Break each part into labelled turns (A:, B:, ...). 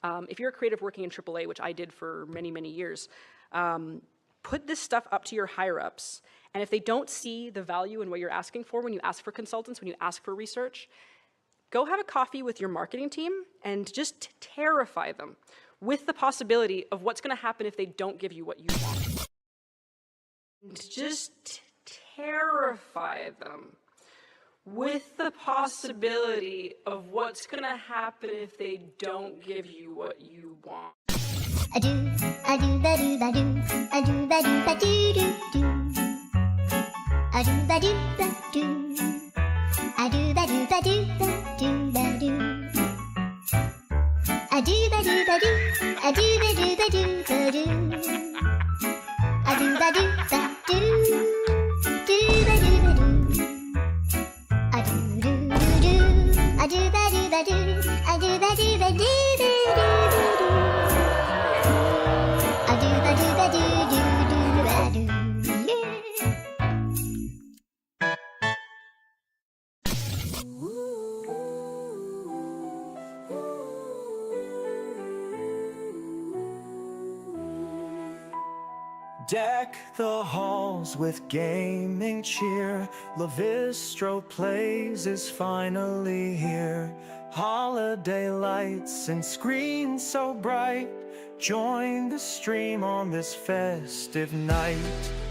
A: If you're a creative working in AAA, which I did for many, many years, put this stuff up to your higher-ups, and if they don't see the value in what you're asking for when you ask for consultants, when you ask for research, go have a coffee with your marketing team and just terrify them with the possibility of what's going to happen if they don't give you what you want. And just terrify them with the possibility of what's going to happen if they don't give you what you want.
B: I do ba do ba do, I do ba do ba do do do. I do ba do ba do, I do ba do ba do ba do ba do. I do ba do ba do, I do ba do ba do ba do. I do ba do ba do, do ba do ba do. I do do do do, I do ba do ba do, I do ba do ba do do do do. I do ba do ba do do do ba do, yeah.
C: Deck the halls with gaming cheer. Lavistro Plays is finally here. Holiday lights and screens so bright. Join the stream on this festive night.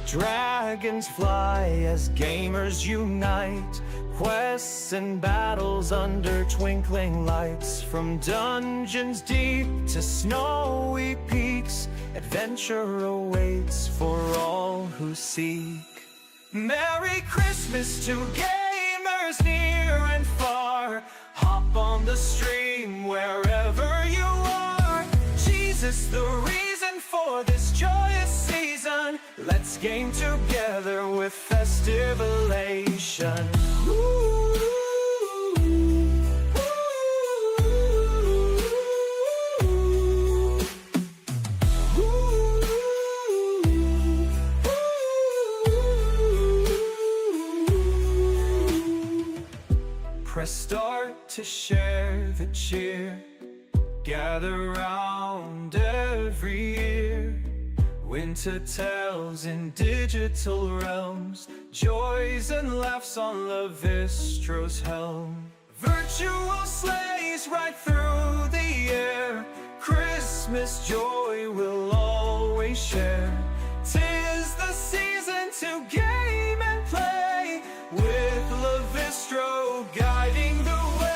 C: Dragons fly as gamers unite. Quests and battles under twinkling lights. From dungeons deep to snowy peaks, adventure awaits for all who seek. Merry Christmas to gamers near and far. Hop on the stream wherever you are. Jesus, the reason for this joyous season. Let's game together with festive elation. Press start to share the cheer. Gather round every year. Winter tales in digital realms. Joys and laughs on Lavistro's helm. Virtual sleighs right through the air. Christmas joy we'll always share. 'Tis the season to game and play, with Lavistro guiding the way.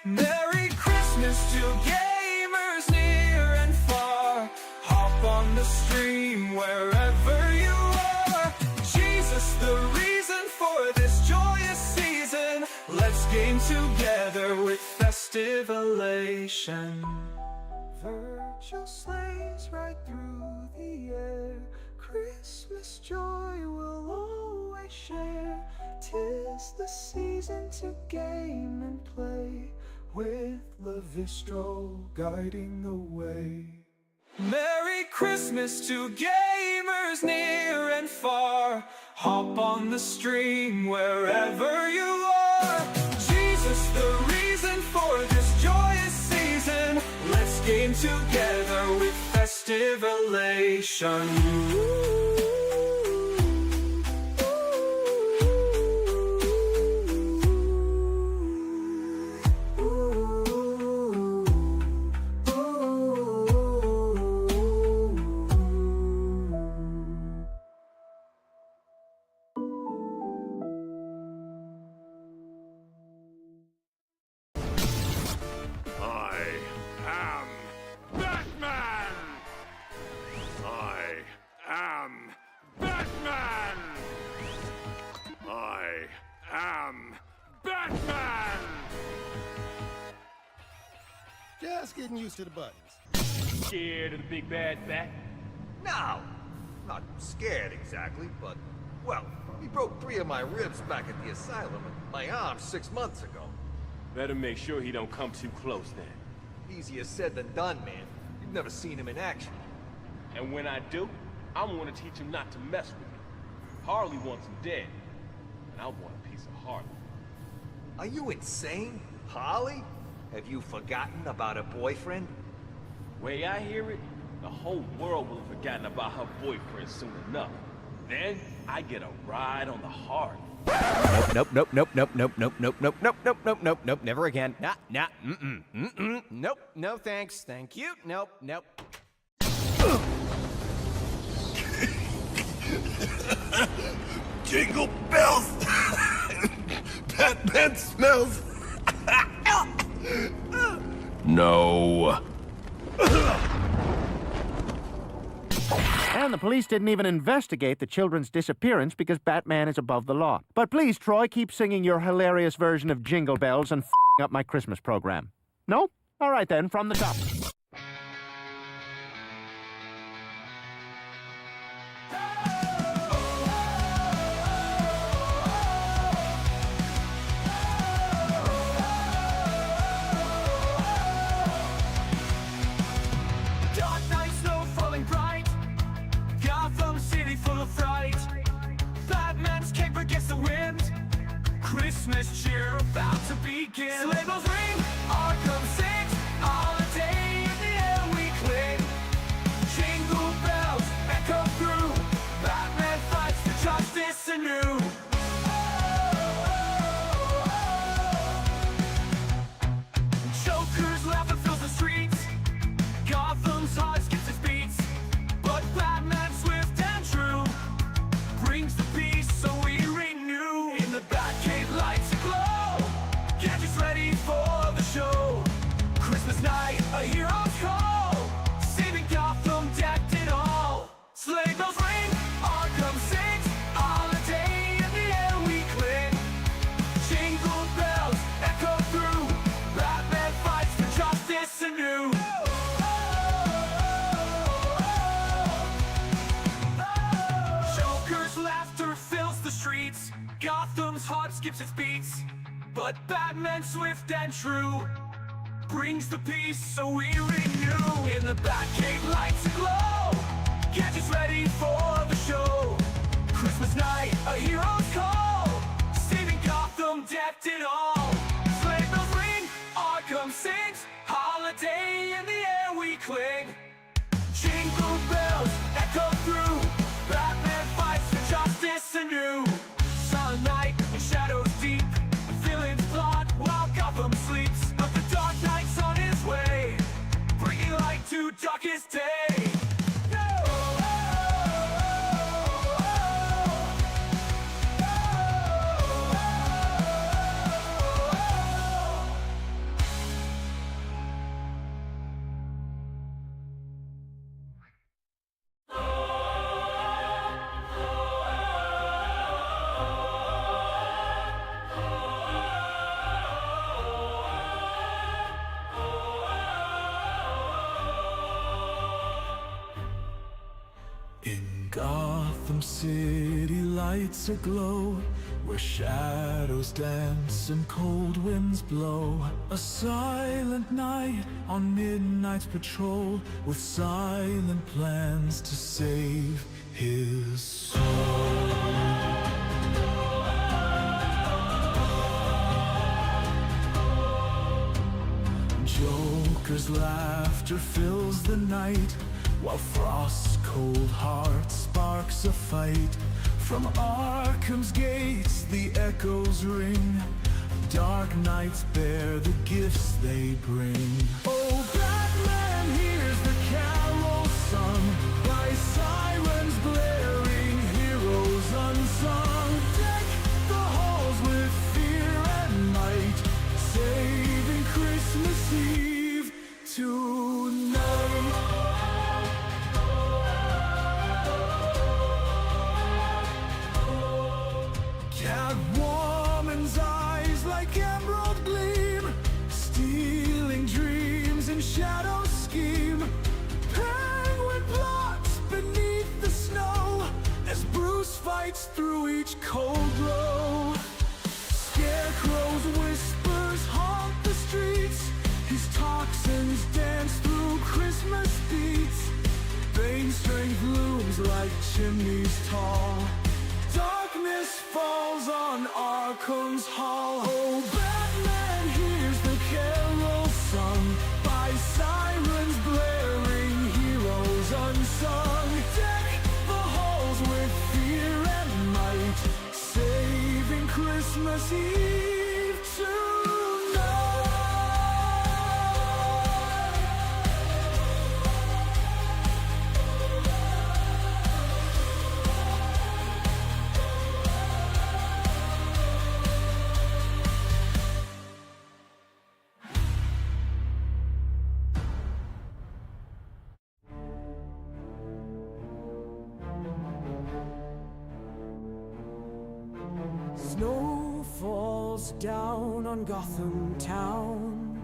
C: Merry Christmas to gamers near and far. Hop on the stream wherever you are. Jesus, the reason for this joyous season. Let's game together with festive elation. Virtual sleighs right through the air. Christmas joy we'll always share. 'Tis the season to game and play, with Lavistro guiding the way. Merry Christmas to gamers near and far. Hop on the stream wherever you are. Jesus, the reason for this joyous season. Let's game together with festive elation.
D: Just getting used to the buttons.
E: Scared of the big bad bat?
F: No, not scared exactly, but, well, he broke 3 of my ribs back at the asylum and my arm 6 months ago.
E: Better make sure he don't come too close then.
F: Easier said than done, man. You've never seen him in action.
E: And when I do, I'm gonna teach him not to mess with me. Harley wants him dead, and I want a piece of Harley.
F: Are you insane? Harley? Have you forgotten about a boyfriend?
E: Way I hear it, the whole world will have forgotten about her boyfriend soon enough. Then I get a ride on the Harley.
G: Nope, nope, nope, nope, nope, nope, nope, nope, nope, nope, nope, nope, nope, never again. Nope, no thanks, thank you, nope, nope.
D: Jingle bells! Batman smells!
E: No.
H: And the police didn't even investigate the children's disappearance because Batman is above the law. But please, Troy, keep singing your hilarious version of Jingle Bells and f***ing up my Christmas program. No? All right then, from the top.
C: Dark night, snow falling bright. Gotham City full of fright. Batman's cape against the wind. Christmas cheer about to begin. Sleigh bells ring, Arkham sings. Holiday in the air we cling. Jingle bells echo through. Batman fights for justice anew. Joker's laughter fills the streets. Gotham's heart skips its beats. But Batman, swift and true, brings the peace so we renew. In the Batcave lights aglow. Gadgets ready for the show. Christmas night, a hero's call. Saving Gotham, decked in all. Sleigh bells ring, Arkham sings. Holiday in the air we cling. Jingle bells echo through. Batman fights for justice anew. Joker's laughter fills the streets. Gotham's heart skips its beats. But Batman, swift and true, brings the peace so we renew. In the Batcave lights aglow. Gadgets ready for the show. Christmas night, a hero's call. Saving Gotham, decked in all. Sleigh bells ring, Arkham sings. Holiday in the air we cling. Jingle bells echo through. Batman fights for justice anew. Silent night and shadows deep. Villains plot while Gotham sleeps. But the dark knight's on his way, bringing light to darkest day. In Gotham City, lights aglow, where shadows dance and cold winds blow. A silent night on midnight's patrol, with silent plans to save his soul. Joker's laughter fills the night, while Frost's cold heart sparks a fight. From Arkham's gates the echoes ring. Dark nights bear the gifts they bring. Oh, Batman hears the carol sung by sirens blaring, heroes unsung. Deck the halls with fear and might, saving Christmas Eve tonight. Catwoman's eyes like emerald gleam, stealing dreams in shadow scheme. Penguin plots beneath the snow, as Bruce fights through each cold blow. Scarecrow's whispers haunt the streets, his toxins dance through Christmas beats. Bane's strength looms like chimneys tall. Darkness falls on Arkham's hall. Oh, Batman hears the carol Snow falls down on Gotham town.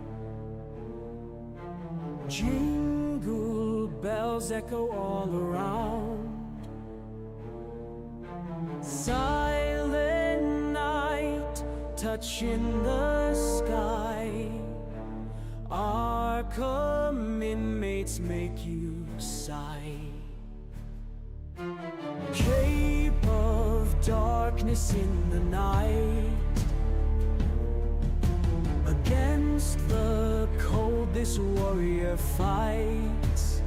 C: Jingle bells echo all around. Silent night touching the sky. Arkham inmates make you sigh. Cape of darkness in the night. Against the cold this warrior fights.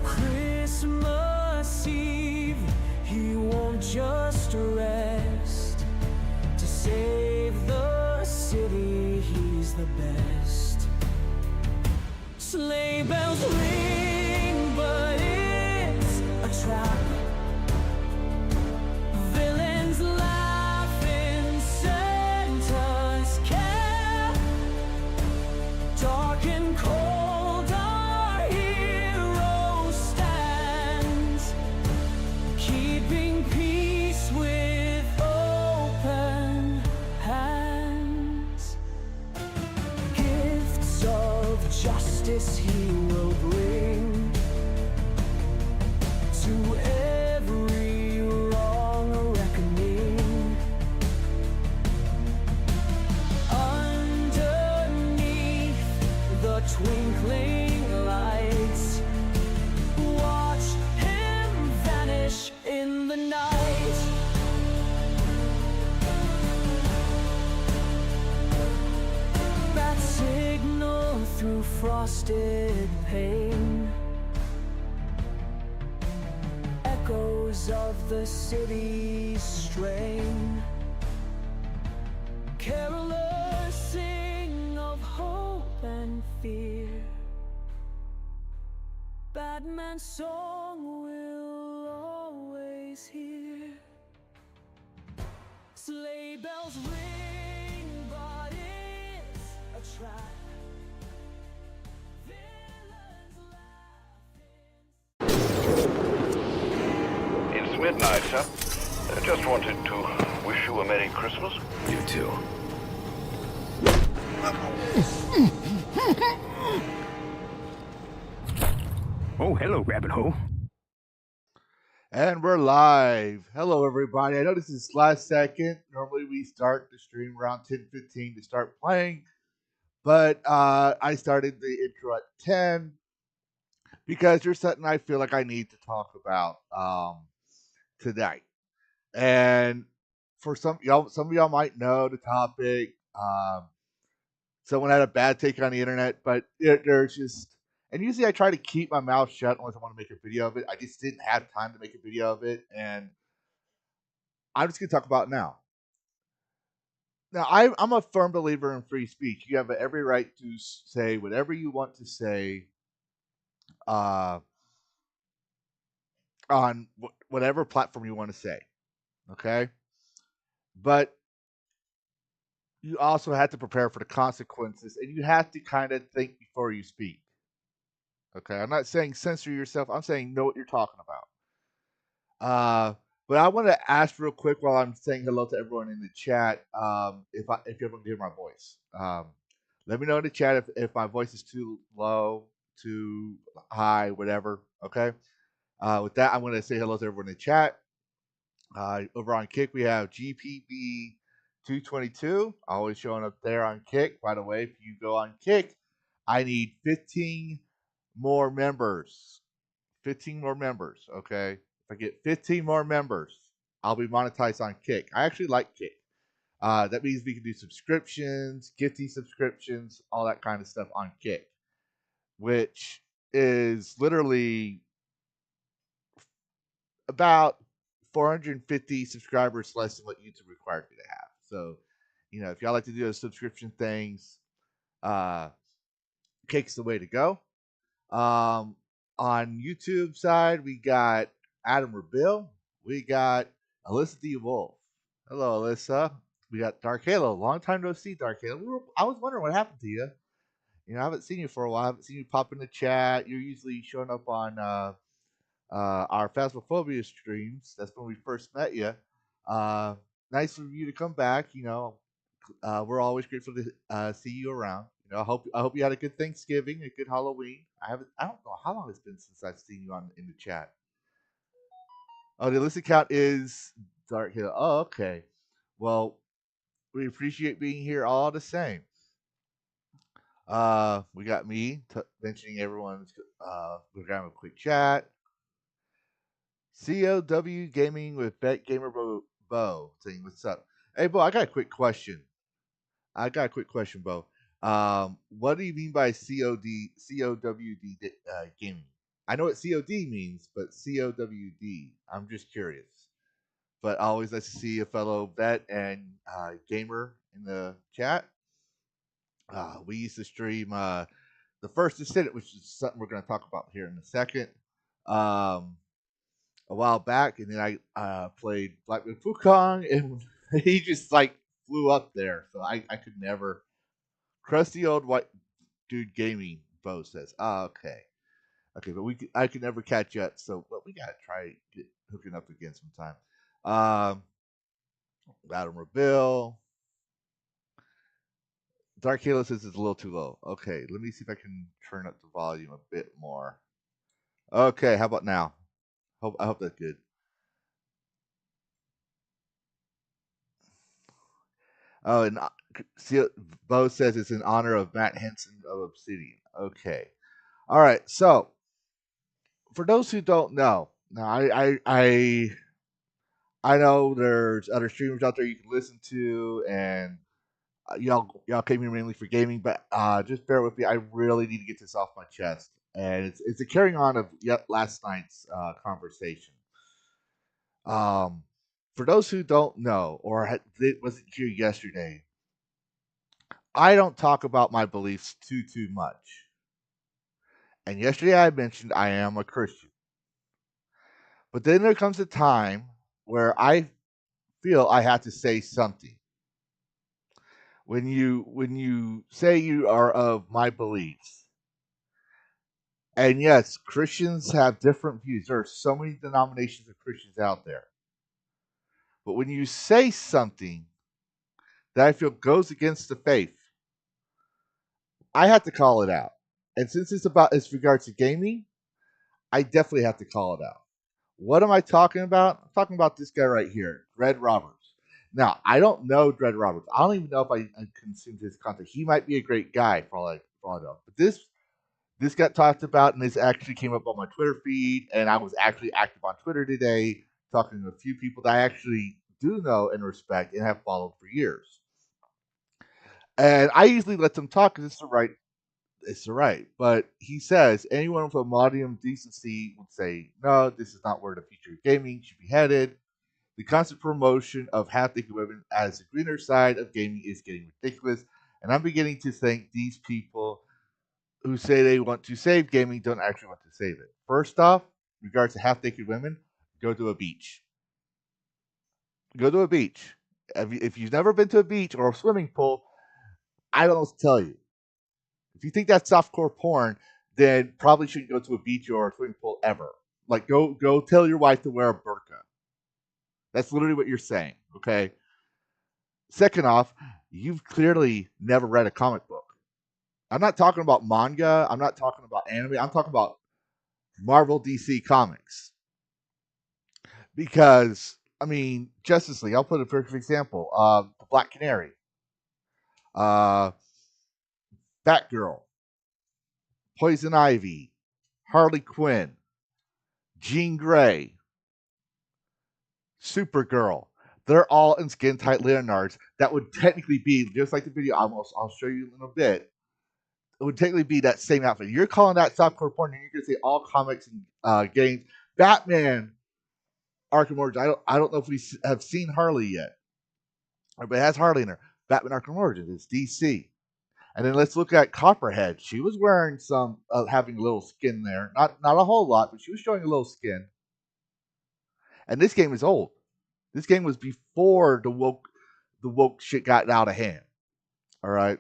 C: Christmas Eve, he won't just rest. To save the city, he's the best. Sleigh bells ring, but it's a trap. Villains laugh in Santa's cap. Dark and cold our hero stands, keeping peace with open hands. Gifts of justice he will bring to every wrong reckoning. Underneath the twinkling lights, watch him vanish in the night. Bat signal through frosted pane. Echoes of the city's strain. Carolers sing of hope and fear. Batman's song we'll always hear. Sleigh bells ring, but it's a trap. Villains laugh.
I: It's midnight, sir. I just wanted to wish you a Merry Christmas.
J: You too.
H: Oh, hello, Rabbit Hole.
K: And we're live. Hello, everybody. I know this is last second. Normally, we start the stream around 10:15 to start playing, but I started the intro at 10 because there's something I feel like I need to talk about tonight. And for some of y'all might know the topic. Someone had a bad take on the internet, but there's just, and usually I try to keep my mouth shut unless I want to make a video of it. I just didn't have time to make a video of it, and I'm just going to talk about it now. Now, I'm a firm believer in free speech. You have every right to say whatever you want to say on whatever platform you want to say, okay? But you also have to prepare for the consequences, and you have to kind of think before you speak. Okay, I'm not saying censor yourself. I'm saying know what you're talking about. But I want to ask real quick while I'm saying hello to everyone in the chat, if everyone can hear my voice. Let me know in the chat if my voice is too low, too high, whatever. Okay. With that, I'm going to say hello to everyone in the chat. Over on Kick, we have GPB222, always showing up there on Kick. By the way, if you go on Kick, I need 15 more members. 15 more members, okay? If I get 15 more members, I'll be monetized on Kick. I actually like Kick. That means we can do subscriptions, gifty subscriptions, all that kind of stuff on Kick, which is literally about 450 subscribers less than what YouTube required me to have. So, if y'all like to do those subscription things, Kick's the way to go. On YouTube side, we got Adam Rebill. We got Alyssa D. Wolf. Hello, Alyssa. We got Dark Halo. Long time no see, Dark Halo. I was wondering what happened to you. I haven't seen you for a while. I haven't seen you pop in the chat. You're usually showing up on our Phasmophobia streams. That's when we first met you. nice of you to come back. We're always grateful to see you around. I hope you had a good Thanksgiving, a good Halloween. I don't know how long it's been since I've seen you on in the chat. Oh, the list account is Dark Hill. Oh, okay. Well, we appreciate being here all the same. We got me mentioning everyone's. We're gonna have a quick chat. COW Gaming with Bet Gamer Bo saying what's up. Hey, Bo, I got a quick question. Bo. What do you mean by COWD gaming? I know what COD means, but COWD, I'm just curious. But always nice to see a fellow vet and gamer in the chat. We used to stream the first Descendant, which is something we're going to talk about here in a second. A while back, and then I played Blackwood Fukong, and he just like flew up there, so I could never. Crusty old white dude gaming, Bo says. Okay, but I could never catch up, so but we gotta try hooking up again sometime. Latimer Bill. Dark Halo says it's a little too low. Okay, let me see if I can turn up the volume a bit more. Okay, how about now? I hope that's good. Oh, and Bo says it's in honor of Matt Henson of Obsidian. Okay, all right. So, for those who don't know, now I know there's other streamers out there you can listen to, and y'all came here mainly for gaming, but just bear with me. I really need to get this off my chest, and it's a carrying on of last night's conversation. Um, for those who don't know or wasn't here yesterday, I don't talk about my beliefs too much. And yesterday I mentioned I am a Christian, but then there comes a time where I feel I have to say something. When you say you are of my beliefs, and yes, Christians have different views. There are so many denominations of Christians out there. But when you say something that I feel goes against the faith, I have to call it out. And since it's regards to gaming, I definitely have to call it out. What am I talking about? I'm talking about this guy right here, Dread Roberts. Now, I don't know Dread Roberts. I don't even know if I consumed his content. He might be a great guy for all I know. But this got talked about, and this actually came up on my Twitter feed, and I was actually active on Twitter today, talking to a few people that I actually do know and respect and have followed for years. And I usually let them talk because it's the right. But he says anyone with a modicum decency would say, no, this is not where the future of gaming should be headed. The constant promotion of half-naked women as the greener side of gaming is getting ridiculous, and I'm beginning to think these people who say they want to save gaming don't actually want to save it. First off, in regards to half-naked women, go to a beach. Go to a beach. If you've never been to a beach or a swimming pool, I don't know what to tell you. If you think that's softcore porn, then probably shouldn't go to a beach or a swimming pool ever. Like go tell your wife to wear a burqa. That's literally what you're saying, okay? Second off, you've clearly never read a comic book. I'm not talking about manga, I'm not talking about anime, I'm talking about Marvel DC Comics. Because Justice League, I'll put a perfect example. The Black Canary. Batgirl. Poison Ivy, Harley Quinn, Jean Grey, Supergirl. They're all in skin tight Leonards that would technically be just like the video I'll show you in a little bit. It would technically be that same outfit. You're calling that softcore porn, and you're gonna say all comics and games. Batman, Arkham Origins. I don't know if we have seen Harley yet, but it has Harley in her. Batman Arkham Origins. It's DC. And then let's look at Copperhead. She was wearing some, having a little skin there. Not a whole lot, but she was showing a little skin. And this game is old. This game was before the woke shit got out of hand. All right.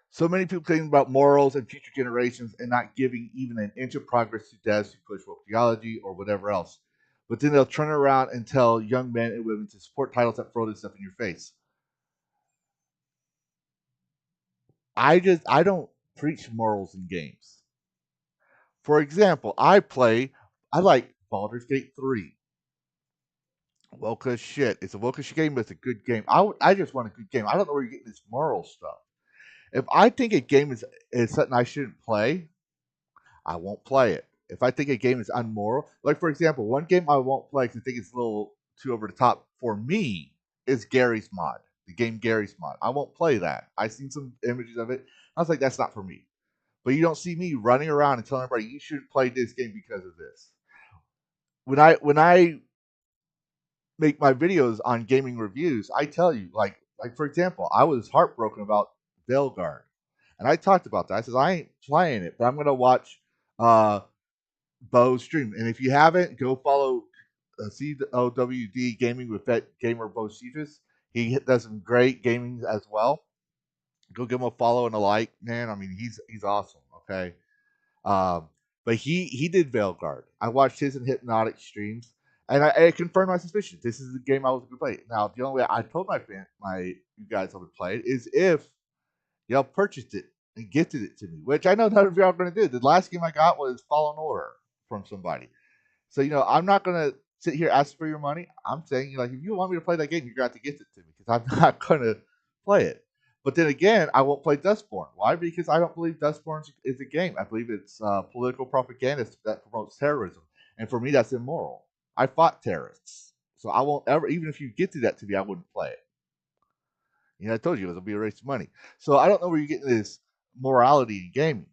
K: So many people thinking about morals and future generations and not giving even an inch of progress to devs who push woke theology or whatever else. but then they'll turn around and tell young men and women to support titles that throw this stuff in your face. I don't preach morals in games. For example, I like Baldur's Gate 3. Well, cause shit, it's a well, cause game, but it's a good game. I just want a good game. I don't know where you're getting this moral stuff. If I think a game is something I shouldn't play, I won't play it. If I think a game is unmoral, like for example, one game I won't play because I think it's a little too over the top for me is Gary's Mod. The game Gary's Mod. I won't play that. I've seen some images of it. I was like, that's not for me. But you don't see me running around and telling everybody you shouldn't play this game because of this. When I make my videos on gaming reviews, I tell you, like for example, I was heartbroken about Veilguard, and I talked about that. I said I ain't playing it, but I'm gonna watch uh, Bo's stream. And if you haven't, go follow COWD Gaming with Vet Gamer Bo Cephas. He does some great gaming as well. Go give him a follow and a like, man. I mean, he's awesome. Okay, um, but he did Veilguard. I watched his and Hypnotic streams, and I confirmed my suspicion. This is the game I was going to play. Now, the only way I told you guys I would play it is if y'all purchased it and gifted it to me, which I know none of y'all are going to do. The last game I got was Fallen Order from somebody. So, I'm not going to sit here asking for your money. I'm saying, like, if you want me to play that game, you're going to have to gift it to me because I'm not going to play it. But then again, I won't play Dustborn. Why? Because I don't believe Dustborn is a game. I believe it's political propaganda that promotes terrorism. And for me, that's immoral. I fought terrorists. So I won't ever, even if you gifted that to me, I wouldn't play it. I told you it was going to be a waste of money. So I don't know where you're getting this morality in gaming.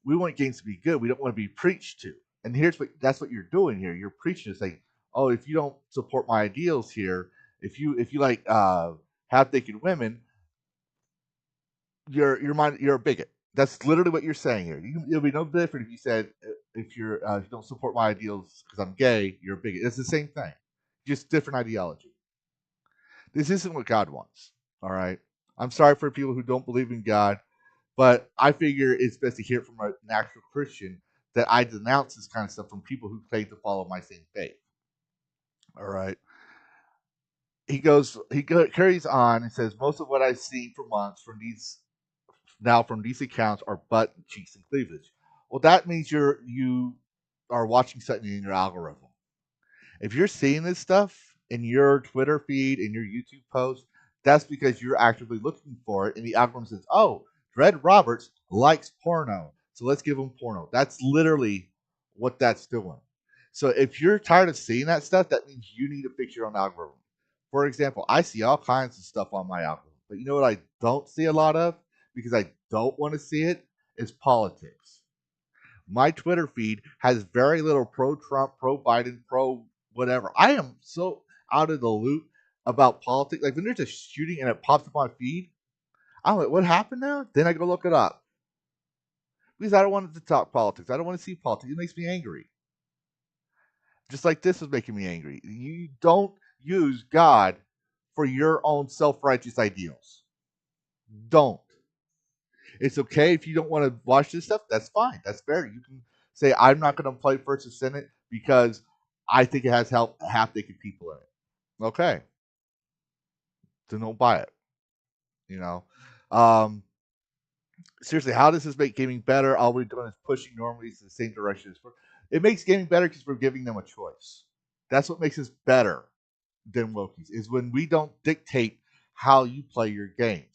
K: We want games to be good. We don't want to be preached to. And that's what you're doing here. You're preaching to saying, oh, if you don't support my ideals here, if you like half-naked women, you're a bigot. That's literally what you're saying here. It'll be no different if you said if you don't support my ideals because I'm gay, you're a bigot. It's the same thing, just different ideology. This isn't what God wants. All right. I'm sorry for people who don't believe in God, but I figure it's best to hear it from an actual Christian that I denounce this kind of stuff from people who claim to follow my same faith. All right. He carries on and says most of what I've seen for months from these accounts are butt, cheeks, and cleavage. Well, that means you are watching something in your algorithm. If you're seeing this stuff in your Twitter feed, in your YouTube post, that's because you're actively looking for it, and the algorithm says, "Oh, Dread Roberts likes porno, so let's give him porno." That's literally what that's doing. So if you're tired of seeing that stuff, that means you need to fix your own algorithm. For example, I see all kinds of stuff on my algorithm, but you know what I don't see a lot of? Because I don't want to see it, is politics. My Twitter feed has very little pro-Trump, pro-Biden, pro-whatever. I am so out of the loop about politics. Like when there's a shooting and it pops up on feed, I'm like, what happened now? Then I go look it up. Because I don't want to talk politics. I don't want to see politics. It makes me angry. Just like this is making me angry. You don't use God for your own self-righteous ideals. Don't. It's okay if you don't want to watch this stuff. That's fine. That's fair. You can say, I'm not going to play First and Senate because I think it has half-naked people in it. Okay. Then don't buy it. Seriously, how does this make gaming better? All we're doing is pushing normies in the same direction. It makes gaming better because we're giving them a choice. That's what makes us better than Wokies, is when we don't dictate how you play your games.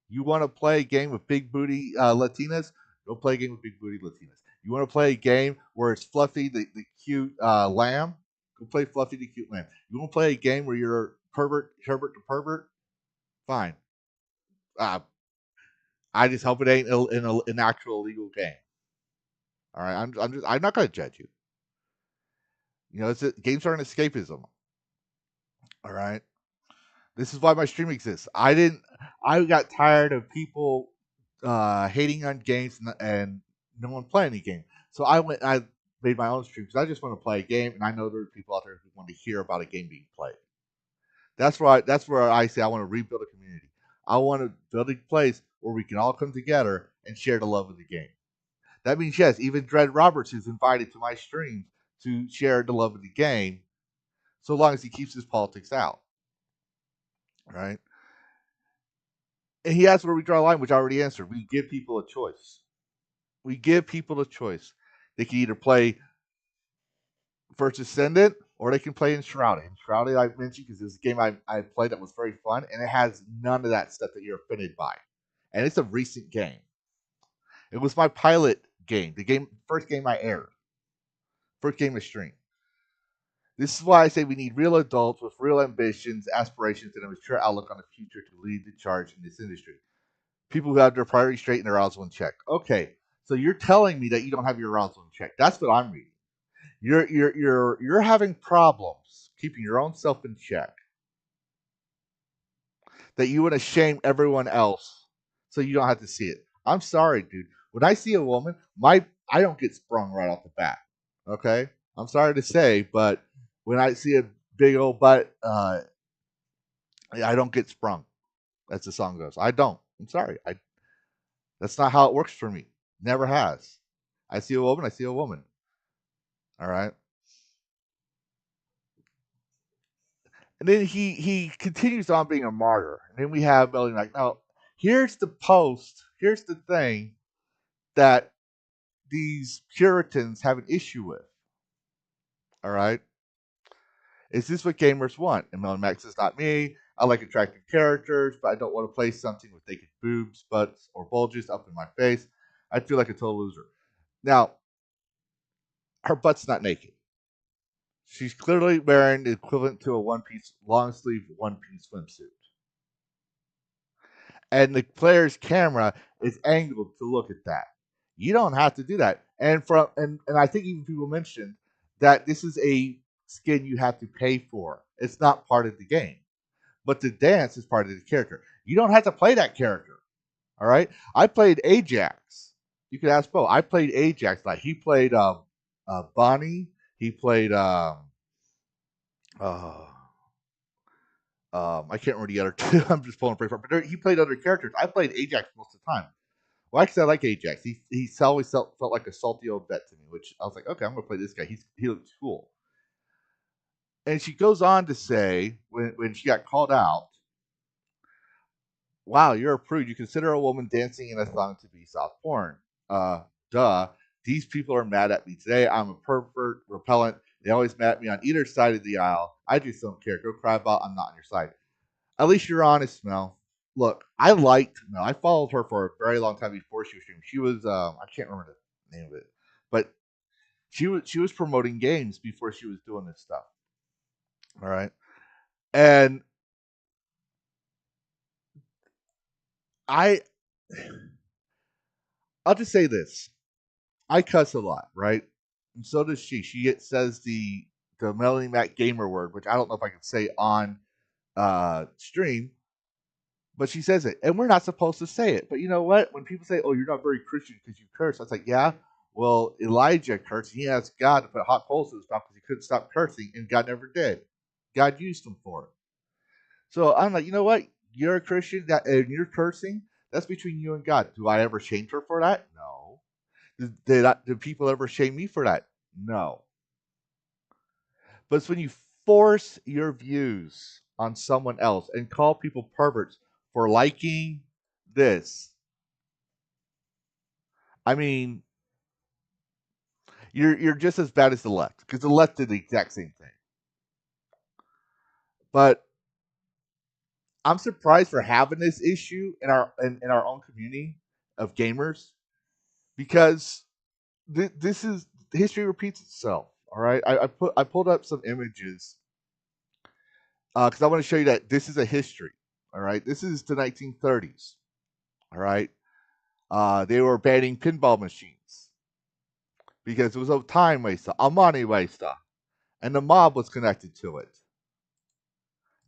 K: You want to play a game with big booty Latinas? Go play a game with big booty Latinas. You want to play a game where it's Fluffy, the cute lamb? Go play Fluffy, the cute lamb. You want to play a game where you're Herbert to pervert? Fine. I just hope it ain't an actual illegal game. All right, I'm not going to judge you. Games are an escapism. All right. This is why my stream exists. I got tired of people hating on games and no one playing any game. So I made my own stream because I just want to play a game, and I know there are people out there who want to hear about a game being played. That's where I say I want to rebuild a community. I want to build a place where we can all come together and share the love of the game. That means, yes, even Dread Roberts is invited to my streams to share the love of the game so long as he keeps his politics out, right? And he asked where we draw a line, which I already answered. We give people a choice. We give people a choice. They can either play First Ascendant or they can play Enshrouded. Enshrouded I mentioned because this game I played that was very fun, and it has none of that stuff that you're offended by. And it's a recent game. It was my pilot game, first game I aired, first game I streamed. This is why I say we need real adults with real ambitions, aspirations, and a mature outlook on the future to lead the charge in this industry. People who have their priorities straight and their arousal in check. Okay, so you're telling me that you don't have your arousal in check. That's what I'm reading. You're having problems keeping your own self in check. That you want to shame everyone else so you don't have to see it. I'm sorry, dude. When I see a woman, I don't get sprung right off the bat. Okay, I'm sorry to say, but when I see a big old butt, I don't get sprung, as the song goes. I don't. I'm sorry. That's not how it works for me. Never has. I see a woman. I see a woman. All right. And then he continues on being a martyr. And then we have Melody like, now, here's the post. Here's the thing that these Puritans have an issue with. All right. Is this what gamers want? And Melon Max says, not me. I like attractive characters, but I don't want to play something with naked boobs, butts, or bulges up in my face. I'd feel like a total loser. Now, her butt's not naked. She's clearly wearing the equivalent to a one-piece, long-sleeve one-piece swimsuit. And the player's camera is angled to look at that. You don't have to do that. And I think even people mentioned that this is a skin you have to pay for. It's not part of the game. But the dance is part of the character. You don't have to play that character. All right? I played Ajax. You could ask Bo. I played Ajax. Like he played Bonnie. He played I can't remember the other two. I'm just pulling a break. But he played other characters. I played Ajax most of the time. Well, actually, I like Ajax. He always felt like a salty old vet to me, which I was like, okay, I'm going to play this guy. He looks cool. And she goes on to say, when she got called out, wow, you're a prude. You consider a woman dancing in a song to be soft porn. Duh. These people are mad at me today. I'm a pervert, repellent. They always mad at me on either side of the aisle. I just don't care. Go cry about I'm not on your side. At least you're honest, Mel. Look, I liked Mel. I followed her for a very long time before she was streaming. She was I can't remember the name of it, but she was promoting games before she was doing this stuff. All right, and I'll just say this: I cuss a lot, right? And so does she. She says the Melanie Mac gamer word, which I don't know if I can say on stream, but she says it, and we're not supposed to say it. But you know what? When people say, "Oh, you're not very Christian because you curse," I was like, "Yeah, well, Elijah cursed. He asked God to put hot coals to his mouth because he couldn't stop cursing, and God never did. God used him for it." So I'm like, you know what? You're a Christian, and you're cursing. That's between you and God. Do I ever shame her for that? No. Did people ever shame me for that? No. But it's when you force your views on someone else and call people perverts for liking this. I mean, you're just as bad as the left because the left did the exact same thing. But I'm surprised for having this issue in our own community of gamers because this is history repeats itself. All right, I pulled up some images because I want to show you that this is a history. All right, this is the 1930s. All right, they were banning pinball machines because it was a time waster, a money waster, and the mob was connected to it.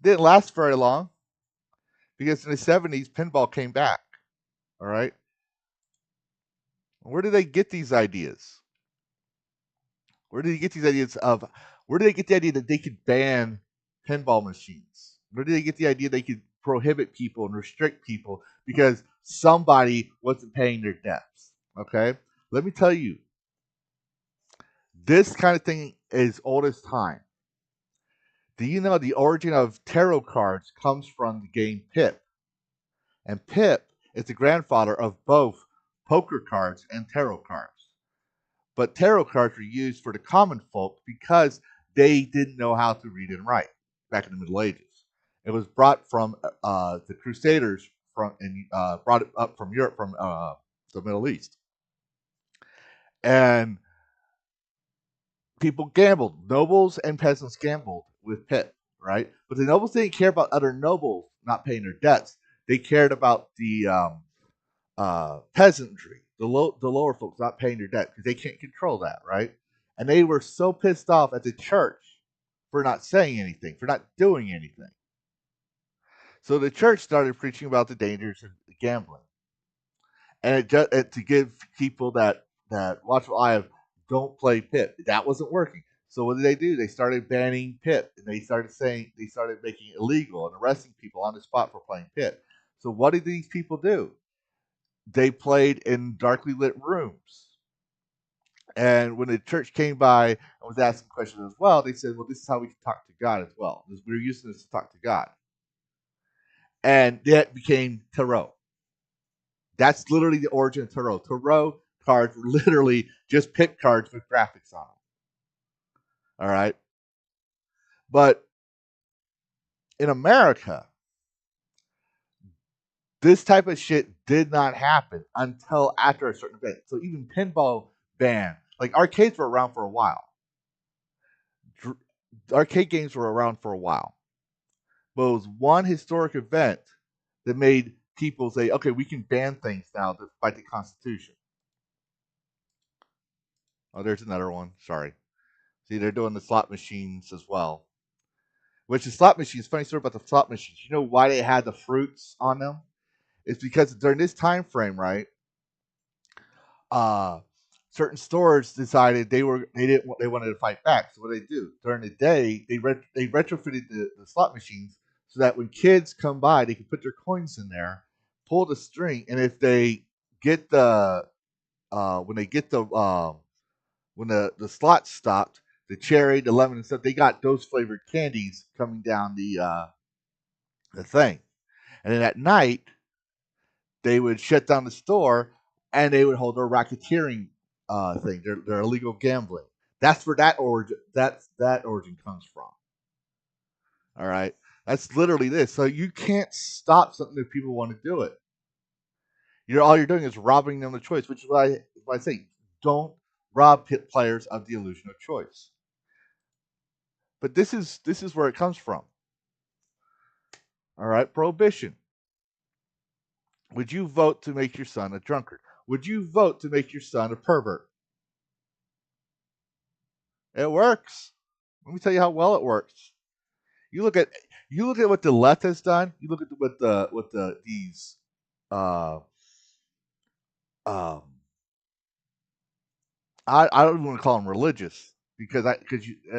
K: Didn't last very long because in the 70s, pinball came back. All right, where did they get these ideas? Where did they get these ideas of? Where did they get the idea that they could ban pinball machines? Where did they get the idea they could prohibit people and restrict people because somebody wasn't paying their debts? Okay, let me tell you, this kind of thing is old as time. Do you know the origin of tarot cards comes from the game Pip? And Pip is the grandfather of both poker cards and tarot cards. But tarot cards were used for the common folk because they didn't know how to read and write back in the Middle Ages. It was brought from the Crusaders brought it up from Europe, from the Middle East, and people gambled. Nobles and peasants gambled with Pip, right? But the nobles didn't care about other nobles not paying their debts. They cared about the peasantry, the lower folks not paying their debt because they can't control that, right? And they were so pissed off at the church for not saying anything, for not doing anything. So the church started preaching about the dangers of gambling, and to give people that watchful eye of don't play Pip. That wasn't working. So what did they do? They started banning Pip, and they started making it illegal and arresting people on the spot for playing Pip. So what did these people do? They played in darkly lit rooms. And when the church came by and was asking questions as well, they said, well, this is how we can talk to God as well. We're using this to talk to God. And that became tarot. That's literally the origin of tarot. Tarot cards were literally just Pip cards with graphics on them. All right? But in America, this type of shit did not happen until after a certain event. So even pinball banned. Like arcades were around for a while. Arcade games were around for a while. But it was one historic event that made people say, okay, we can ban things now despite the Constitution. Oh, there's another one. Sorry. See, they're doing the slot machines as well. Which the slot machines, funny story about the slot machines. You know why they had the fruits on them? It's because during this time frame, right? Certain stores decided they wanted to fight back. So what they do during the day, they retrofitted the slot machines so that when kids come by, they can put their coins in there, pull the string, and if they get the when they get when the slots stopped, the cherry, the lemon, and stuff, they got those flavored candies coming down the thing, and then at night they would shut down the store and they would hold their racketeering thing, their illegal gambling. That's where that origin comes from. All right, that's literally this. So you can't stop something if people want to do it. All you're doing is robbing them of choice, which is why I say don't rob pit players of the illusion of choice. But this is where it comes from. All right, prohibition. Would you vote to make your son a drunkard? Would you vote to make your son a pervert? It works. Let me tell you how well it works. You look at what the left has done. You look at what these uh, um, I don't even want to call them religious because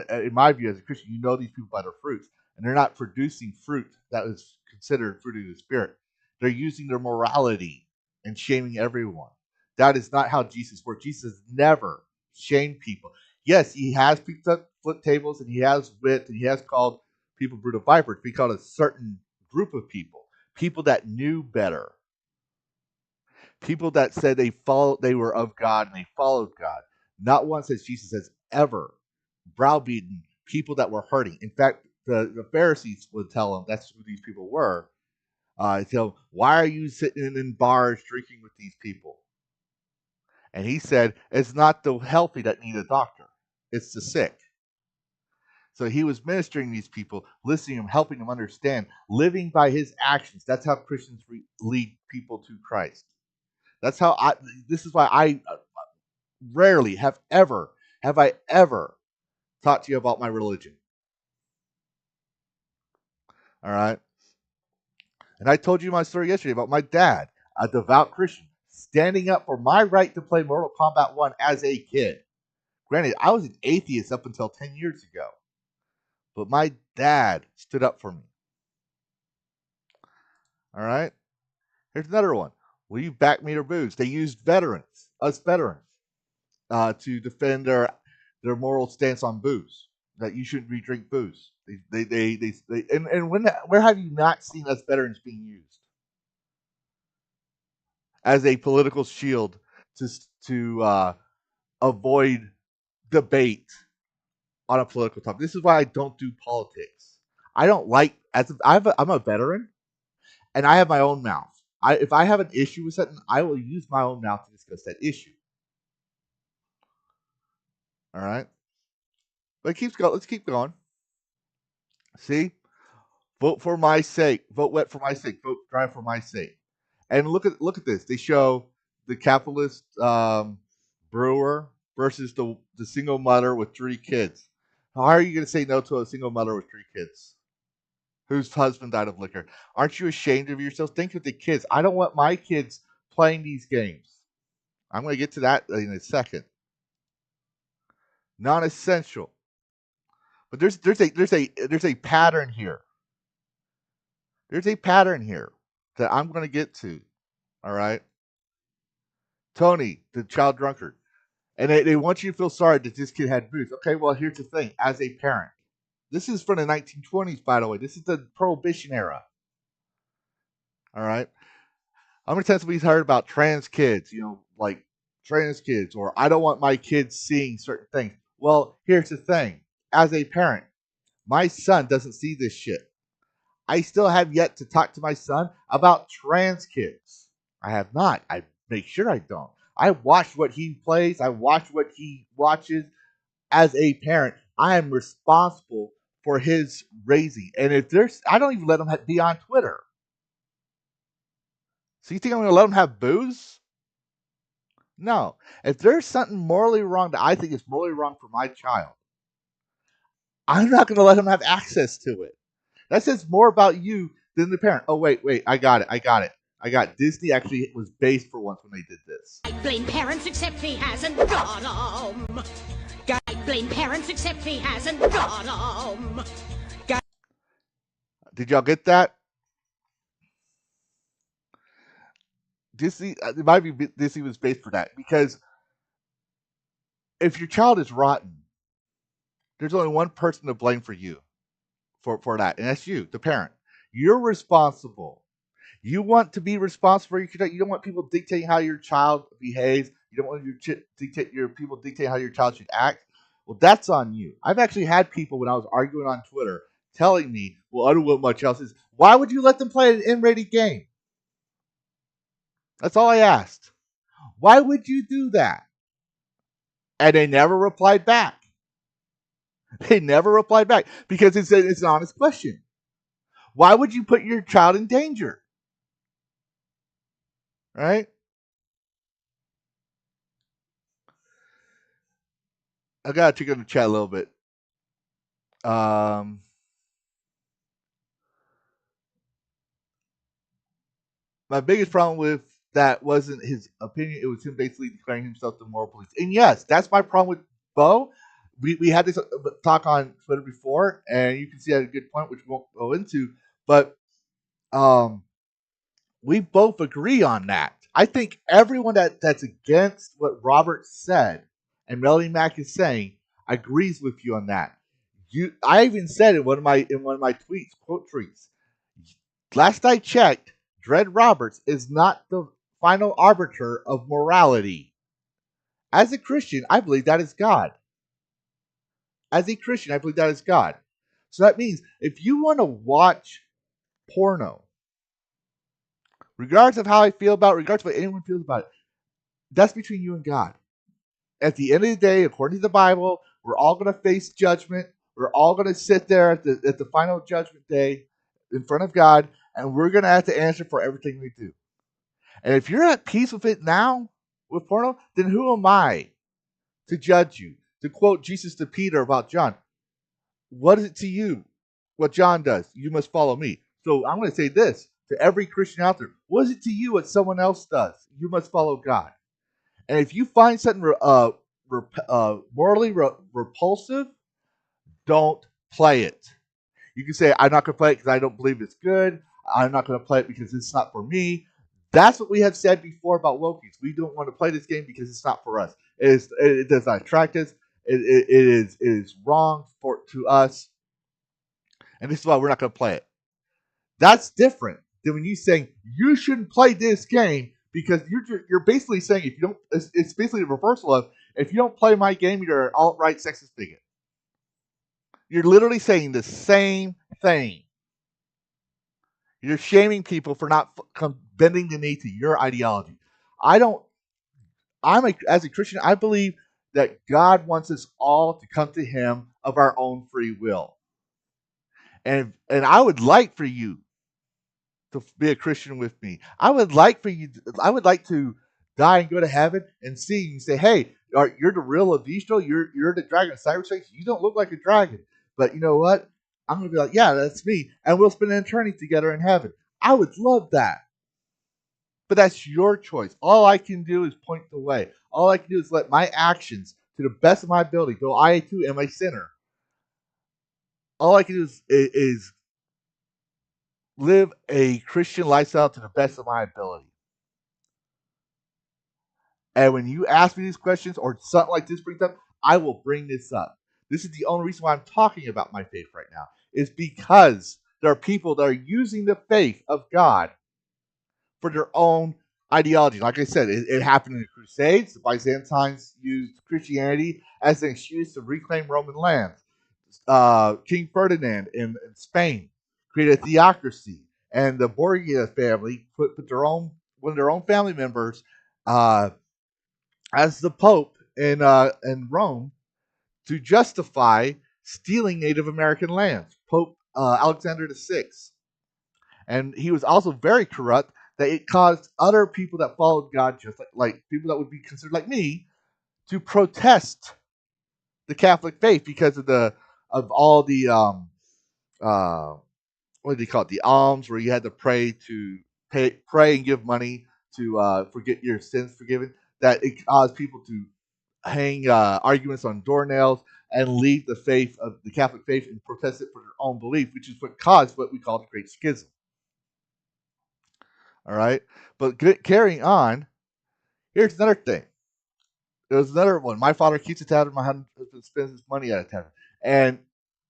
K: in my view as a Christian, you know these people by their fruits, and they're not producing fruit that is considered fruit of the spirit. They're using their morality and shaming everyone. That is not how Jesus worked. Jesus never shamed people. Yes, he has picked up flip tables and he has wit and he has called people brood of vipers. But he called a certain group of people that knew better, people that said they were of God and they followed God. Not once has Jesus ever browbeaten people that were hurting. In fact, the Pharisees would tell him that's who these people were. Tell him, why are you sitting in bars drinking with these people? And he said, it's not the healthy that need a doctor, it's the sick. So he was ministering to these people, listening to them, helping them understand, living by his actions. That's how Christians lead people to Christ. That's how this is why I rarely have I ever talked to you about my religion. All right. And I told you my story yesterday about my dad, a devout Christian, standing up for my right to play Mortal Kombat 1 as a kid. Granted, I was an atheist up until 10 years ago. But my dad stood up for me. All right. Here's another one. Will you back me or booze? They used us veterans, to defend their moral stance on booze. that you shouldn't be drink booze. And where have you not seen us veterans being used as a political shield to avoid debate on a political topic? This is why I don't do politics. I don't like I'm a veteran and I have my own mouth. If I have an issue with something, I will use my own mouth to discuss that issue. All right, but it keeps going. Let's keep going. See, vote for my sake. Vote wet for my sake. Vote dry for my sake. And look at this. They show the capitalist brewer versus the single mother with 3 kids. How are you going to say no to a single mother with 3 kids whose husband died of liquor? Aren't you ashamed of yourself? Think of the kids. I don't want my kids playing these games. I'm going to get to that in a second. Non-essential. But there's a pattern here. There's a pattern here that I'm going to get to. All right. Tony, the child drunkard. And they want you to feel sorry that this kid had booze. Okay, well, here's the thing. As a parent, this is from the 1920s, by the way. This is the Prohibition era. All right. How many times have we heard about trans kids, like trans kids, or I don't want my kids seeing certain things? Well, here's the thing. As a parent, my son doesn't see this shit. I still have yet to talk to my son about trans kids. I have not. I make sure I don't. I watch what he plays. I watch what he watches. As a parent, I am responsible for his raising. And I don't even let him be on Twitter. So you think I'm going to let him have booze? No. If there's something morally wrong that I think is morally wrong for my child, I'm not going to let him have access to it. That says more about you than the parent. Oh, wait. I got it. Disney actually was based for once when they did this.
J: I blame parents except he hasn't got 'em. I blame parents except he hasn't got 'em.
K: Did y'all get that? Disney, it might be Disney was based for that, because if your child is rotten, there's only one person to blame for you for that, and that's you, the parent. You're responsible. You want to be responsible for your child. You don't want people dictating how your child behaves. You don't want people dictating how your child should act. Well, that's on you. I've actually had people, when I was arguing on Twitter, telling me, well, I don't want my child says, why would you let them play an M-rated game? That's all I asked. Why would you do that? And they never replied back. Because it's an honest question. Why would you put your child in danger? Right? I got to check on the chat a little bit. My biggest problem with that wasn't his opinion. It was him basically declaring himself the moral police. And yes, that's my problem with Bo. We had this talk on Twitter before, and you can see I had a good point, which we won't go into. But we both agree on that. I think everyone that's against what Robert said and Melody Mack is saying agrees with you on that. I even said in one of my tweets, quote tweets, last I checked, Dread Roberts is not the final arbiter of morality. As a Christian, I believe that is God. As a Christian, I believe that is God. So that means if you want to watch porno, regardless of how I feel about it, regardless of what anyone feels about it, that's between you and God. At the end of the day, according to the Bible, we're all going to face judgment. We're all going to sit there at the final judgment day in front of God, and we're going to have to answer for everything we do. And if you're at peace with it now, with porno, then who am I to judge you? To quote Jesus to Peter about John, what is it to you what John does? You must follow me. So I'm going to say this to every Christian out there. What is it to you what someone else does? You must follow God. And if you find something morally repulsive, don't play it. You can say, I'm not going to play it because I don't believe it's good. I'm not going to play it because it's not for me. That's what we have said before about Wokies. We don't want to play this game because it's not for us. It does not attract us. It is wrong to us, and this is why we're not going to play it. That's different than when you saying you shouldn't play this game because you're basically saying if you don't, it's basically a reversal of if you don't play my game, you're an alt-right sexist bigot. You're literally saying the same thing. You're shaming people for not bending the knee to your ideology. As a Christian, I believe that God wants us all to come to Him of our own free will. And I would like for you to be a Christian with me. I would like to die and go to heaven and see you and say, hey, you're the real Lavistro, you're the dragon of cyberspace. You don't look like a dragon. But you know what? I'm gonna be like, yeah, that's me, and we'll spend an eternity together in heaven. I would love that. But that's your choice. All I can do is point the way. All I can do is let my actions, to the best of my ability, though I too am a sinner. All I can do is live a Christian lifestyle to the best of my ability. And when you ask me these questions or something like this brings up, I will bring this up. This is the only reason why I'm talking about my faith right now, is because there are people that are using the faith of God for their own ideology. Like I said, it happened in the Crusades. The Byzantines used Christianity as an excuse to reclaim Roman lands. King Ferdinand in Spain created a theocracy, and the Borgia family put one of their own family members as the Pope in Rome to justify stealing Native American lands. Pope Alexander VI. And he was also very corrupt that it caused other people that followed God, just like people that would be considered like me, to protest the Catholic faith because of all the what do you call it? The alms, where you had to pray and give money to forget your sins forgiven. That it caused people to hang arguments on doornails and leave the faith of the Catholic faith and protest it for their own belief, which is what caused what we call the Great Schism. All right, but carrying on, here's another thing. There's another one. My father keeps a tavern. My husband spends his money at a tavern, and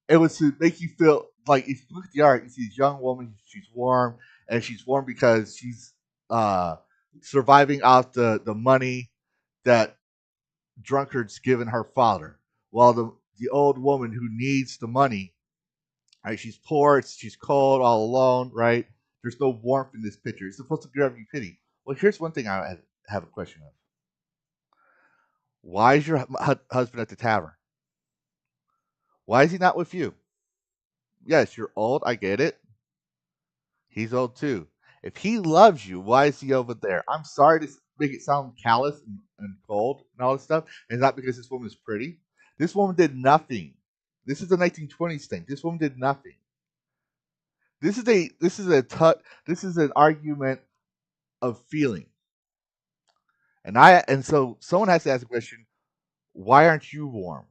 K: it was to make you feel like if you look at the art, you see this young woman. She's warm, and she's warm because she's surviving off the money that drunkards given her father. While the old woman who needs the money, right? She's poor. She's cold, all alone, right? There's no warmth in this picture. It's supposed to give you pity. Well, here's one thing I have a question of. Why is your husband at the tavern? Why is he not with you? Yes, you're old. I get it. He's old too. If he loves you, why is he over there? I'm sorry to make it sound callous and cold and all this stuff. And it's not because this woman is pretty. This woman did nothing. This is the 1920s thing. This woman did nothing. This is an argument of feeling. And so someone has to ask the question, why aren't you warm?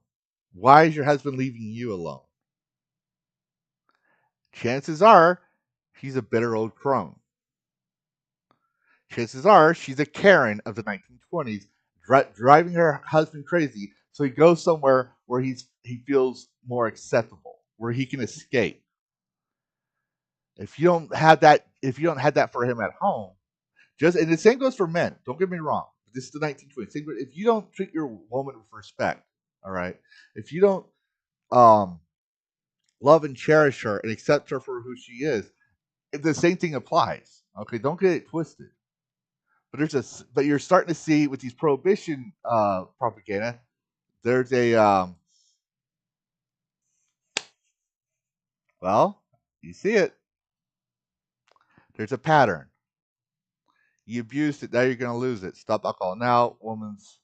K: Why is your husband leaving you alone? Chances are she's a bitter old crone. Chances are she's a Karen of the 1920s, driving her husband crazy, so he goes somewhere where he feels more acceptable, where he can escape. If you don't have that for him at home, and the same goes for men. Don't get me wrong. This is the 1920s. If you don't treat your woman with respect, all right. If you don't love and cherish her and accept her for who she is, the same thing applies. Okay, don't get it twisted. But you're starting to see with these prohibition propaganda, there's you see it. There's a pattern. You abused it, now you're going to lose it. Stop alcohol. Now, Women's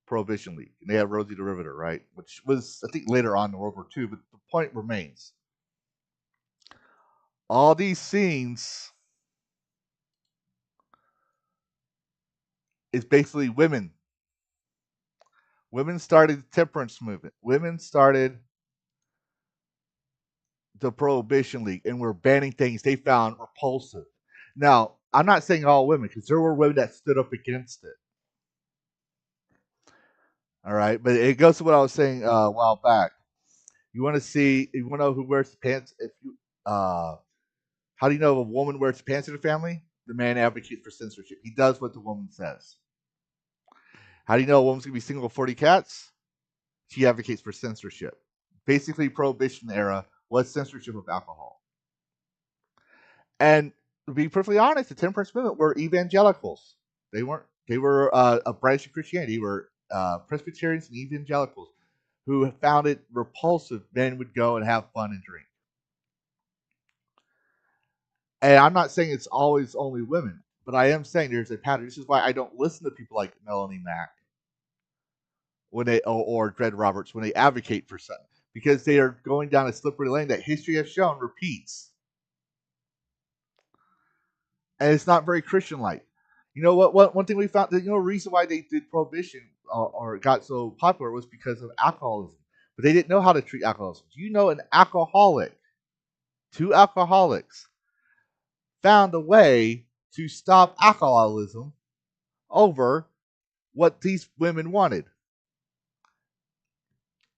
K: Prohibition League. And they have Rosie the Riveter, right? Which was, I think, later on in World War II, but the point remains. All these scenes is basically women. Women started the temperance movement. Women started the Prohibition League and were banning things they found repulsive. Now, I'm not saying all women, because there were women that stood up against it. All right, but it goes to what I was saying a while back. You want to see, you want to know who wears pants? If you, how do you know if a woman wears pants in the family? The man advocates for censorship. He does what the woman says. How do you know a woman's gonna be single with 40 cats? She advocates for censorship. Basically, Prohibition era was censorship of alcohol. And to be perfectly honest, the Temperance Movement were evangelicals. They weren't. They were a branch of Christianity. They were Presbyterians and evangelicals who found it repulsive men would go and have fun and drink. And I'm not saying it's always only women, but I am saying there's a pattern. This is why I don't listen to people like Melanie Mack when they or Dred Roberts when they advocate for something, because they are going down a slippery lane that history has shown repeats, and it's not very Christian-like. You know what? One thing we found that, you know, the reason why they did prohibition or it got so popular was because of alcoholism, but they didn't know how to treat alcoholism. Do you know an alcoholic, two alcoholics, found a way to stop alcoholism over what these women wanted?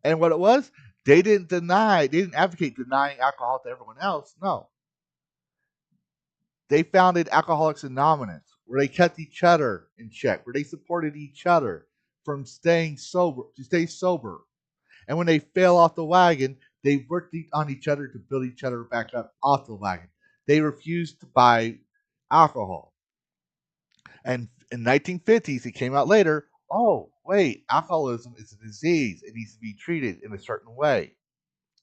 K: And what it was, they didn't advocate denying alcohol to everyone else. No. They founded Alcoholics Anonymous, where they kept each other in check, where they supported each other from staying sober to stay sober. And when they fell off the wagon, they worked on each other to build each other back up off the wagon. They refused to buy alcohol. And in 1950s, it came out later, oh, wait, alcoholism is a disease. It needs to be treated in a certain way,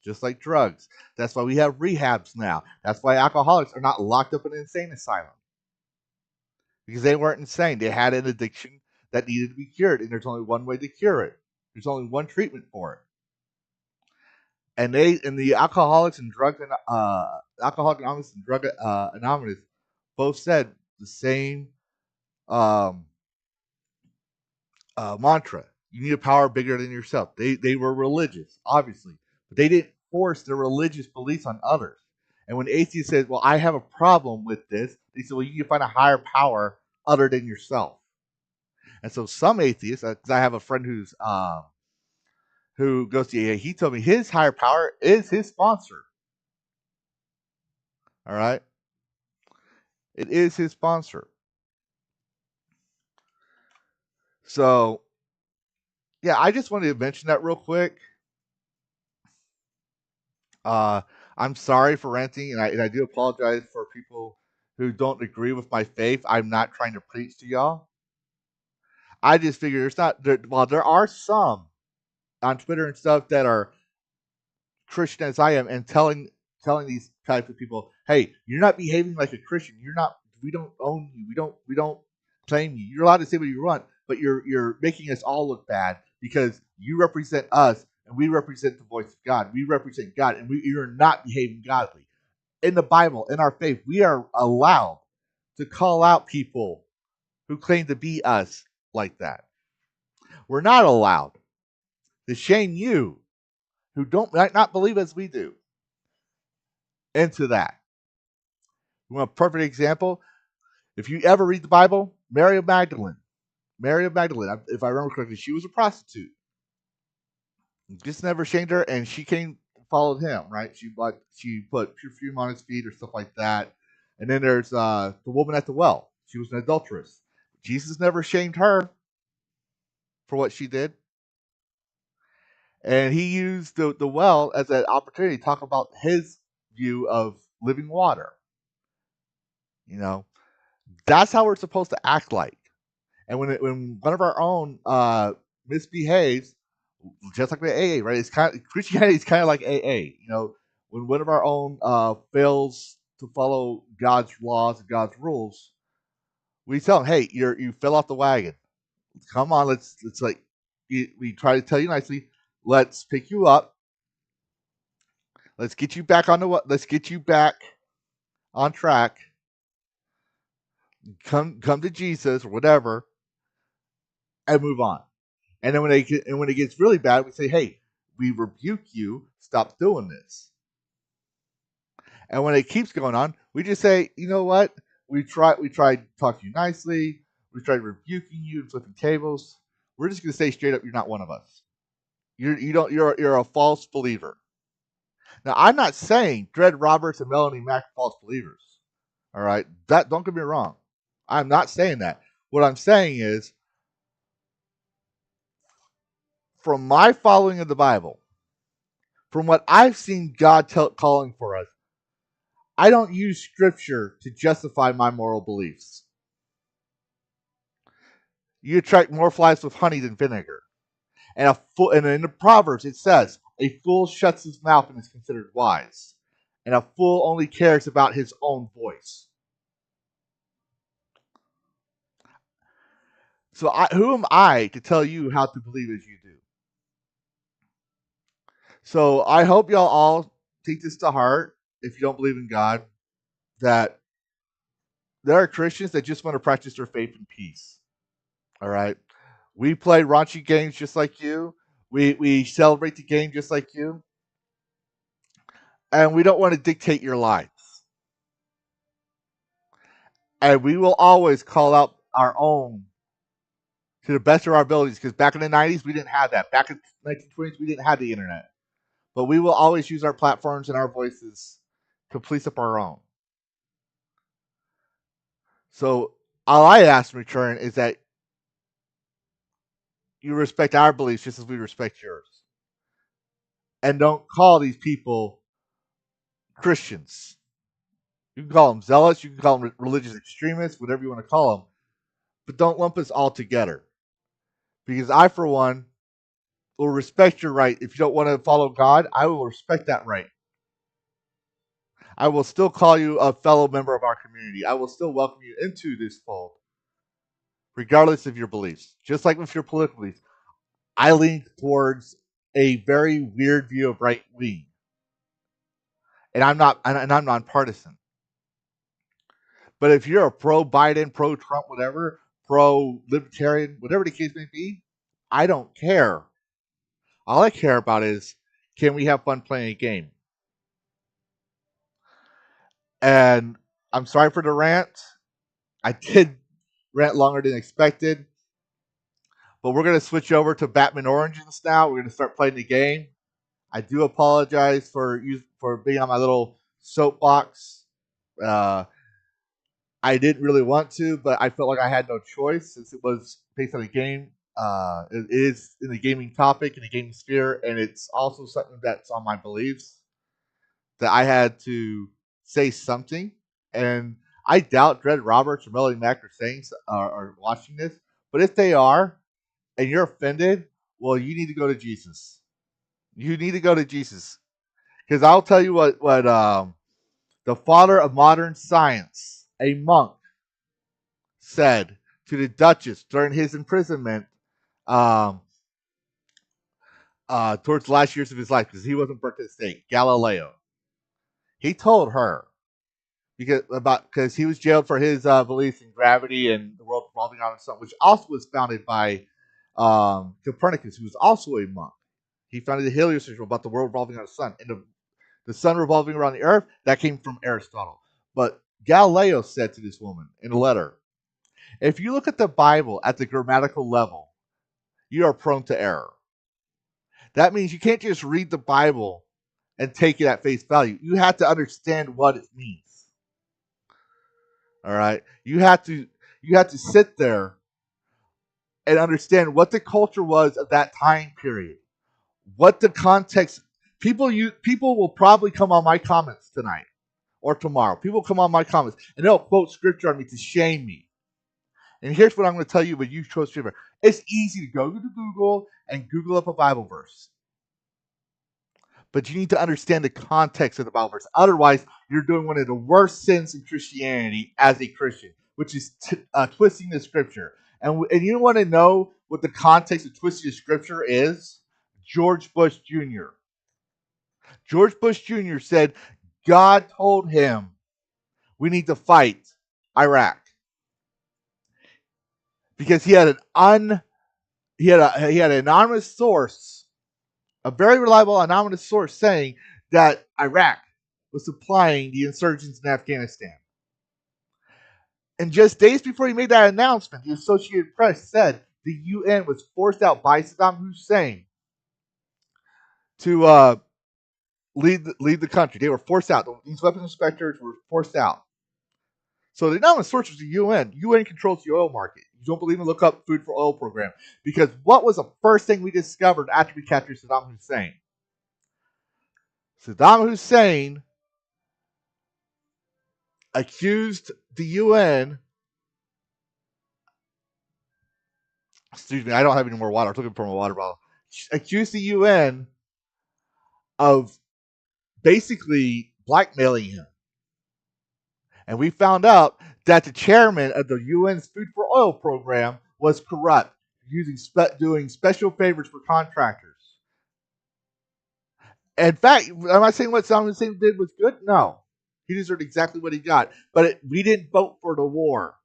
K: just like drugs. That's why we have rehabs now. That's why alcoholics are not locked up in an insane asylum, because they weren't insane. They had an addiction that needed to be cured, and there's only one way to cure it. There's only one treatment for it. And the Alcoholics and Alcoholics Anonymous and Drug Anonymous both said the same um, mantra. You need a power bigger than yourself. They were religious, obviously, but they didn't force their religious beliefs on others. And when atheists said, well, I have a problem with this, they said, well, you need to find a higher power other than yourself. And so some atheists, because I have a friend who goes to AA, he told me his higher power is his sponsor. All right? It is his sponsor. So, yeah, I just wanted to mention that real quick. I'm sorry for ranting, and I do apologize for people who don't agree with my faith. I'm not trying to preach to y'all. I just figure there's not there, while there are some on Twitter and stuff that are Christian as I am, and telling these types of people, hey, you're not behaving like a Christian. You're not. We don't own you. We don't claim you. You're allowed to say what you want, but you're making us all look bad because you represent us and we represent the voice of God. We represent God, and you're not behaving godly. In the Bible, in our faith, we are allowed to call out people who claim to be us like that. We're not allowed to shame you who might not believe as we do into that. You want a perfect example? If you ever read the Bible, Mary of Magdalene, if I remember correctly, she was a prostitute. Just never shamed her, and she came and followed him, right? She put perfume on his feet or stuff like that. And then there's the woman at the well. She was an adulteress. Jesus never shamed her for what she did. And he used the well as an opportunity to talk about his view of living water. You know, that's how we're supposed to act like. And when one of our own misbehaves, just like the AA, right? It's Christianity is kind of like AA. You know, when one of our own fails to follow God's laws and God's rules, we tell them, "Hey, you fell off the wagon. Come on, let's like." We try to tell you nicely. Let's pick you up. Let's get you back Let's get you back on track. Come to Jesus or whatever, and move on. And then when it gets really bad, we say, "Hey, we rebuke you. Stop doing this." And when it keeps going on, we just say, "You know what? We tried to talk to you nicely. We tried rebuking you and flipping tables. we're just going to say straight up, you're not one of us. You're a false believer. Now, I'm not saying Dred Roberts and Melanie Mack are false believers. All right, that don't get me wrong. I'm not saying that. What I'm saying is, from my following of the Bible, from what I've seen God calling for us, I don't use Scripture to justify my moral beliefs. You attract more flies with honey than vinegar. And in the Proverbs it says, a fool shuts his mouth and is considered wise. And a fool only cares about his own voice. So who am I to tell you how to believe as you do? So I hope y'all all take this to heart, if you don't believe in God, that there are Christians that just want to practice their faith in peace. All right? We play raunchy games just like you. We celebrate the game just like you. And we don't want to dictate your lives. And we will always call out our own to the best of our abilities, because back in the 90s, we didn't have that. Back in the 1920s, we didn't have the internet. But we will always use our platforms and our voices to police up our own. So all I ask in return is that you respect our beliefs just as we respect yours. And don't call these people Christians. You can call them zealots, you can call them religious extremists, whatever you want to call them. But don't lump us all together. Because I, for one, will respect your right. If you don't want to follow God, I will respect that right. I will still call you a fellow member of our community. I will still welcome you into this fold, regardless of your beliefs. Just like with your political beliefs, I lean towards a very weird view of right wing, and I'm nonpartisan. But if you're a pro Biden, pro Trump, whatever, pro libertarian, whatever the case may be, I don't care. All I care about is, can we have fun playing a game? And I'm sorry for the rant. I did rant longer than expected. But we're going to switch over to Batman Origins now. We're going to start playing the game. I do apologize for being on my little soapbox. I didn't really want to, but I felt like I had no choice since it was based on a game. It is in the gaming topic, in the gaming sphere, and it's also something that's on my beliefs that I had to say something. And I doubt Dred Roberts or Melody Mack are watching this, but if they are, and you're offended, well, you need to go to Jesus. You need to go to Jesus. Because I'll tell you what the father of modern science, a monk, said to the Duchess during his imprisonment towards the last years of his life, because he wasn't burnt at the stake, Galileo. He told her, because he was jailed for his beliefs in gravity and the world revolving around the sun, which also was founded by Copernicus, who was also a monk. He founded the heliocentric about the world revolving around the sun. And the sun revolving around the earth, that came from Aristotle. But Galileo said to this woman in a letter, if you look at the Bible at the grammatical level, you are prone to error. That means you can't just read the Bible and take it at face value. You have to understand what it means. All right? You have to sit there and understand what the culture was of that time period. What the context. People will probably come on my comments tonight or tomorrow. People come on my comments and they'll quote scripture on me to shame me. And here's what I'm going to tell you when you quote scripture. It's easy to go to Google and Google up a Bible verse. But you need to understand the context of the Bible verse. Otherwise, you're doing one of the worst sins in Christianity as a Christian, which is twisting the scripture. And you want to know what the context of twisting the scripture is? George Bush Jr. George Bush Jr. said God told him we need to fight Iraq because he had an anonymous source, a very reliable anonymous source, saying that Iraq was supplying the insurgents in Afghanistan. And just days before he made that announcement, the Associated Press said the UN was forced out by Saddam Hussein to lead the country. They were forced out. These weapons inspectors were forced out. So the number source was the UN. UN controls the oil market. You don't believe me? Look up Food for Oil program. Because what was the first thing we discovered after we captured Saddam Hussein? Saddam Hussein accused the UN. Excuse me, I don't have any more water. I was looking for my water bottle. Accused the UN of basically blackmailing him. And we found out that the chairman of the UN's Food for Oil program was corrupt, doing special favors for contractors. In fact, am I saying what Saddam Hussein did was good? No. He deserved exactly what he got. But we didn't vote for the war.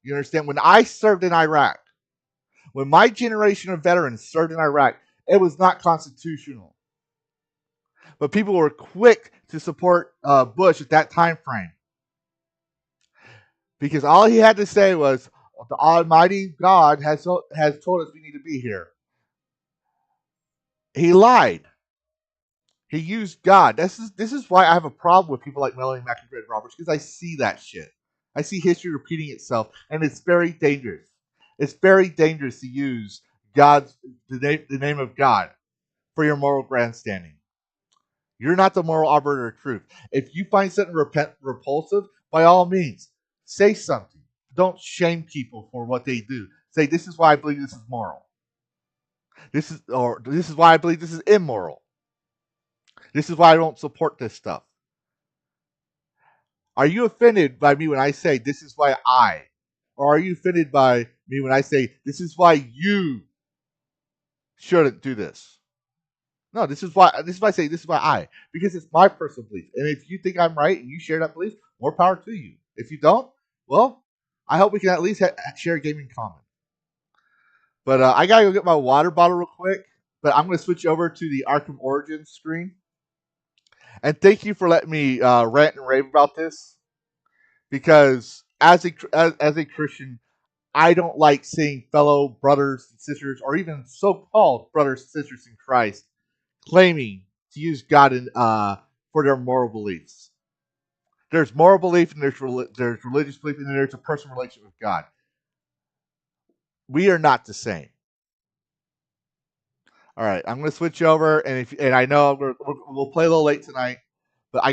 K: You understand? When I served in Iraq, when my generation of veterans served in Iraq, it was not constitutional. But people were quick to support Bush at that time frame. Because all he had to say was, the Almighty God has told us we need to be here. He lied. He used God. This is why I have a problem with people like Melanie McIntyre Roberts, because I see that shit. I see history repeating itself, and it's very dangerous. It's very dangerous to use the name of God for your moral grandstanding. You're not the moral arbiter of truth. If you find something repulsive, by all means, say something. Don't shame people for what they do. Say, this is why I believe this is moral. This is why I believe this is immoral. This is why I don't support this stuff. Are you offended by me when I say this is why I? Or are you offended by me when I say this is why you shouldn't do this? No, this is why I say this is why I. Because it's my personal belief. And if you think I'm right and you share that belief, more power to you. If you don't, well, I hope we can at least share a game in common. But I gotta go get my water bottle real quick. But I'm gonna switch over to the Arkham Origins screen. And thank you for letting me rant and rave about this. Because as a Christian, I don't like seeing fellow brothers and sisters, or even so-called brothers and sisters in Christ, claiming to use God for their moral beliefs. There's moral belief, and there's religious belief, and then there's a personal relationship with God. We are not the same. All right, I'm going to switch over, and I know we'll play a little late tonight, but I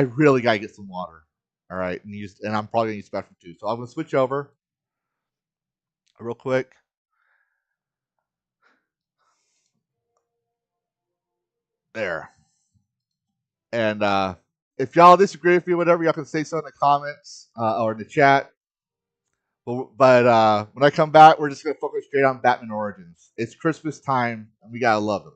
K: really gotta get some water. All right, and I'm probably gonna use Spectrum too. So I'm gonna switch over real quick. There. And if y'all disagree with me, whatever, y'all can say so in the comments or in the chat. But when I come back, we're just gonna focus straight on Batman Origins. It's Christmas time, and we gotta love them.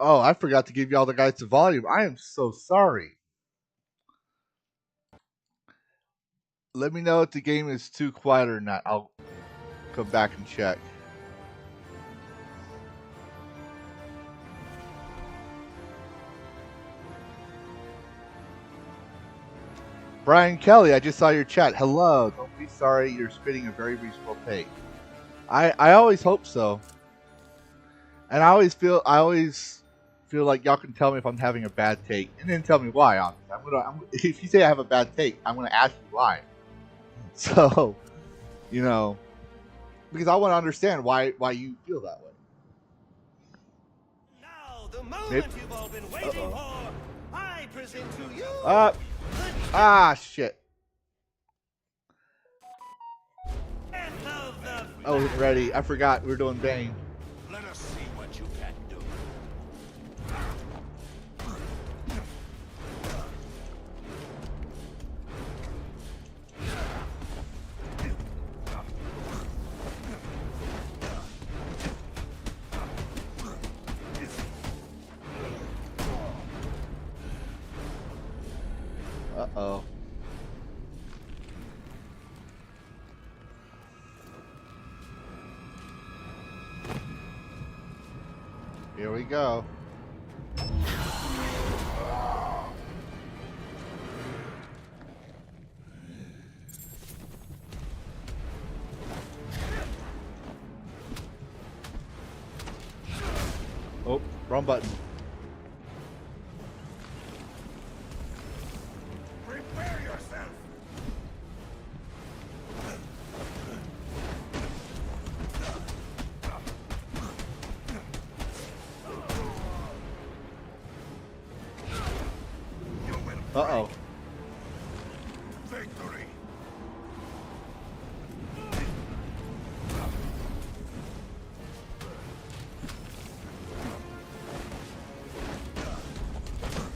K: Oh, I forgot to give y'all the guys the volume. I am so sorry. Let me know if the game is too quiet or not. I'll come back and check. Brian Kelly, I just saw your chat. Hello. Don't be sorry. You're spitting a very reasonable take. I always hope so. And I always feel like y'all can tell me if I'm having a bad take, and then tell me why. Obviously, if you say I have a bad take, I'm gonna ask you why. So, because I want to understand why you feel that way.
C: Now, the moment you've all been waiting for, I present to you.
K: Shit. I wasn't ready. I forgot we were doing Bane.
C: Let us see what you can do.
K: Uh-oh. Here we go. Oh, wrong button.
C: Prepare yourself.
K: Uh-oh.
C: Victory.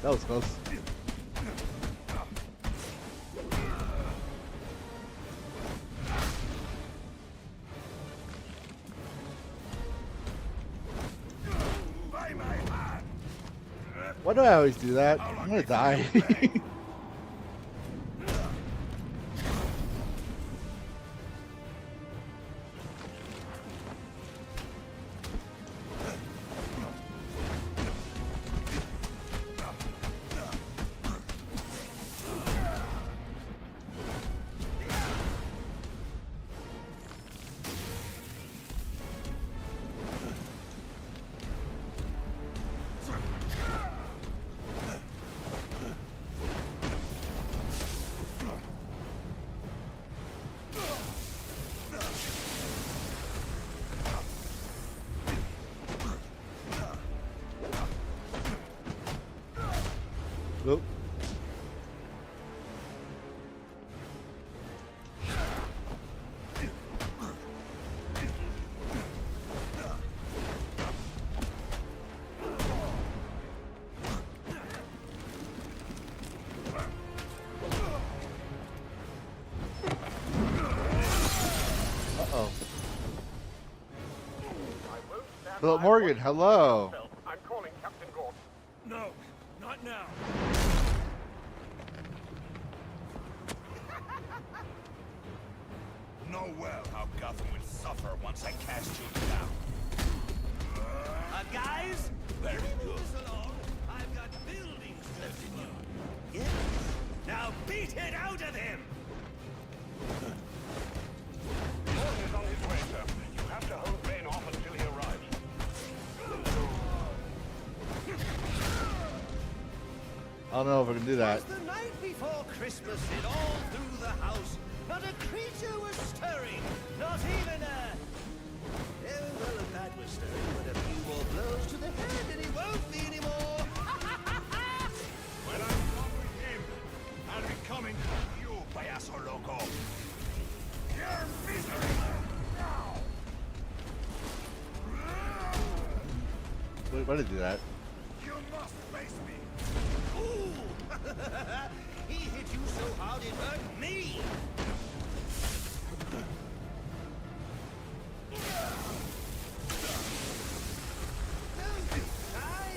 K: That was close.
C: By my hand.
K: Why do I always do that? I'm gonna die. Nope. Uh-oh. Philip Morgan, hello.
I: I'm calling Captain Gordon.
C: No, not now. Know well how Gotham will suffer once I cast you down. Guys, very good. I've got buildings to destroy. Yes. Now beat it out of him.
I: Gordon is on his way, sir. You have to hold Bane off until he arrives.
K: I don't know if I can do that.
C: The night before Christmas, and all through the house, not a creature was stirring, not even a... well, if that was stirring, but a few more blows to the head, and he won't be anymore. When I'm done with him, I'll be coming for you, Payaso Loco. Your misery now.
K: Wait, why did I do that?
C: You must face me. Ooh! He hit you so hard it hurt me. Don't be shy,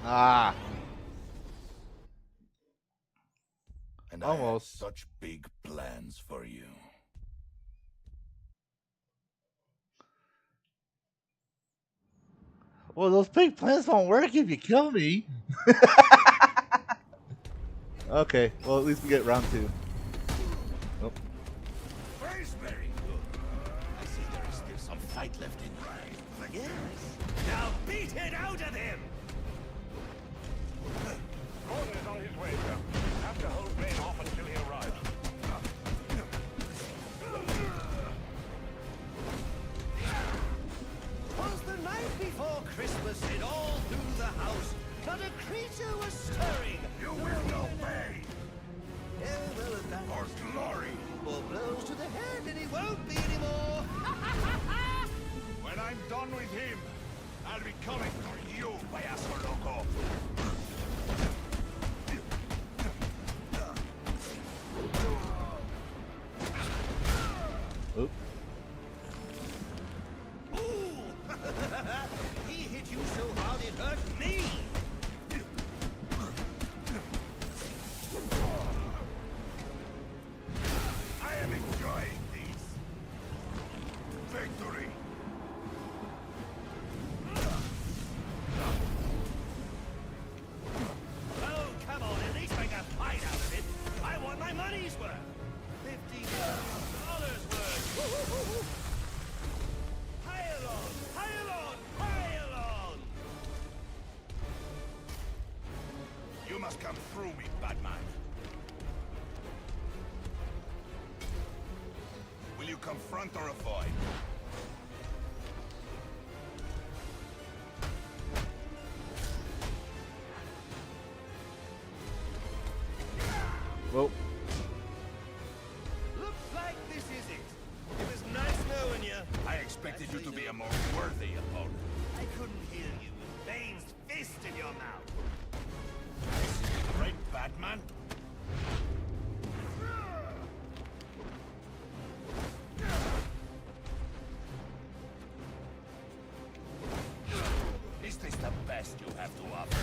K: Ah,
I: And I have
K: almost.
I: such big plans for you.
K: Well, those big plans won't work if you kill me. Okay, well, at least we get round 2. Nope.
I: First, very good. I see there is still some fight left in you. Yes. Now beat it out of him!
C: Gordon is on his way, sir. You have to hold Blaine off until he arrives.
L: Was the night before Christmas, and all through the house, not a creature was stirring.
I: You will obey!
L: Yeah, well, if that
I: For glory!
L: more blows to the head, and he won't be anymore.
I: When I'm done with him, I'll be coming for you, payaso loco!
K: Oop.
L: He hit you so hard it hurt me.
I: I am enjoying this. Victory!
L: Oh, come on, at least make a fight out of it. I want my money's worth. $50 worth. Pile on, pile on, pile on.
I: You must come through me, Batman. Will you confront or avoid?
K: Well,
L: Looks like this is it. It was nice knowing you.
I: I expected you to be a more worthy opponent.
L: I couldn't hear you with Bane's fist in your mouth.
I: This is the great Batman? Is this the best you have to offer?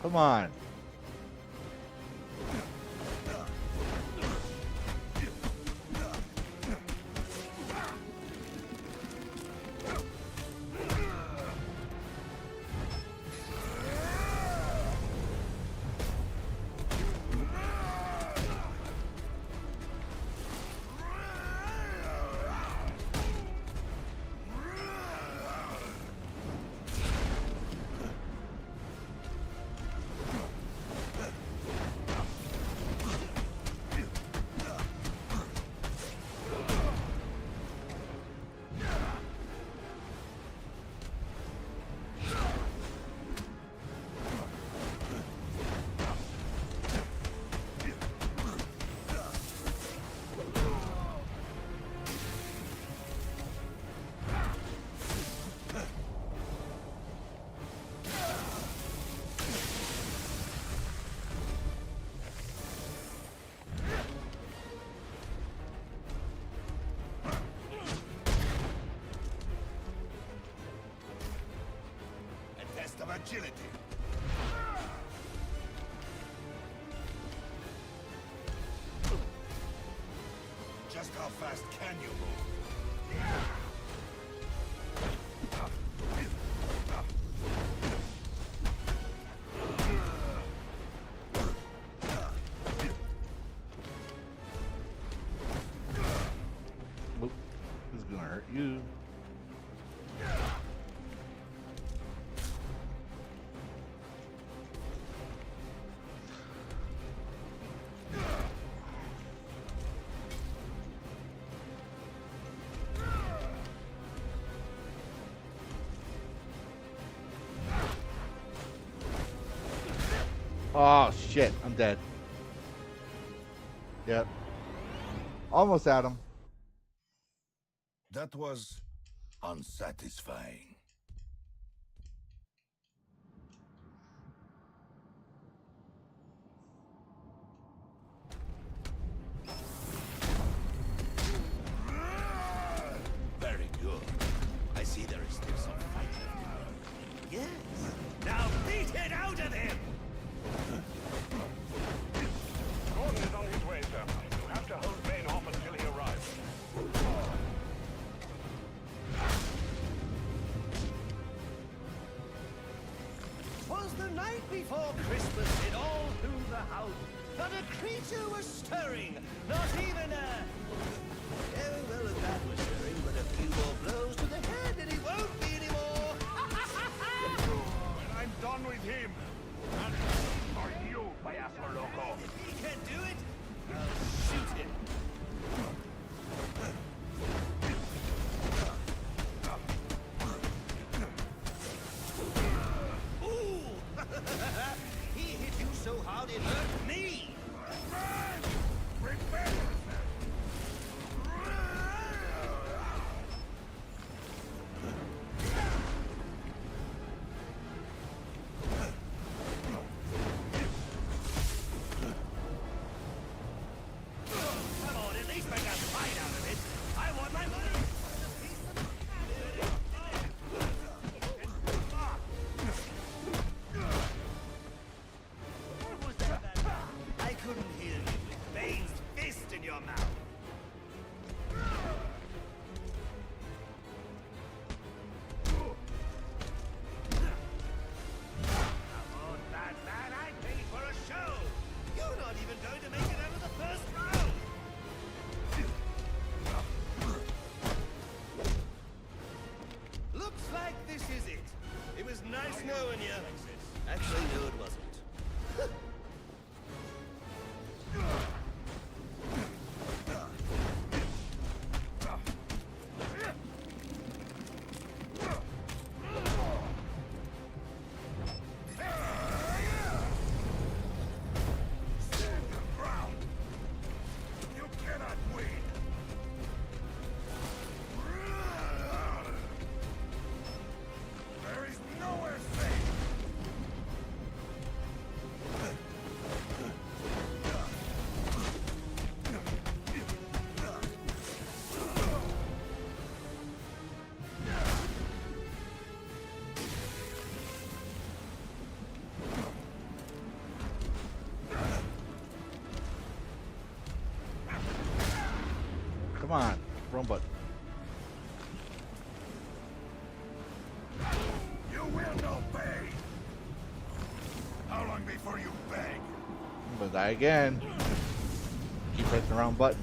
K: come on.
I: A test of agility. Just how fast can you move?
K: Oop. This is gonna hurt you. Oh shit, I'm dead. Yep. Almost at him.
I: That was unsatisfying.
L: before Christmas, it all through the house. Not a creature was stirring, not even a... Oh, well, a bat was stirring, but a few more blows to the head and he won't be anymore.
I: When I'm done with him, and are you, payaso loco?
L: If he can do it, I'll shoot him. Ooh! He hit you so hard it hurt me!
I: Man! Prepare yourself!
L: Come on, at least make a fight out of it. I want my money! What was that? I couldn't hear you with Bane's fist in your mouth. Come on, Batman, I paid for a show. You're not even going to make it out of the first round. Looks like this is it. It was nice knowing you. Actually, no, it wasn't.
I: Stand your ground! You cannot win! There is nowhere safe!
K: Come on, wrong button.
I: You will not pay! How long before you beg?
K: I'm gonna die again. Keep pressing the wrong button.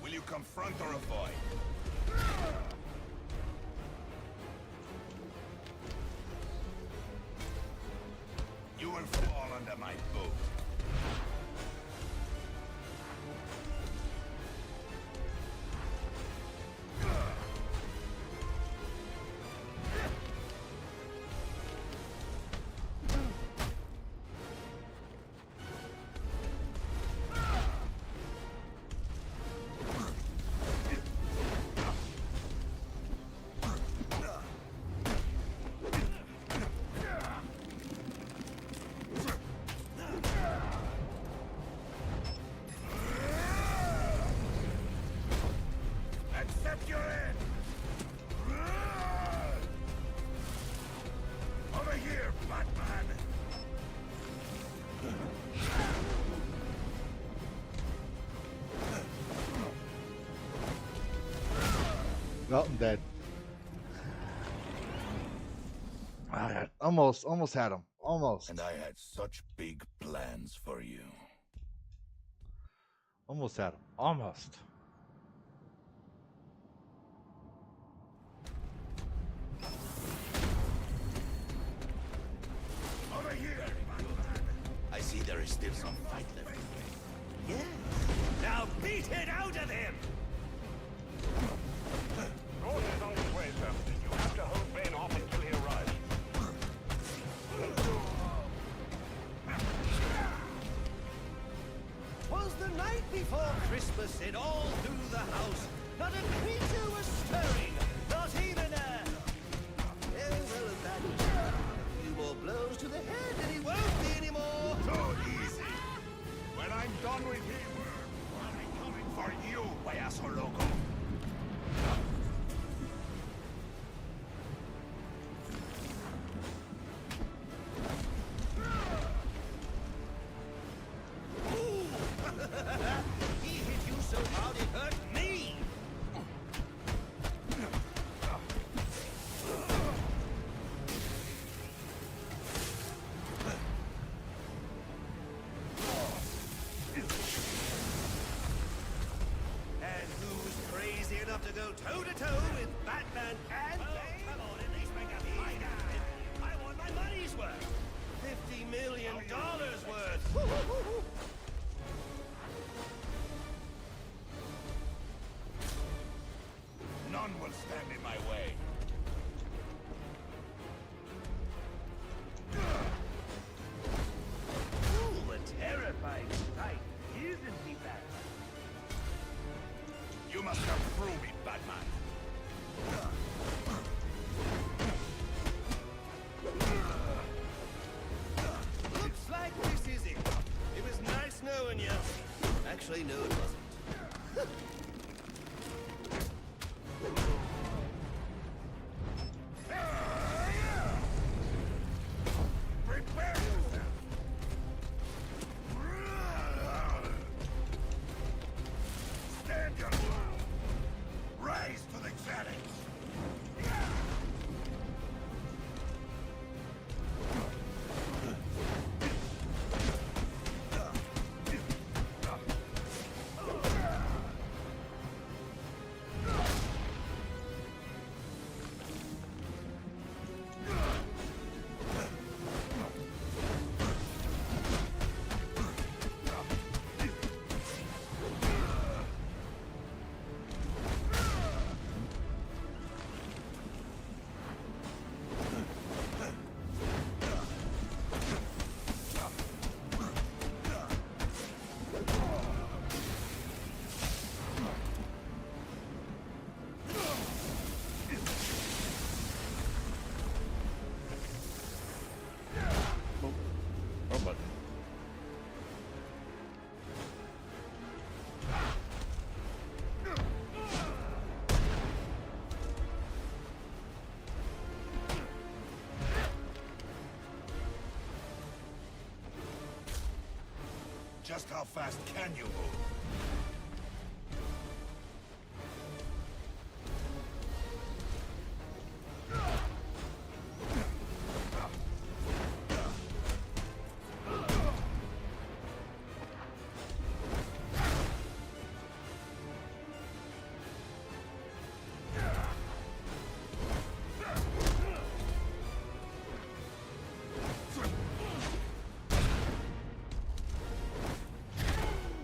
I: Will you confront or avoid? You will fall under my boot. Accept your end! Over here, Batman!
K: Oh, I'm dead. Almost had him. Almost.
I: And I had such big plans for you.
K: Almost had him. Almost.
I: Over here, Batman!
L: I see there is still some fight left. Yeah. Now beat it out of him!
I: Gordon is on his way, sir. You have to hold Bane off until he arrives.
L: Was the night before Christmas, it all through the house. Not a creature was stirring, not even a... Oh, well, if that was a few more blows to the head and he won't be anymore.
I: So easy. When I'm done with him,
L: go toe-to-toe with Batman and Bane? Come on, at least make a fight out of it. I want my money's worth. $50 million worth. Woo-hoo-hoo-hoo.
I: None will stand in my way.
L: Ooh, a terrifying sight, isn't he, Batman?
I: You must come through me, Batman.
L: Looks like this is it. It was nice knowing you. Actually, no, it wasn't.
I: Prepare yourself. Stand your ground. Rise to the challenge. Just how fast can you move?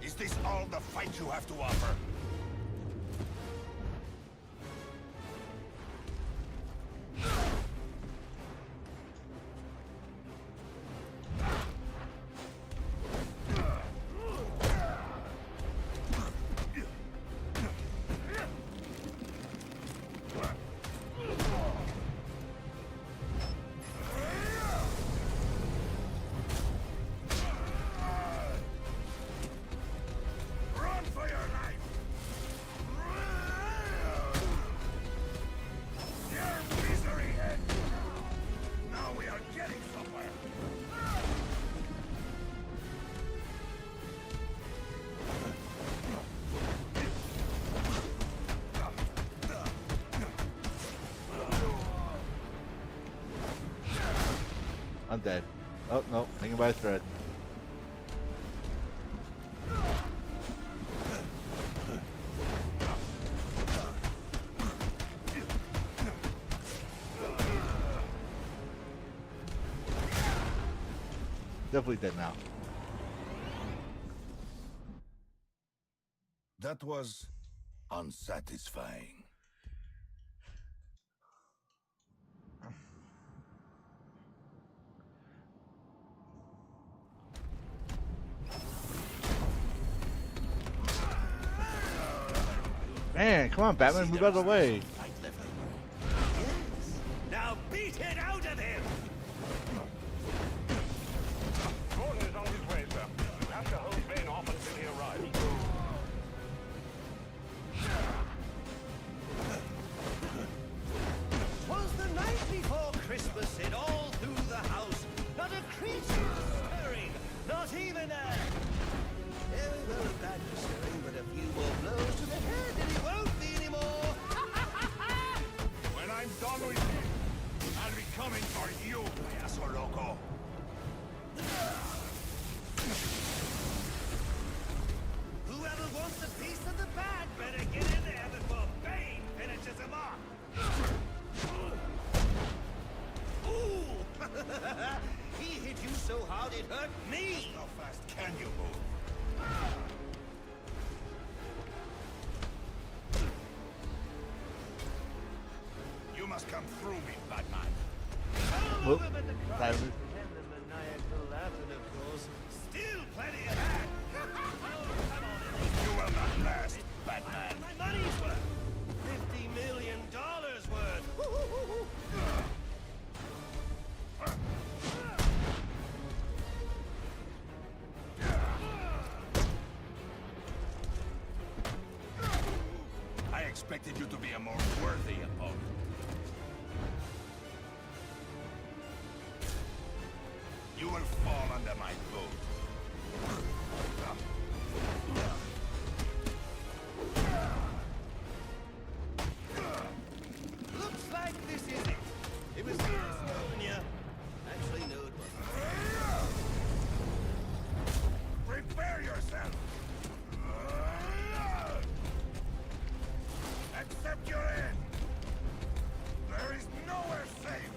I: Is this all the fight you have to offer? Run for your life! Your misery head! Now we are getting somewhere!
K: I'm dead. Oh, no. Hanging by a thread. Definitely dead now.
I: That was unsatisfying.
K: Man, come on, Batman, move out of the way.
L: Fight left over. Yes. Now beat it out of him!
I: Gordon is on his way, sir. You have to hold Bane off until he arrives.
L: Twas the night before Christmas, and all through the house, not a creature stirring, not even a... Oh, well, a bad stirring, but a few more blows to the head, and he won't be anymore.
I: When I'm done with him, I'll be coming for you, payaso loco.
L: Whoever wants a piece of the bat better get in there before Bane He hit you so hard it hurt me!
I: How fast can you move? You must come through me, Batman.
K: Whoop.
L: Over the
K: Time
L: Christ
K: is-
L: and the maniacal laughter, of course. Still plenty of that! Come on, Ellie.
I: You will not last, Batman.
L: My money's worth! $50 million worth! Woo-hoo-hoo-hoo.
I: I expected you to be a more worthy opponent. You will fall under my boot.
L: Looks like this is it. It was California. Actually, no, it wasn't.
I: Prepare yourself! Accept your end! There is nowhere safe!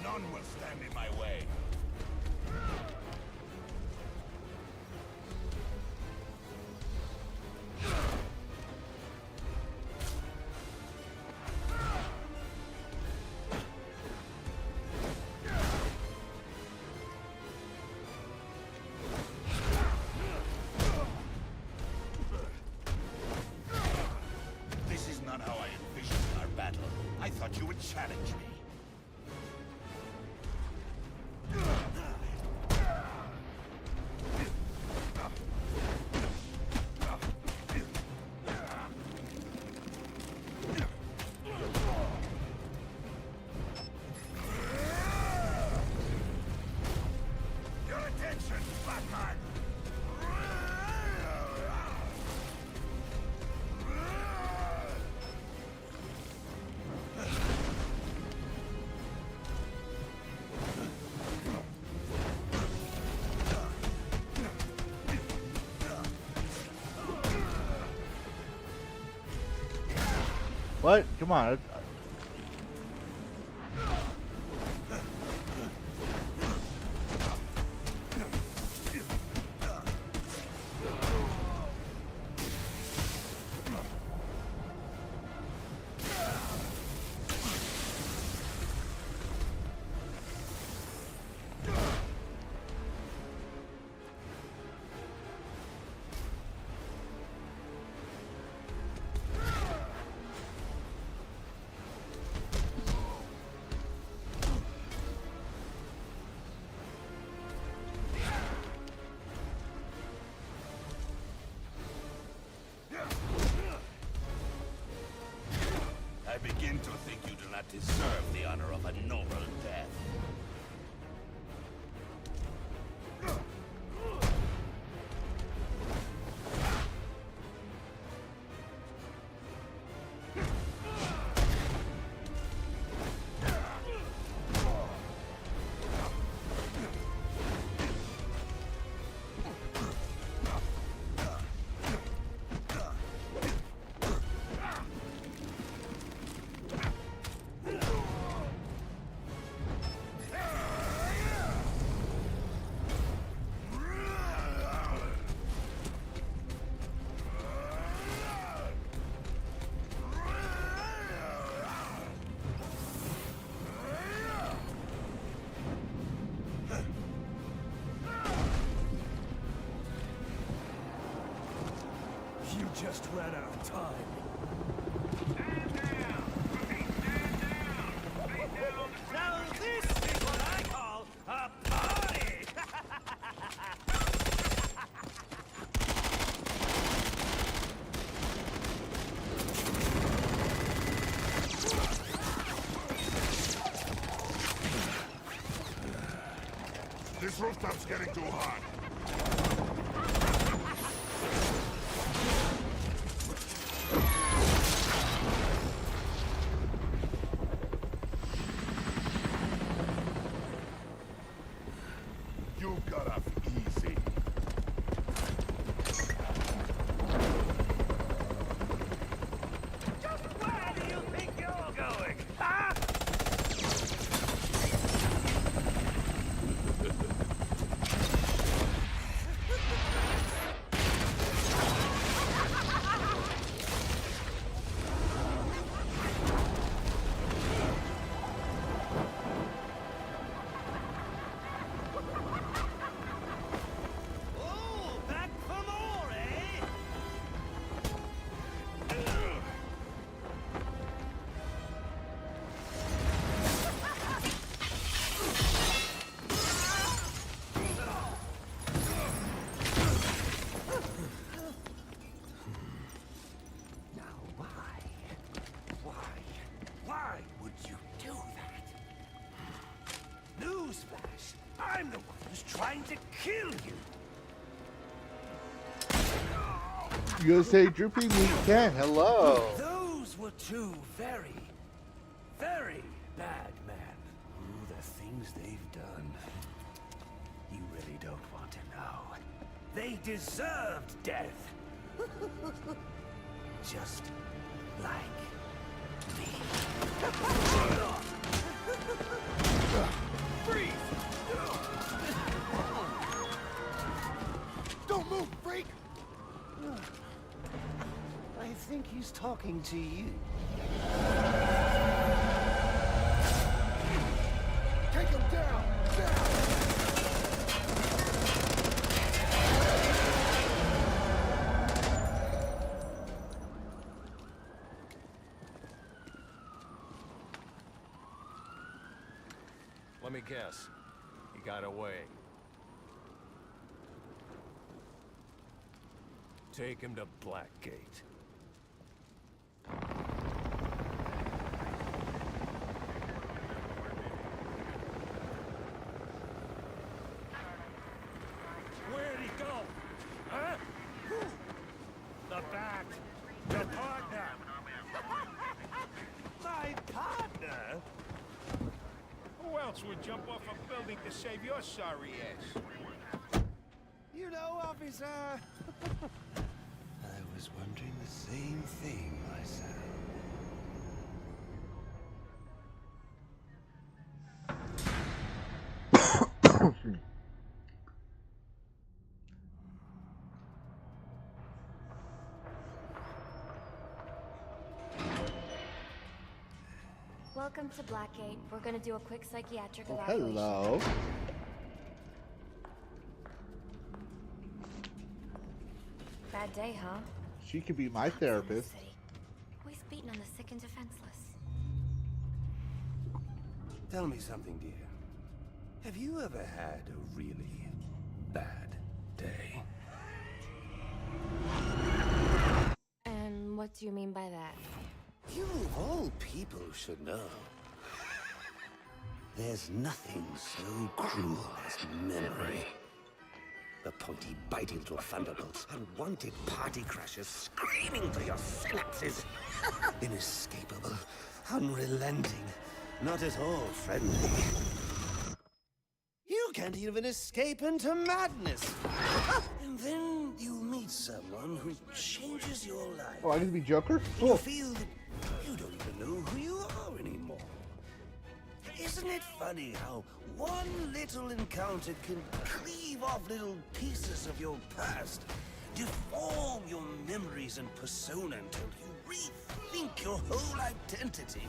I: None will stand in my way. This is not how I envisioned our battle. I thought you would challenge me. Your attention, Batman!
K: What? Come on.
I: I begin to think you do not deserve the honor of a noble death.
L: just ran out of time. Now this is what I call a party!
I: This rooftop's getting too hot. You got off easy.
L: Just where do you think you're going? Huh? Oh, back for more, eh? Now why? Why would you do that? Newsflash! I'm the one who's trying to kill you!
K: USA Droopy Weekend, hello.
L: Those were two very, very bad men. Oh, the things they've done. You really don't want to know. They deserved death. Just like me. Freeze!
I: Don't move, freak!
L: I think he's talking to you.
I: Take him down!
E: Let me guess. He got away.
L: Take him to Blackgate. Where'd he go? Huh? The Bat. Your partner. My partner?
I: Who else would jump off a building to save your sorry ass?
L: You know, officer. I was wondering the same thing myself.
M: Welcome to Blackgate. We're gonna do a quick psychiatric evaluation.
K: Hello.
M: Bad day, huh?
K: She could be my therapist.
M: City. Always beating on the sick and defenseless.
L: Tell me something, dear. Have you ever had a really bad day?
M: And what do you mean by that?
L: You of all people should know. There's nothing so cruel as memory. The pointy, biting little thunderbolts, unwanted party crashers screaming through your synapses. Inescapable, unrelenting, not at all friendly. You can't even escape into madness. And then you meet someone who changes your life.
K: Oh, I get to be Joker?
L: You
K: Cool.
L: feel that you don't even know who you are anymore. Isn't it funny how one little encounter can cleave off little pieces of your past, deform your memories and persona until you rethink your whole identity?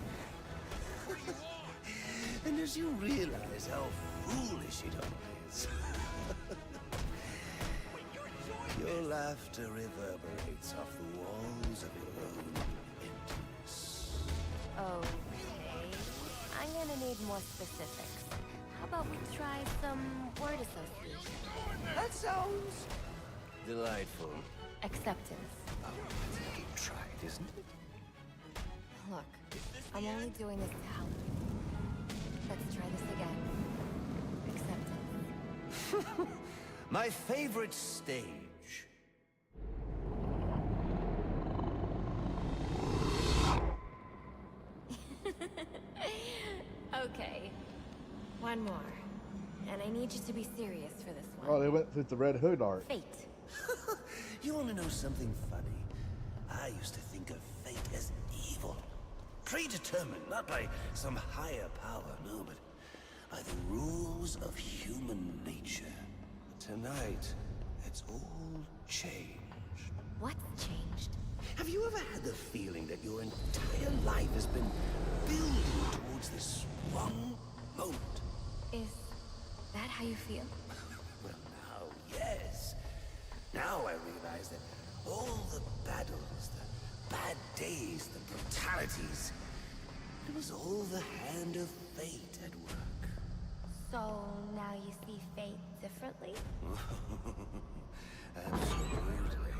L: And as you realize how foolish it all is,
I: Your laughter reverberates off the walls of your own emptiness.
M: Okay. I'm gonna need more specifics. How about we try some word association?
I: That sounds delightful.
M: Acceptance.
I: Oh, that's a deep tried, isn't it?
M: Look, I'm only doing this to help you. Let's try this again. Acceptance.
I: My favorite stage.
M: Okay. One more. And I need you to be serious for this one.
K: Oh, they went with the Red Hood art.
M: Fate.
I: You want to know something funny? I used to think of fate as evil. Predetermined, not by some higher power, no, but by the rules of human nature. Tonight, it's all changed.
M: What's changed?
I: Have you ever had the feeling that your entire life has been building towards this one moment?
M: Is that how you feel?
I: Well, now, yes. Now I realize that all the battles, the bad days, the brutalities, it was all the hand of fate at work.
M: So now you see fate differently?
I: Absolutely.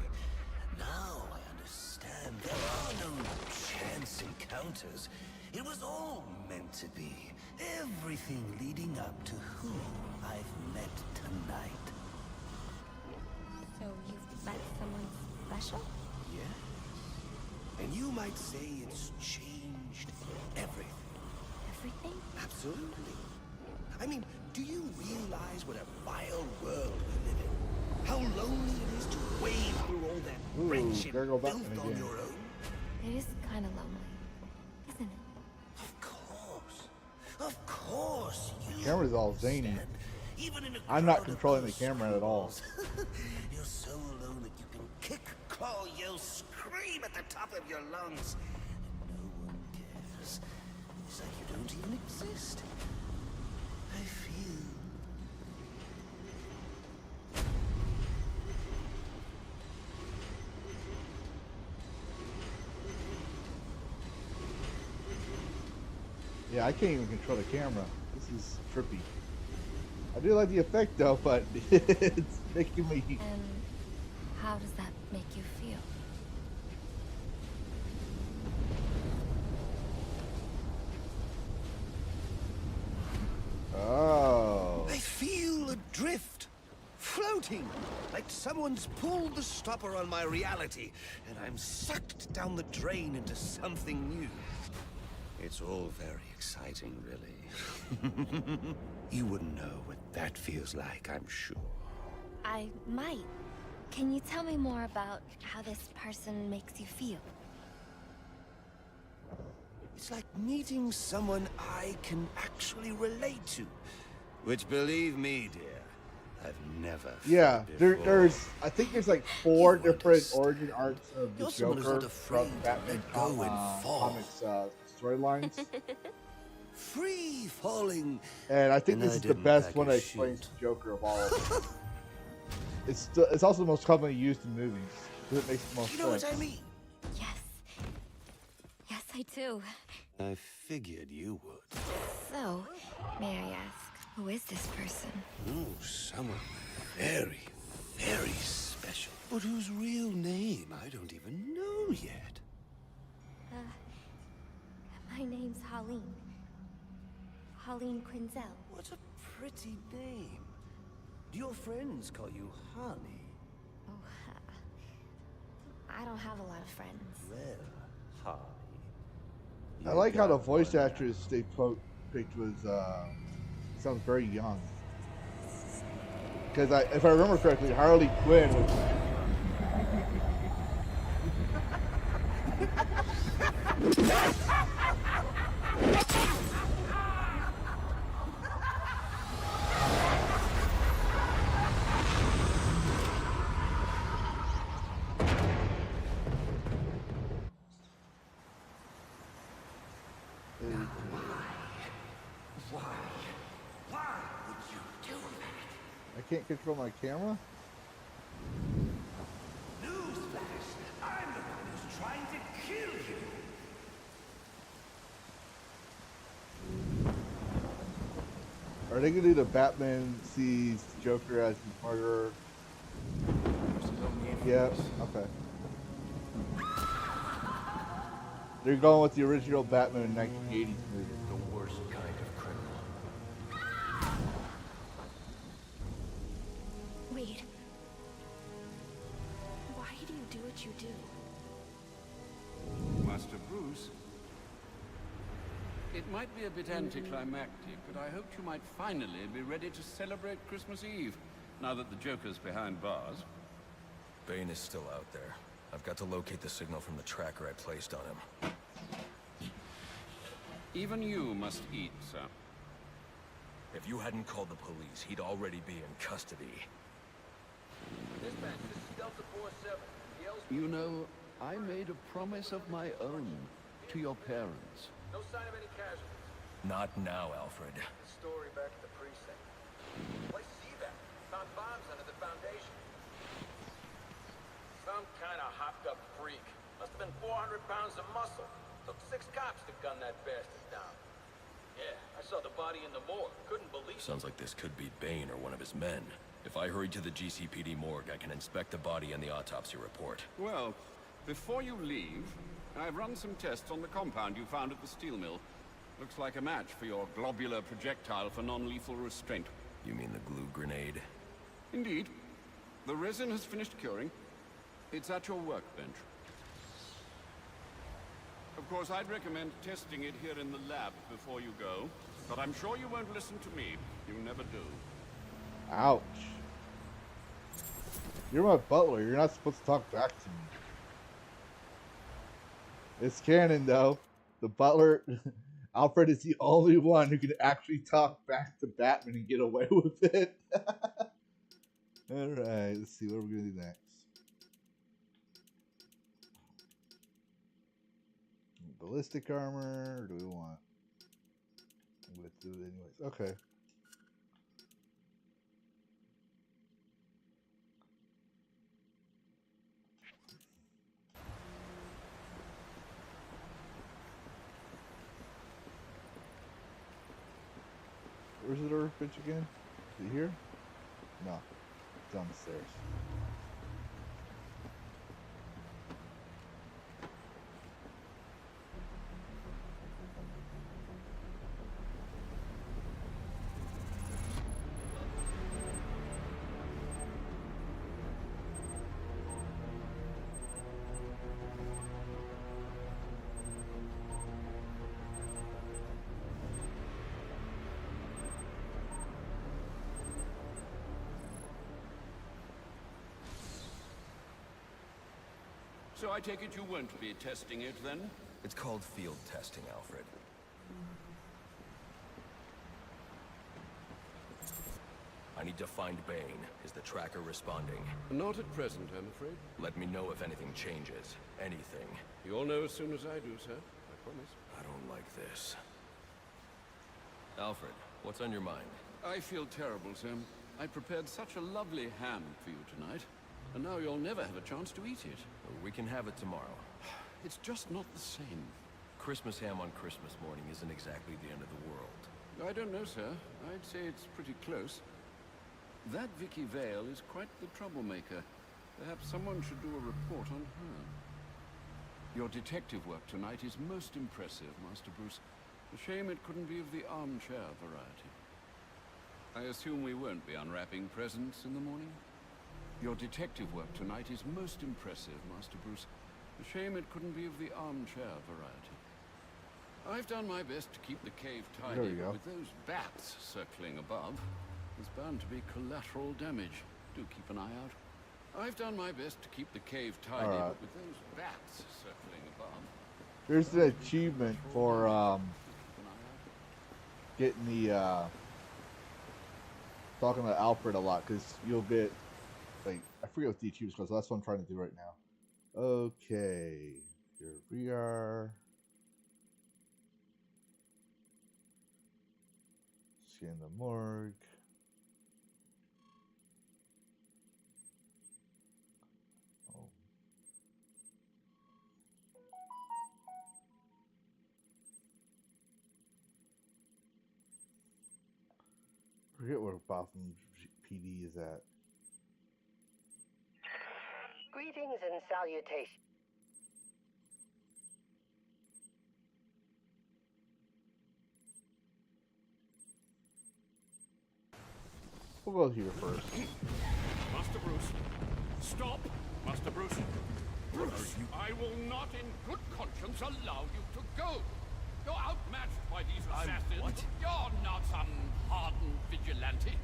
I: Now I understand there are no chance encounters. It was all meant to be. Everything leading up to who I've met tonight.
M: So you've met someone special?
I: Yeah. And you might say it's changed everything.
M: Everything?
I: Absolutely. I mean, do you realize what a vile world we live in? How lonely it is to wade through all that friendship built on your own?
M: It is kind of lonely, isn't it?
I: Of course. Of course.
K: The camera's all zany. I'm not controlling the camera at all.
I: You're so alone that you can kick, claw, yell, scream at the top of your lungs. And no one cares. It's like you don't even exist. I feel...
K: Yeah, I can't even control the camera. This is trippy. I do like the effect though, but it's making me...
M: And how does that make you feel?
K: Oh.
I: I feel adrift, floating, like someone's pulled the stopper on my reality, and I'm sucked down the drain into something new. It's all very exciting, really. You wouldn't know what that feels like, I'm sure.
M: I might. Can you tell me more about how this person makes you feel?
I: It's like meeting someone I can actually relate to. Which, believe me, dear, I've never
K: Yeah,
I: felt before.
K: there's I think there's like 4 different origin arcs of the
I: You're someone who's not
K: Joker
I: afraid
K: from
I: to
K: Batman
I: let go and fall.
K: comics storylines.
I: Free falling.
K: And I think
I: And
K: this
I: I
K: is the
I: didn't
K: best
I: pack
K: one
I: a
K: that explains
I: chute.
K: Joker of all of them. It's also the most commonly used in movies because it makes the most
I: You know
K: sense.
I: what I mean?
M: Yes. Yes, I do.
I: I figured you would.
M: So, may I ask, who is this person?
I: Oh, someone very, very special. But whose real name I don't even know yet.
M: My name's Holleen. Holleen Quinzel.
I: What a pretty name. Do your friends call you Honey?
M: Oh, I don't have a lot of friends.
I: Well, Honey.
K: I like how the voice actress they picked was sounds very young. Because if I remember correctly, Harley Quinn was.
I: Why would you do that?
K: I can't control my camera. Are they gonna do the Batman sees Joker as his murderer? Yeah. Okay. They're going with the original Batman 1980s movie.
N: The worst kind of criminal.
M: Reed. Why do you do what you do?
O: Master Bruce, it might be a bit anticlimactic, but I hoped you might finally be ready to celebrate Christmas Eve, now that the Joker's behind bars.
N: Bane is still out there. I've got to locate the signal from the tracker I placed on him.
O: Even you must eat, sir.
N: If you hadn't called the police, he'd already be in custody.
F: Dispatch, this is Delta 47.
O: You know, I made a promise of my own to your parents.
F: No sign of any casualties.
N: Not now, Alfred.
F: The story back at the precinct. Why see that? Found bombs under the foundation. Some kind of hopped-up freak. Must have been 400 pounds of muscle. Took 6 cops to gun that bastard down. Yeah, I saw the body in the morgue. Couldn't believe it.
N: Sounds like this could be Bane or one of his men. If I hurry to the GCPD morgue, I can inspect the body and the autopsy report.
O: Well, before you leave, I've run some tests on the compound you found at the steel mill. Looks like a match for your globular projectile for non-lethal restraint.
N: You mean the glue grenade?
O: Indeed. The resin has finished curing. It's at your workbench. Of course, I'd recommend testing it here in the lab before you go, but I'm sure you won't listen to me. You never do.
K: Ouch. You're my butler. You're not supposed to talk back to me. It's canon, though. The butler, Alfred, is the only one who can actually talk back to Batman and get away with it. Alright, let's see what we're going to do next. Ballistic armor, or do we want? I'm going to do it anyways. Okay. Where's the workbench again? Is it here? No. It's on the stairs.
O: So I take it you won't be testing it, then?
N: It's called field testing, Alfred. I need to find Bane. Is the tracker responding?
O: Not at present, I'm afraid.
N: Let me know if anything changes. Anything.
O: You'll know as soon as I do, sir. I promise.
N: I don't like this. Alfred, what's on your mind?
O: I feel terrible, Sam. I prepared such a lovely ham for you tonight, and now you'll never have a chance to eat it.
N: We can have it tomorrow.
O: It's just not the same.
N: Christmas ham on Christmas morning isn't exactly the end of the world.
O: I don't know, sir. I'd say it's pretty close. That Vicky Vale is quite the troublemaker. Perhaps someone should do a report on her. Your detective work tonight is most impressive, Master Bruce. A shame it couldn't be of the armchair variety. I assume we won't be unwrapping presents in the morning? Your detective work tonight is most impressive, Master Bruce. A shame it couldn't be of the armchair variety. I've done my best to keep the cave tidy, but with those bats circling above, there's bound to be collateral damage. Do keep an eye out. I've done my best to keep the cave tidy, but with those bats circling above...
K: Here's the achievement for getting the talking to Alfred a lot, because you'll get, like, I forget what the achievement was, so that's what I'm trying to do right now. Okay, here we are. Scan the morgue. forget where Gotham PD is at.
P: Greetings and salutations.
K: We'll go here first.
L: Master Bruce, stop! Master Bruce. Bruce, I will not in good conscience allow you to go. You're outmatched by these assassins.
N: What?
L: You're not some hardened vigilante.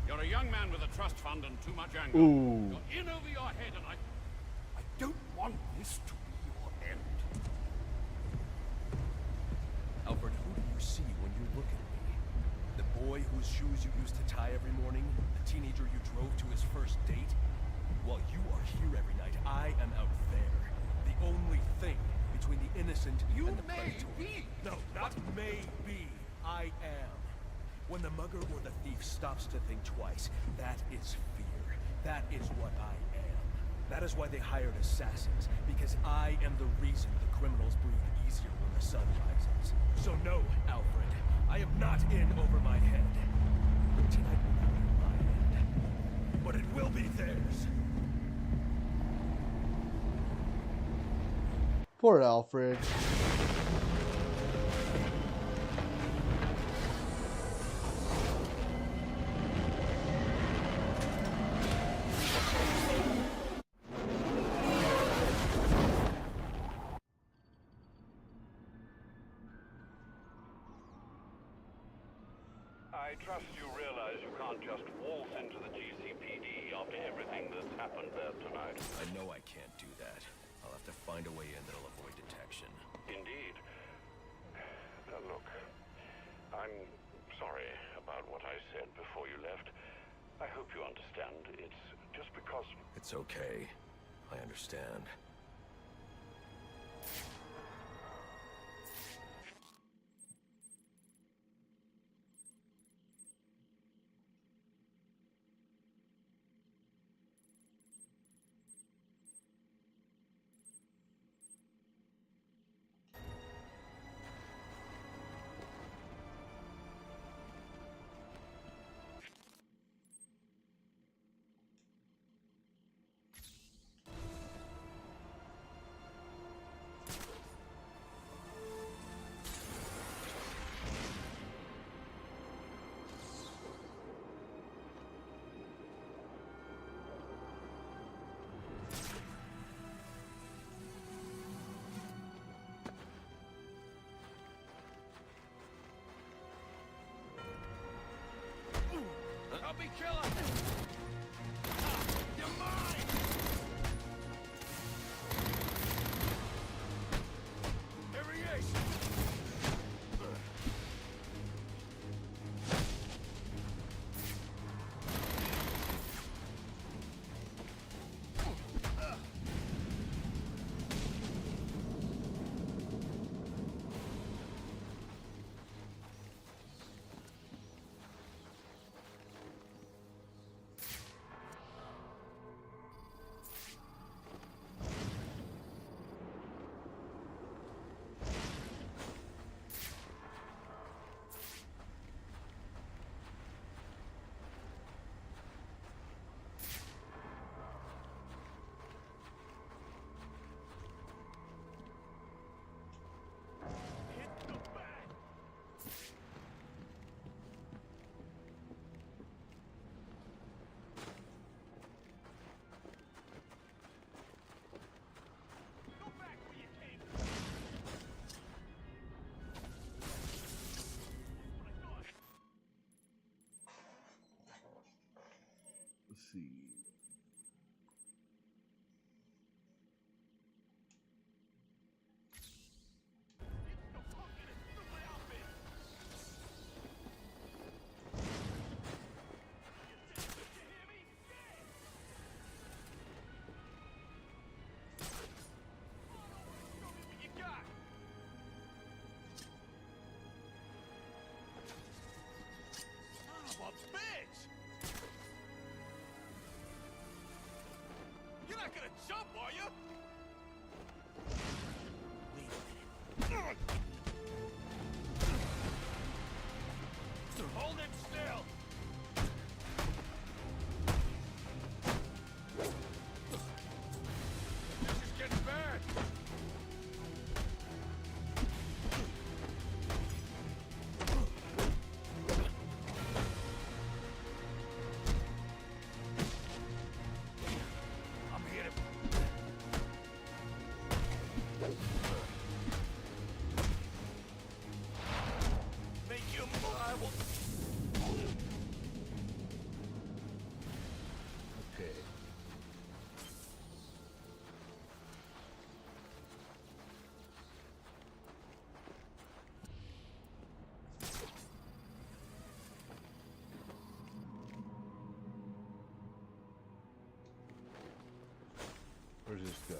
L: You're a young man with a trust fund and too much anger.
K: Ooh.
L: You're in over your head, and I don't want this to be your end.
N: Alfred, who do you see when you look at me? The boy whose shoes you used to tie every morning? The teenager you drove to his first date? While you are here every night, I am out there. The only thing between the innocent and the predator. No, not may be. I am. When the mugger or the thief stops to think twice, that is fear. That is what I am. That is why they hired assassins, because I am the reason the criminals breathe easier when the sun rises. So no, Alfred, I am not in over my head. Tonight will not be my end, but it will be theirs.
K: Poor Alfred.
L: I trust you realize you can't just waltz into the GCPD after everything that's happened there tonight.
N: I know I can't do that. I'll have to find a way in that'll avoid detection.
L: Indeed. Look, I'm sorry about what I said before you left. I hope you understand. It's just because...
N: It's okay. I understand.
L: Help me kill him! You're mine! Here he is!
K: Let's see.
L: Son of a bitch! You're not gonna jump, are you? Hold him still! Make you move. I will.
K: Okay. Where does this go?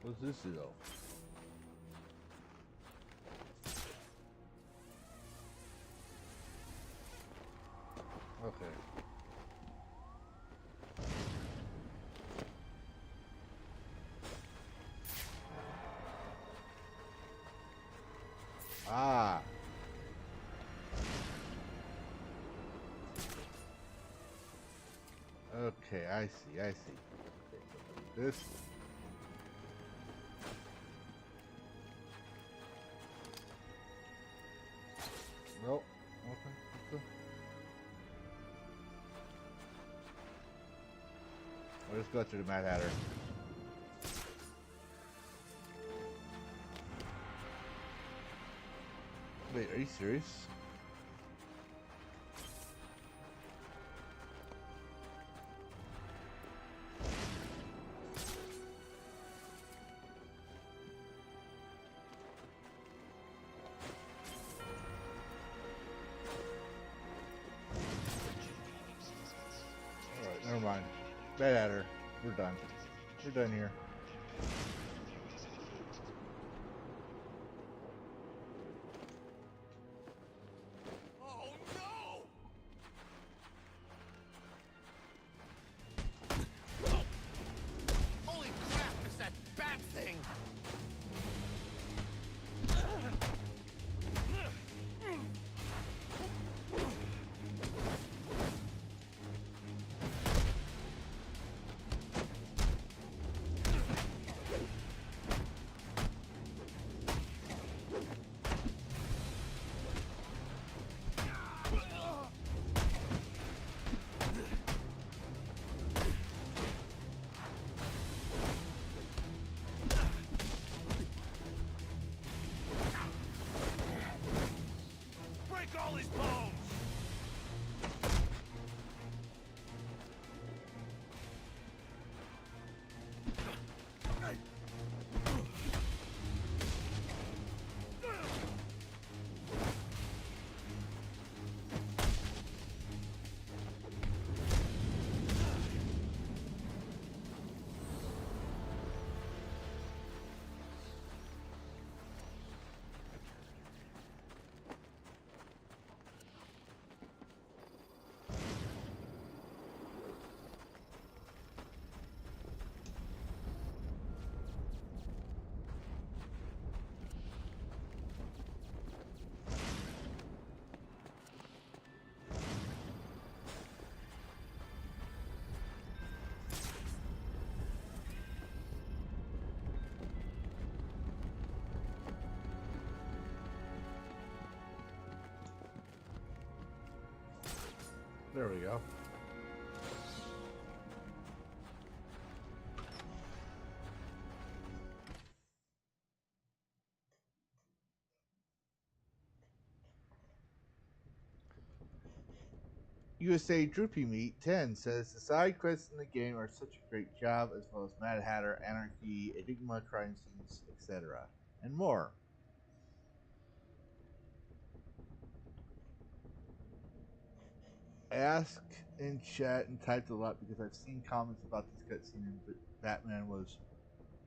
K: What's this do? Okay. Ah. Okay, I see, I see. Okay. This. Nope. Okay. I'll just go through the Mad Hatter. Wait, are you serious? Alright, never mind. Mad Hatter. We're done. We're done here.
L: Oh no! Holy crap! It's that bat thing. Break all his bones!
K: There we go. USA Droopy Meat 10 says the side quests in the game are such a great job, as well as Mad Hatter, Anarchy, Enigma, crime scenes, etc. and more. I asked in chat and typed a lot because I've seen comments about this cutscene and Batman was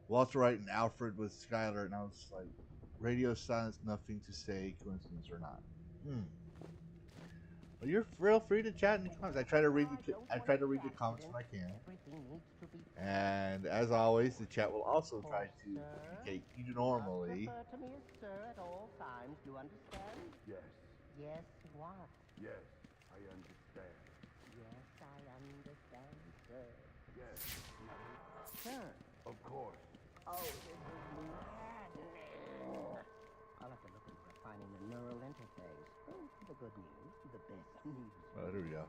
K: Walter White and Alfred was Skylar, and I was like, radio silence, nothing to say, coincidence or not. Well, you're real free to chat in the comments. I try to read the comments when I can. And as always, the chat will also try to indicate you normally.
P: Refer to me as sir at all times, you understand?
L: Yes.
P: Yes, what?
L: Yes, I understand.
P: Yes.
L: Yes. Sir. Of course. Oh, this is maddening. I'll have to look into defining the neural interface. Oh, the good news, the best news.
K: Oh, there we go.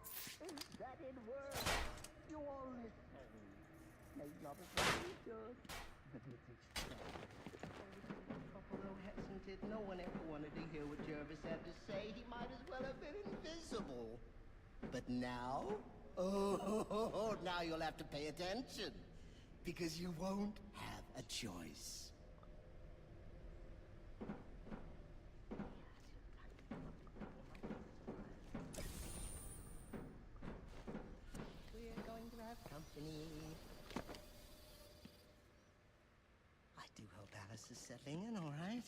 L: That it works. You all listen. Maybe not as well as it should, but it's expressed. Buffalo, hasn't it? No one ever wanted to hear what Jervis had to say. He might as well have been invisible. But now? Oh, now you'll have to pay attention. Because you won't have a choice. We're going to have company. I do hope Alice is settling in all right.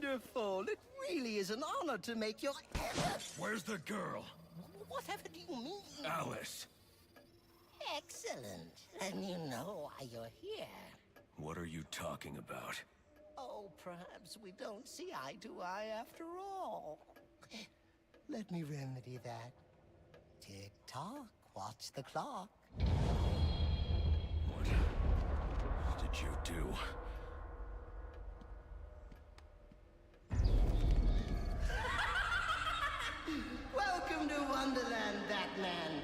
L: Wonderful. It really is an honor to make your...
N: Where's the girl?
L: Whatever do you mean?
N: Alice.
L: Excellent. And you know why you're here.
N: What are you talking about?
L: Oh, perhaps we don't see eye to eye after all. Let me remedy that. Tick-tock, watch the clock.
N: What did you do?
L: Welcome to Wonderland, Batman.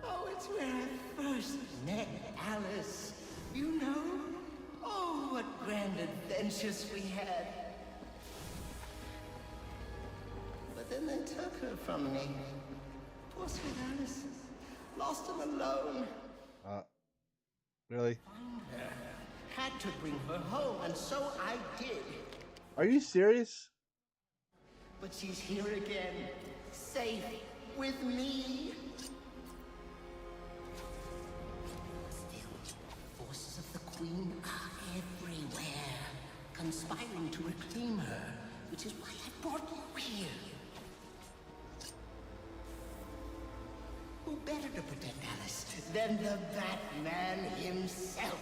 L: Oh, it's where I first met Alice. You know? Oh, what grand adventures we had. But then they took her from me. Poor sweet Alice. Lost and alone.
K: Really?
L: Had to bring her home, and so I did.
K: Are you serious?
L: But she's here again, safe with me. Still, forces of the Queen are everywhere, conspiring to reclaim her, which is why I brought you here. Who better to protect Alice than the Batman himself?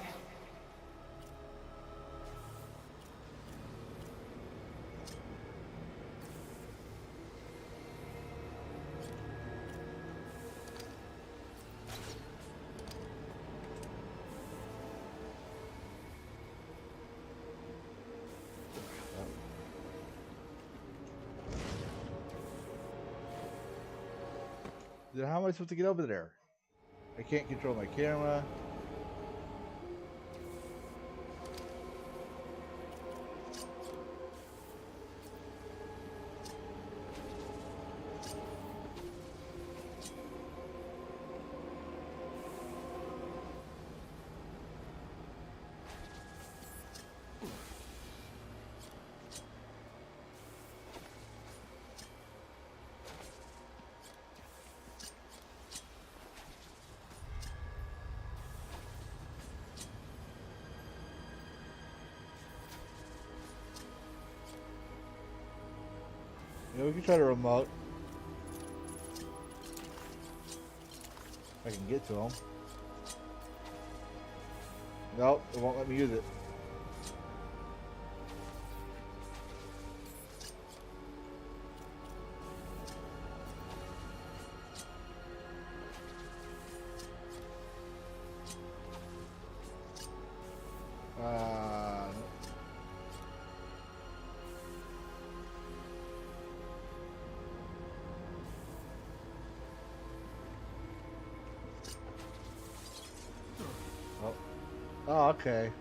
K: Then how am I supposed to get over there? I can't control my camera. Yeah, we can try the remote. If I can get to him. Nope, it won't let me use it. Oh, okay.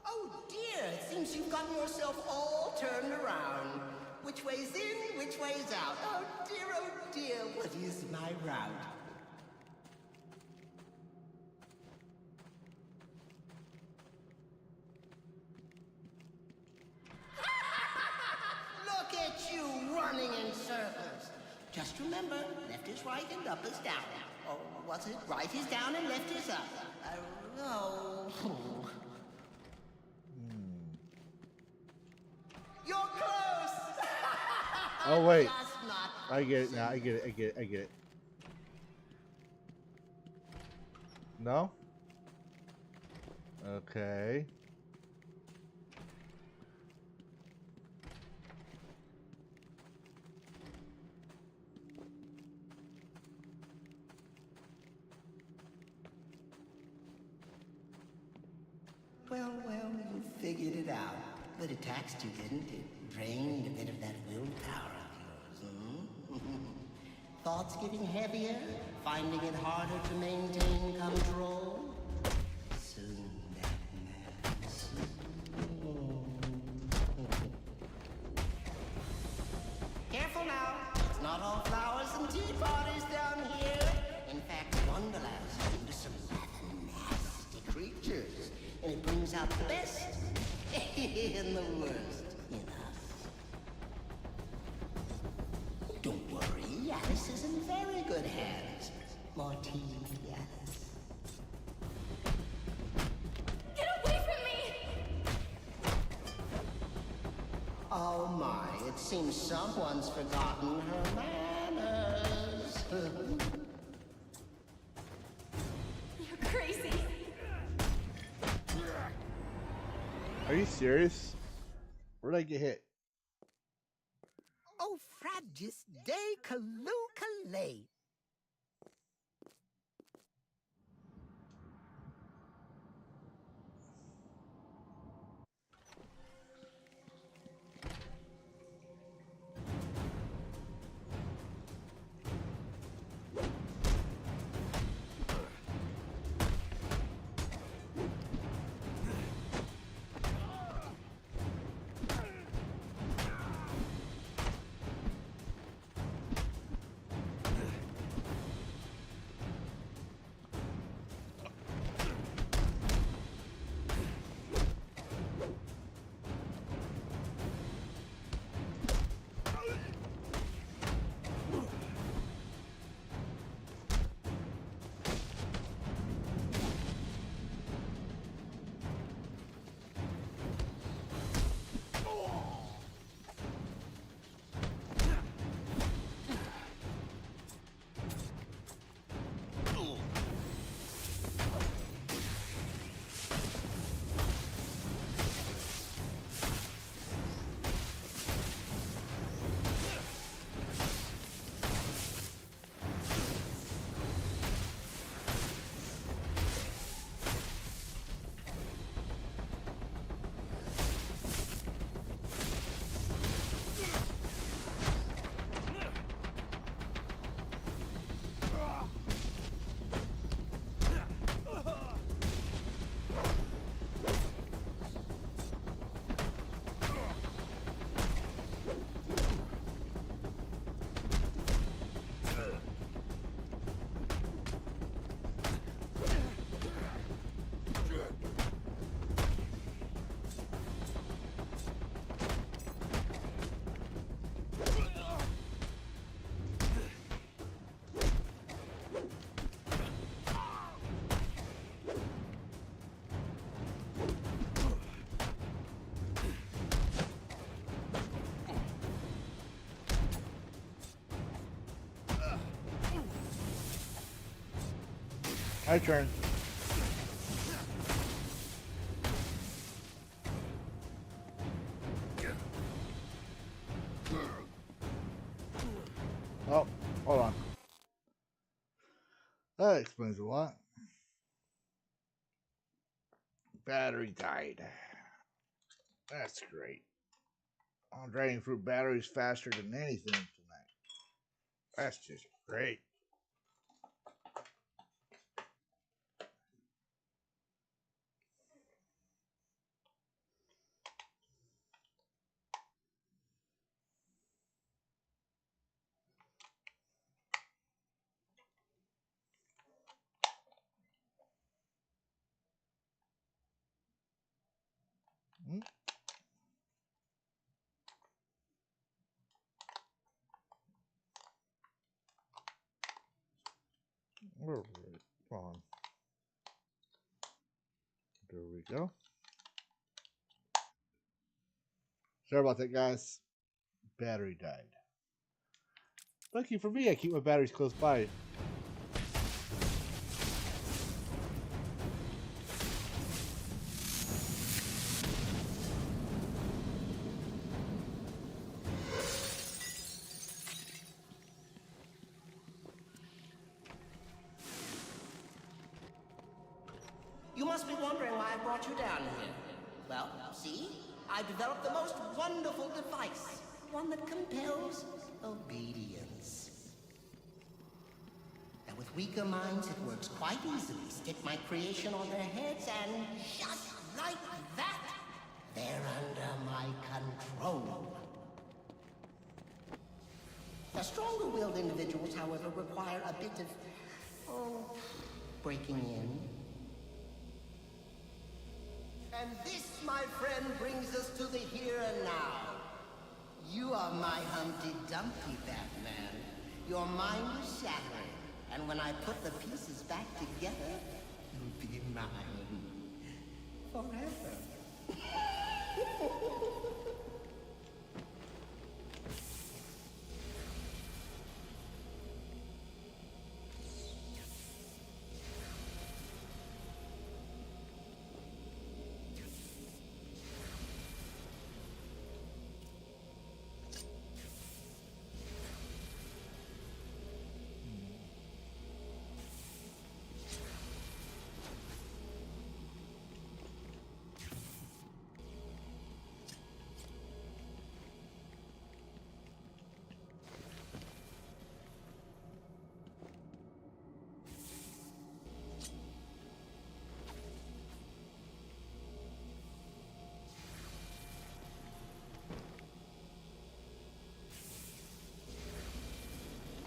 P: Oh dear, it seems you've gotten yourself all turned around. Which way's in, which way's out? Oh dear, what is my route? Look at you running in circles. Just remember, left is right and up is down. Or was it right is down and left is up? Oh. You're close!
K: Oh wait.
P: Just not
K: I get it now. I get it. No? Okay.
P: Well, you figured it out. But it taxed you, didn't it? Drained a bit of that willpower of yours, Thoughts getting heavier? Finding it harder to maintain control? Soon that madness. Careful now. It's not all flowers and tea parties down here. In fact, Wonderland's home to some rather nasty creatures. And it brings out the best and the worst in us. Don't worry, Alice is in very good hands. More tea, Alice.
J: Get away from me!
P: Oh my, it seems someone's forgotten her manners.
J: You're crazy.
K: Are you serious? Where'd I get hit?
P: Oh, fragis de calucale.
K: My turn. Oh, hold on. That explains a lot. Battery died. That's great. I'm draining through batteries faster than anything tonight. That's just great. Hmm? All right, come on. There we go. Sorry about that, guys. Battery died. Lucky for me, I keep my batteries close by.
P: You must be wondering why I brought you down here. Well, see? I developed the most wonderful device. One that compels obedience. Now, with weaker minds, it works quite easily. Stick my creation on their heads and just like that, they're under my control. The stronger-willed individuals, however, require a bit of, breaking in. And this, my friend, brings us to the here and now. You are my Humpty Dumpty, Batman. Your mind is shattered, and when I put the pieces back together, you'll be mine forever.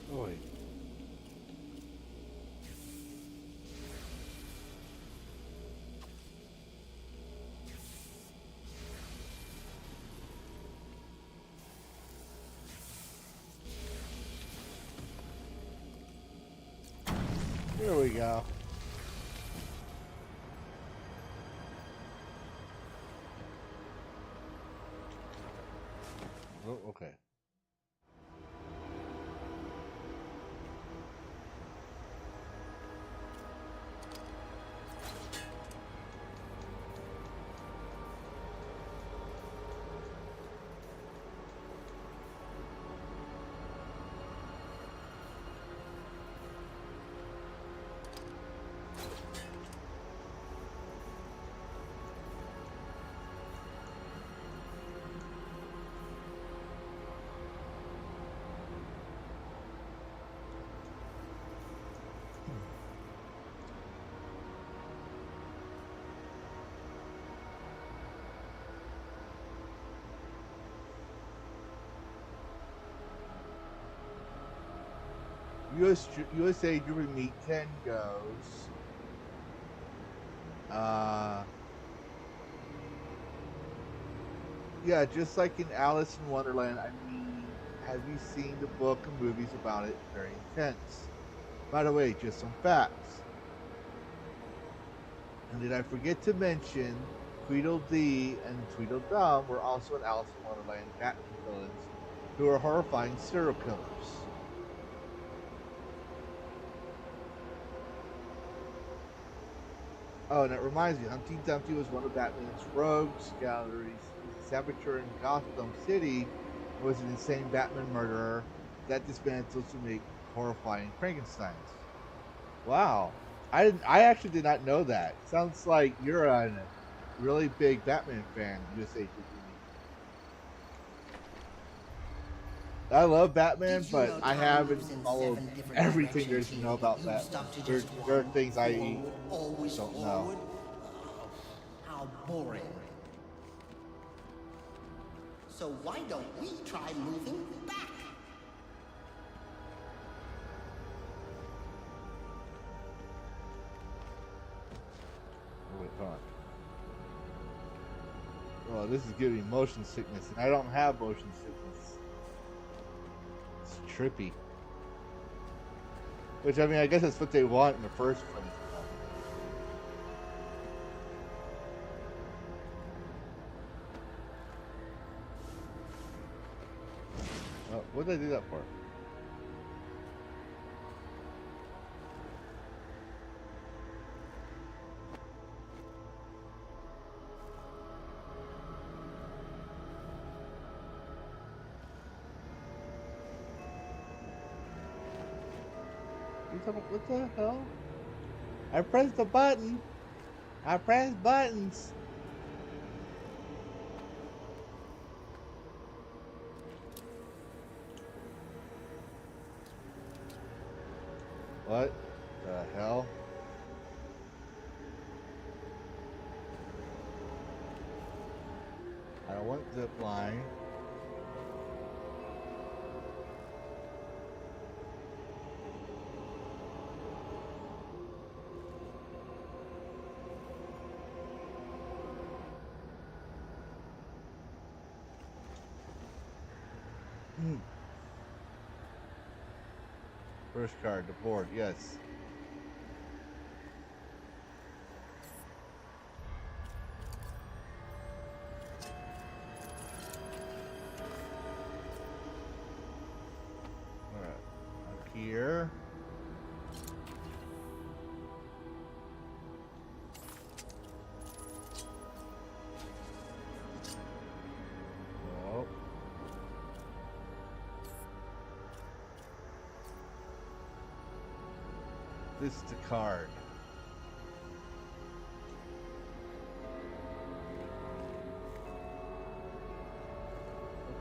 K: Oi. There we go. Oh, okay. USA Jury Meet 10 goes. Yeah, just like in Alice in Wonderland, I mean, have you seen the book and movies about it? Very intense. By the way, just some facts. And did I forget to mention, Tweedledee and Tweedledum were also in Alice in Wonderland Batman villains who are horrifying serial killers. Oh, and it reminds me, Humpty Dumpty was one of Batman's rogues galleries. He was a saboteur in Gotham City and was an insane Batman murderer that dismantles to make horrifying Frankensteins. Wow. I actually did not know that. Sounds like you're a really big Batman fan, USA Jimmy. I love Batman, but I haven't followed everything there is to know about Batman. There are things I don't know.
P: How boring. So why don't we try moving back?
K: Wait, hold on. Oh, this is giving me motion sickness, and I don't have motion sickness. It's trippy. Which, I mean, I guess that's what they want in the first place. What did I do that for? What the hell? I pressed the button. I pressed buttons. What the hell? I don't want zip line. First card, the board, yes. Alright, up here. This is the card.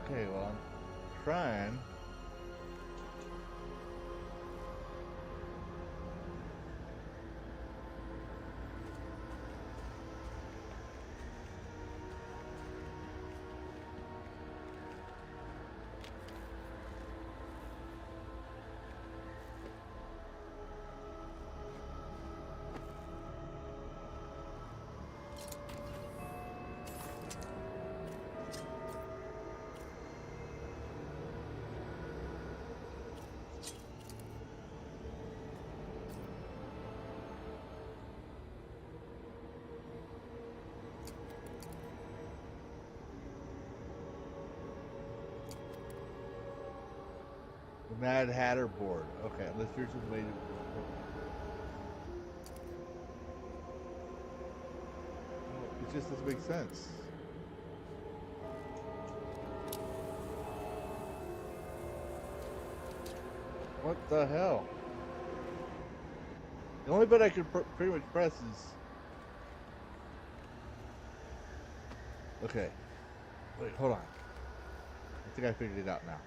K: Okay, well, I'm trying. The Mad Hatter board. Okay, unless there's a way to... It just doesn't make sense. What the hell? The only button I can pretty much press is... Okay. Wait, hold on. I think I figured it out now.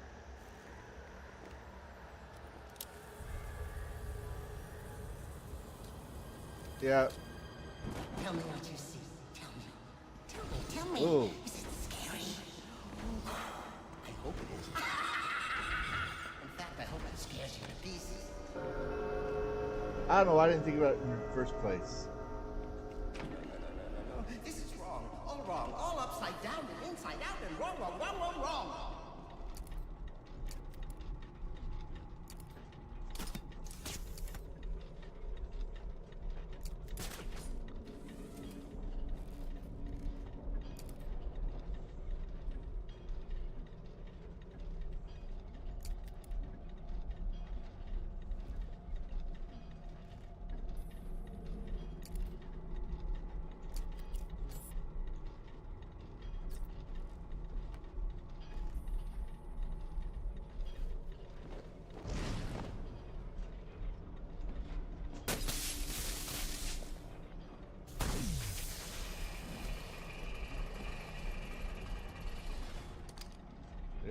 K: Yeah.
P: Tell me what you see. Tell me. Tell me.
K: Ooh.
P: Is it scary? I hope it is. In fact, I hope it scares you to pieces.
K: I don't know. I didn't think about it in the first place.
P: No. This is wrong. All upside down and inside out and wrong.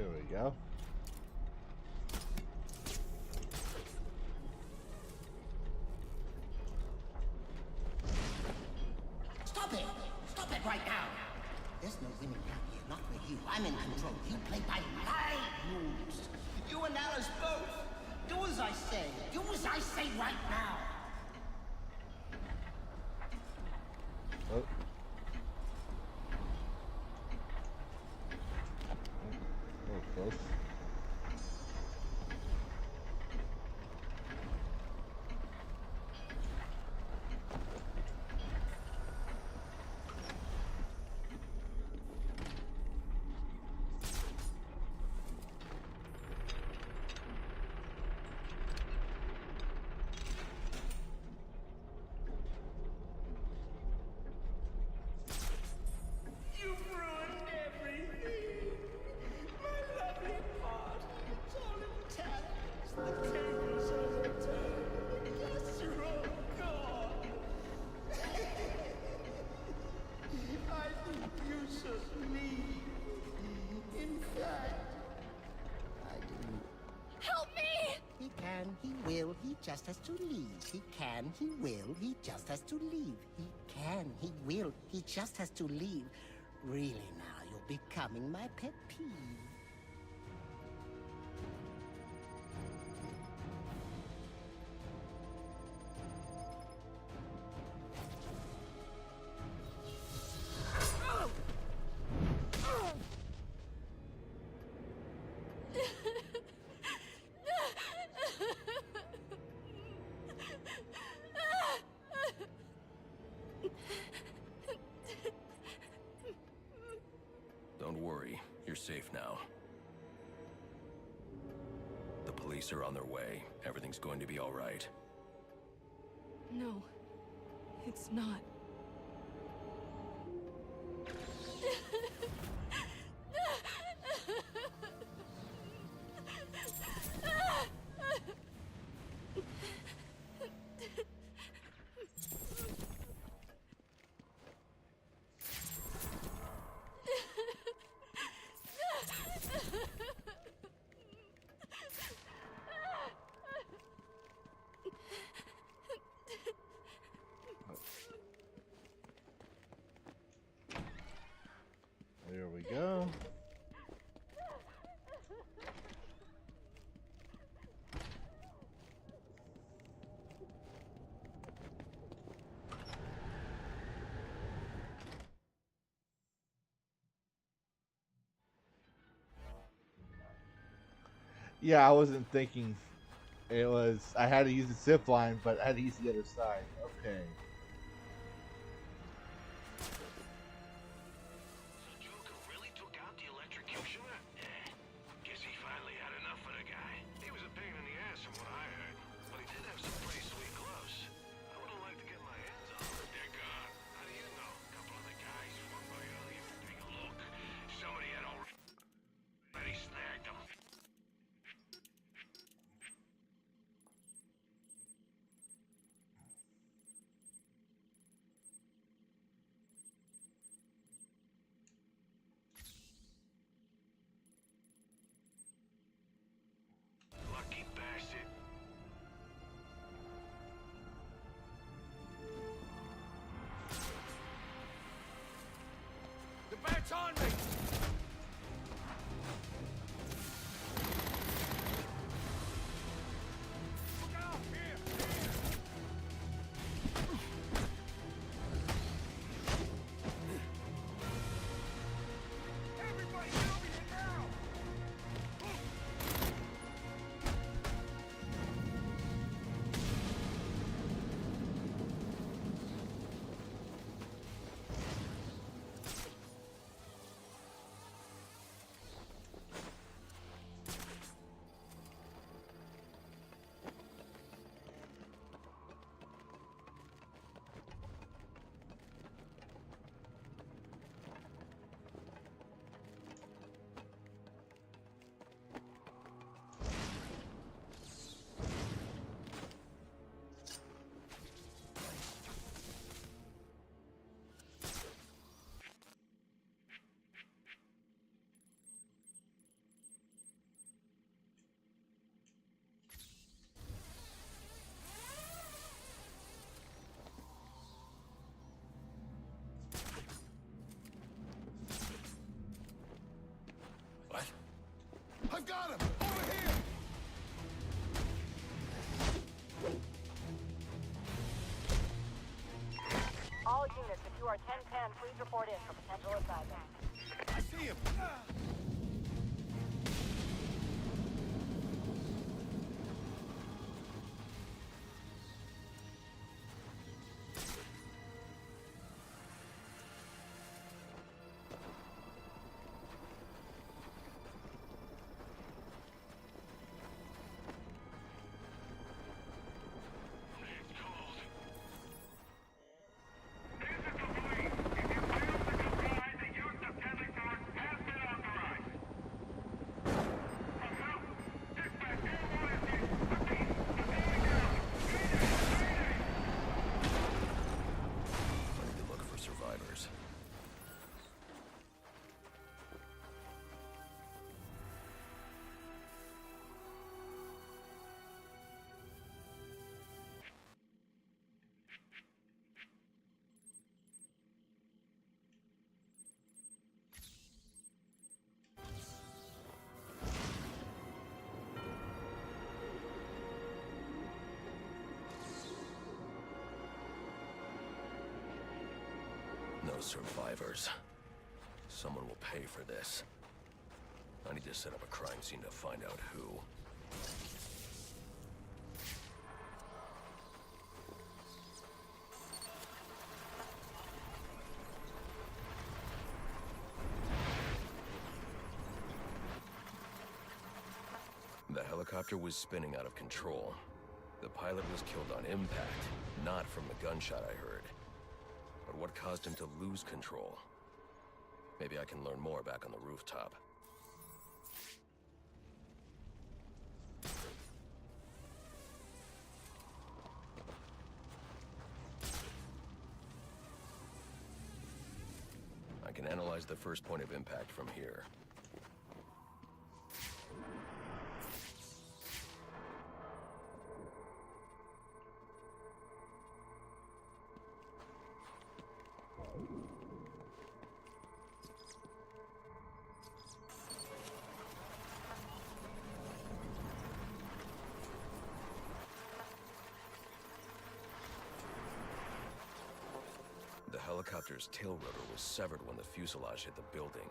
K: There we go.
P: Stop it! Stop it right now! There's no winning down here, not with you. I'm in control. You play by my rules. You and Alice both. Do as I say. Do as I say right now.
K: Oh. Oh, close.
C: You've ruined everything. My lovely party, it's all in tatters. The tables are overturned. The guests are all gone. I think you should leave. In fact, I didn't.
M: Help me!
P: He can, he will, he just has to leave. He can, he will, he just has to leave. He can, he will, he just has to leave. Really now, you're becoming my pet peeve.
N: Don't worry, you're safe now. The police are on their way. Everything's going to be all right.
A: No, it's not.
K: There we go. Yeah, I wasn't thinking it was. I had to use the zip line, but I had to use the other side. Okay.
C: The bat's on me! Look out! Here! Everybody get over here now!
D: I've got him! Over here!
Q: All units, if you are 1010, please report in for potential assignment.
D: I see him!
N: No survivors. Someone will pay for this. I need to set up a crime scene to find out who. The helicopter was spinning out of control. The pilot was killed on impact, not from the gunshot I heard. But what caused him to lose control? Maybe I can learn more back on the rooftop. I can analyze the first point of impact from here. The helicopter's tail rotor was severed when the fuselage hit the building.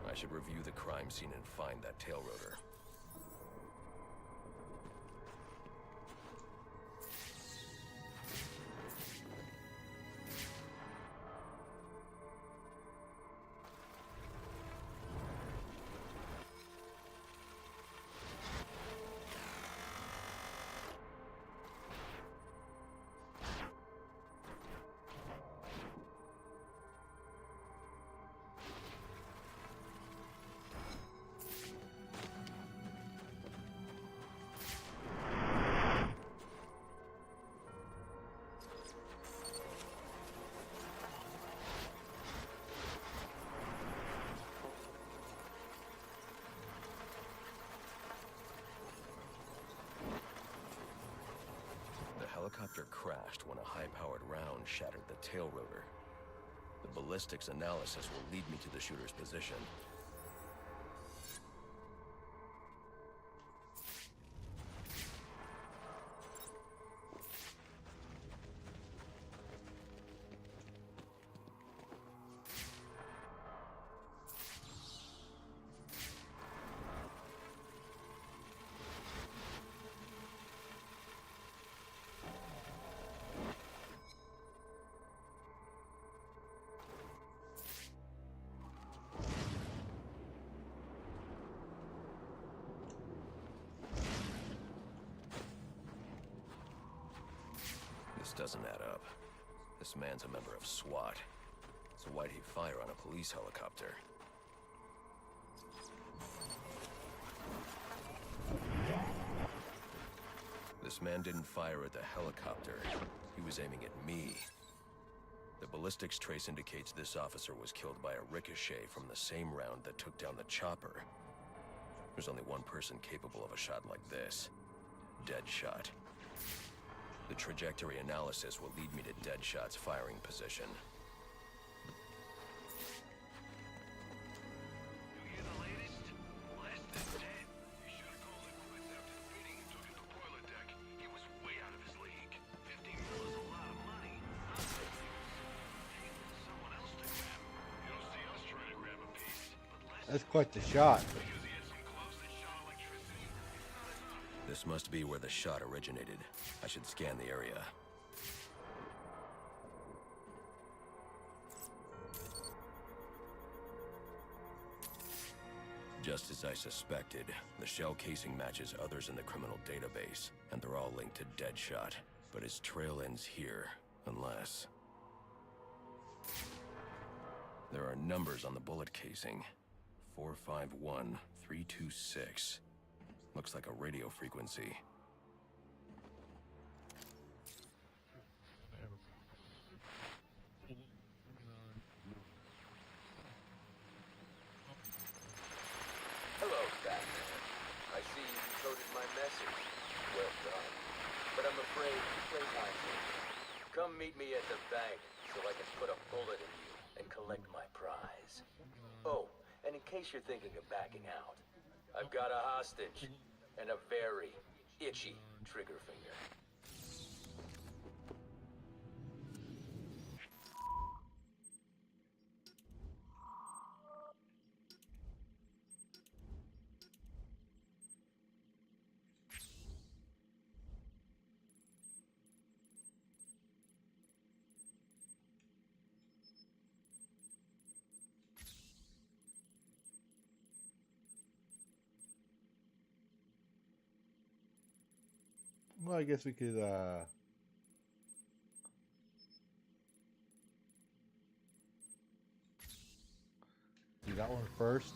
N: I should review the crime scene and find that tail rotor. The helicopter crashed when a high-powered round shattered the tail rotor. The ballistics analysis will lead me to the shooter's position. This doesn't add up. This man's a member of SWAT. So why'd he fire on a police helicopter? This man didn't fire at the helicopter. He was aiming at me. The ballistics trace indicates this officer was killed by a ricochet from the same round that took down the chopper. There's only one person capable of a shot like this. Deadshot. The trajectory analysis will lead me to Deadshot's firing position.
L: You hear the latest? Less than
K: That's quite the shot.
N: This must be where the shot originated. I should scan the area. Just as I suspected, the shell casing matches others in the criminal database, and they're all linked to Deadshot. But his trail ends here, unless... There are numbers on the bullet casing. 451326. Looks like a radio frequency.
F: Hello, Batman. I see you decoded my message. Well done. But I'm afraid playtime's over. Come meet me at the bank so I can put a bullet in you and collect my prize. Oh, and in case you're thinking of backing out, I've got a hostage and a very itchy trigger finger.
K: Well, I guess we could, do that one first.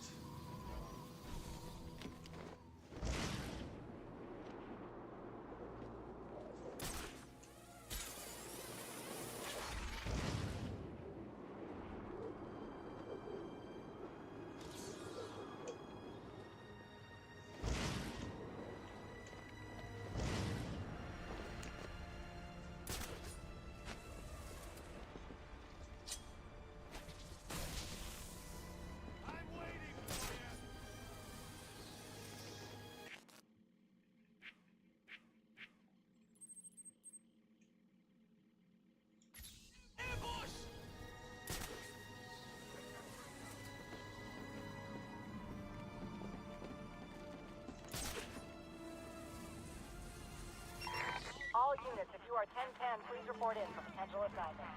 Q: All units, if you are 1010, please report in for potential assignment.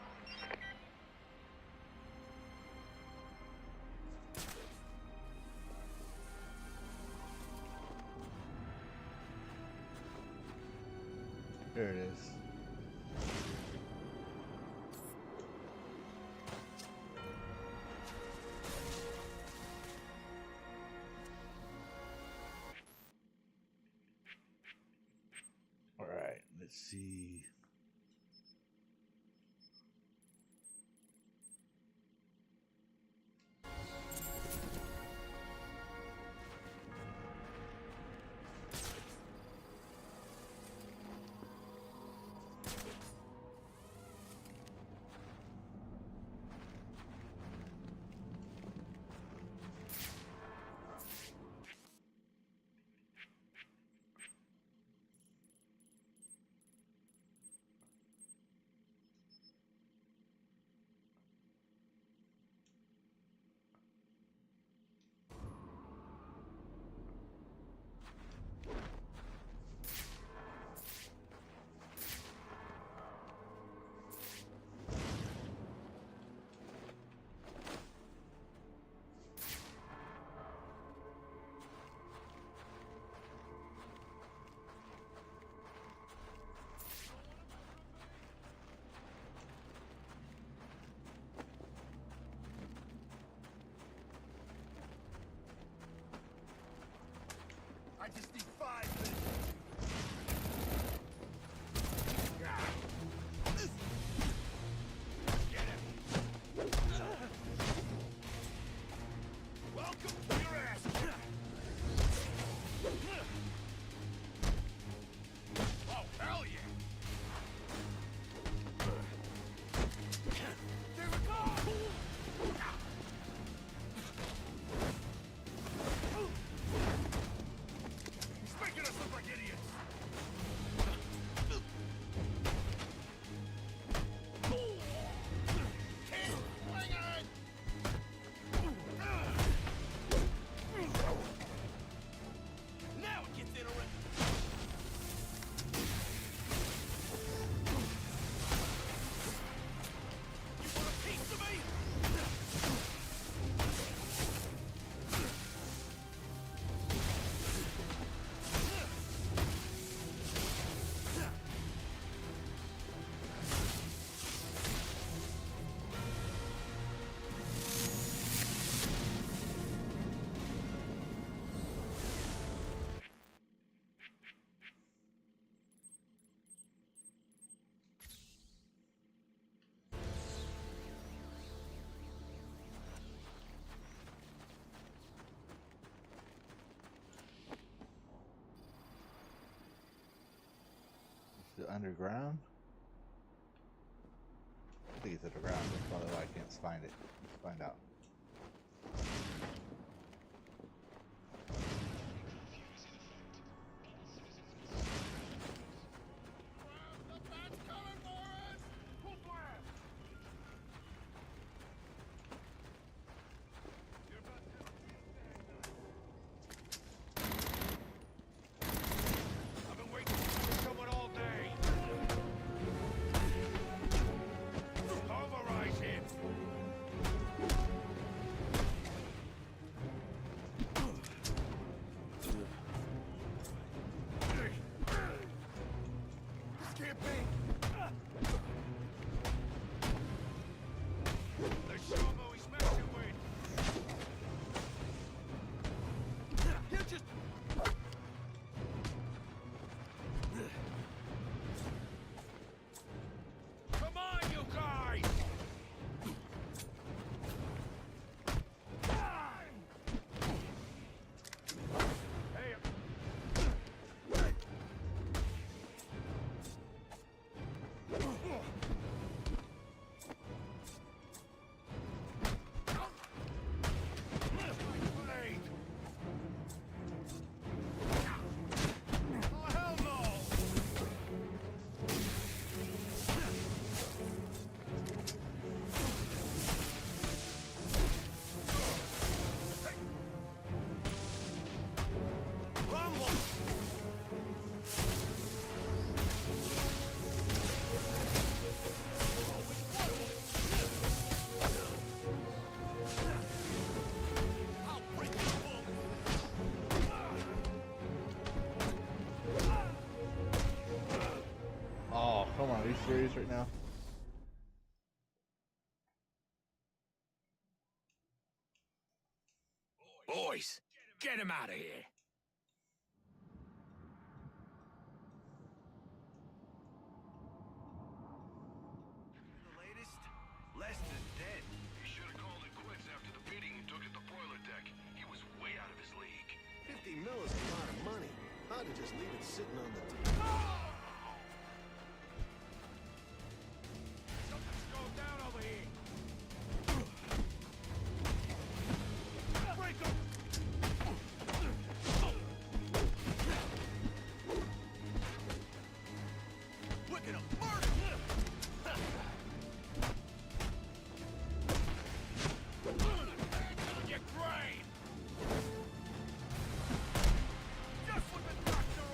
K: There it is. All right, let's see. underground? I think it's underground. That's probably why I can't find it. Let's find out.
L: I've been waiting for someone all day. Pulverize him. This can't be. Let's show him who he's messing with. You just. Come on, you guys! Hey. Blade. Oh, hell no! Rumble! I'll break the wall.
K: Oh, come on. Are you serious right now?
L: Boys, get him out of here. The latest? Lester's dead.
D: He should have called it quits after the beating he took at the boiler deck. He was way out of his league.
I: 50 mil is a lot of money. Hard to just leave it sitting on the table.
L: Something's going down over here. Break him! Look at him! Murder! Your brain! Just what the doctor...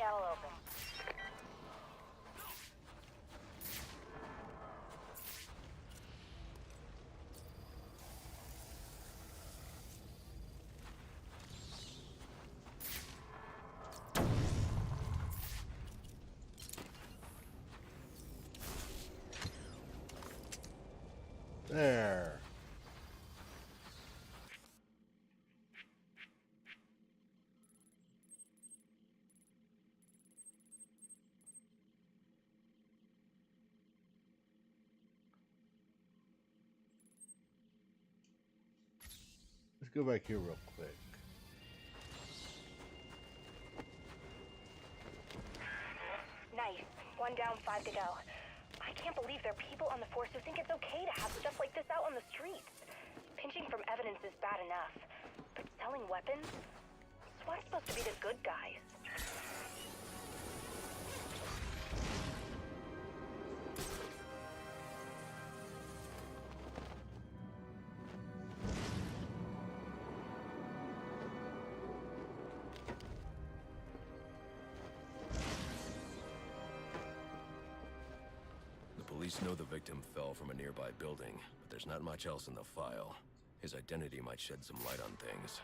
Q: channel open.
K: There. Let's go back here real quick.
Q: Nice. 1 down, 5 to go. I can't believe there are people on the force who think it's okay to have stuff like this out on the streets. Pinching from evidence is bad enough, but selling weapons? SWAT's supposed to be the good guys.
N: Police know the victim fell from a nearby building, but there's not much else in the file. His identity might shed some light on things.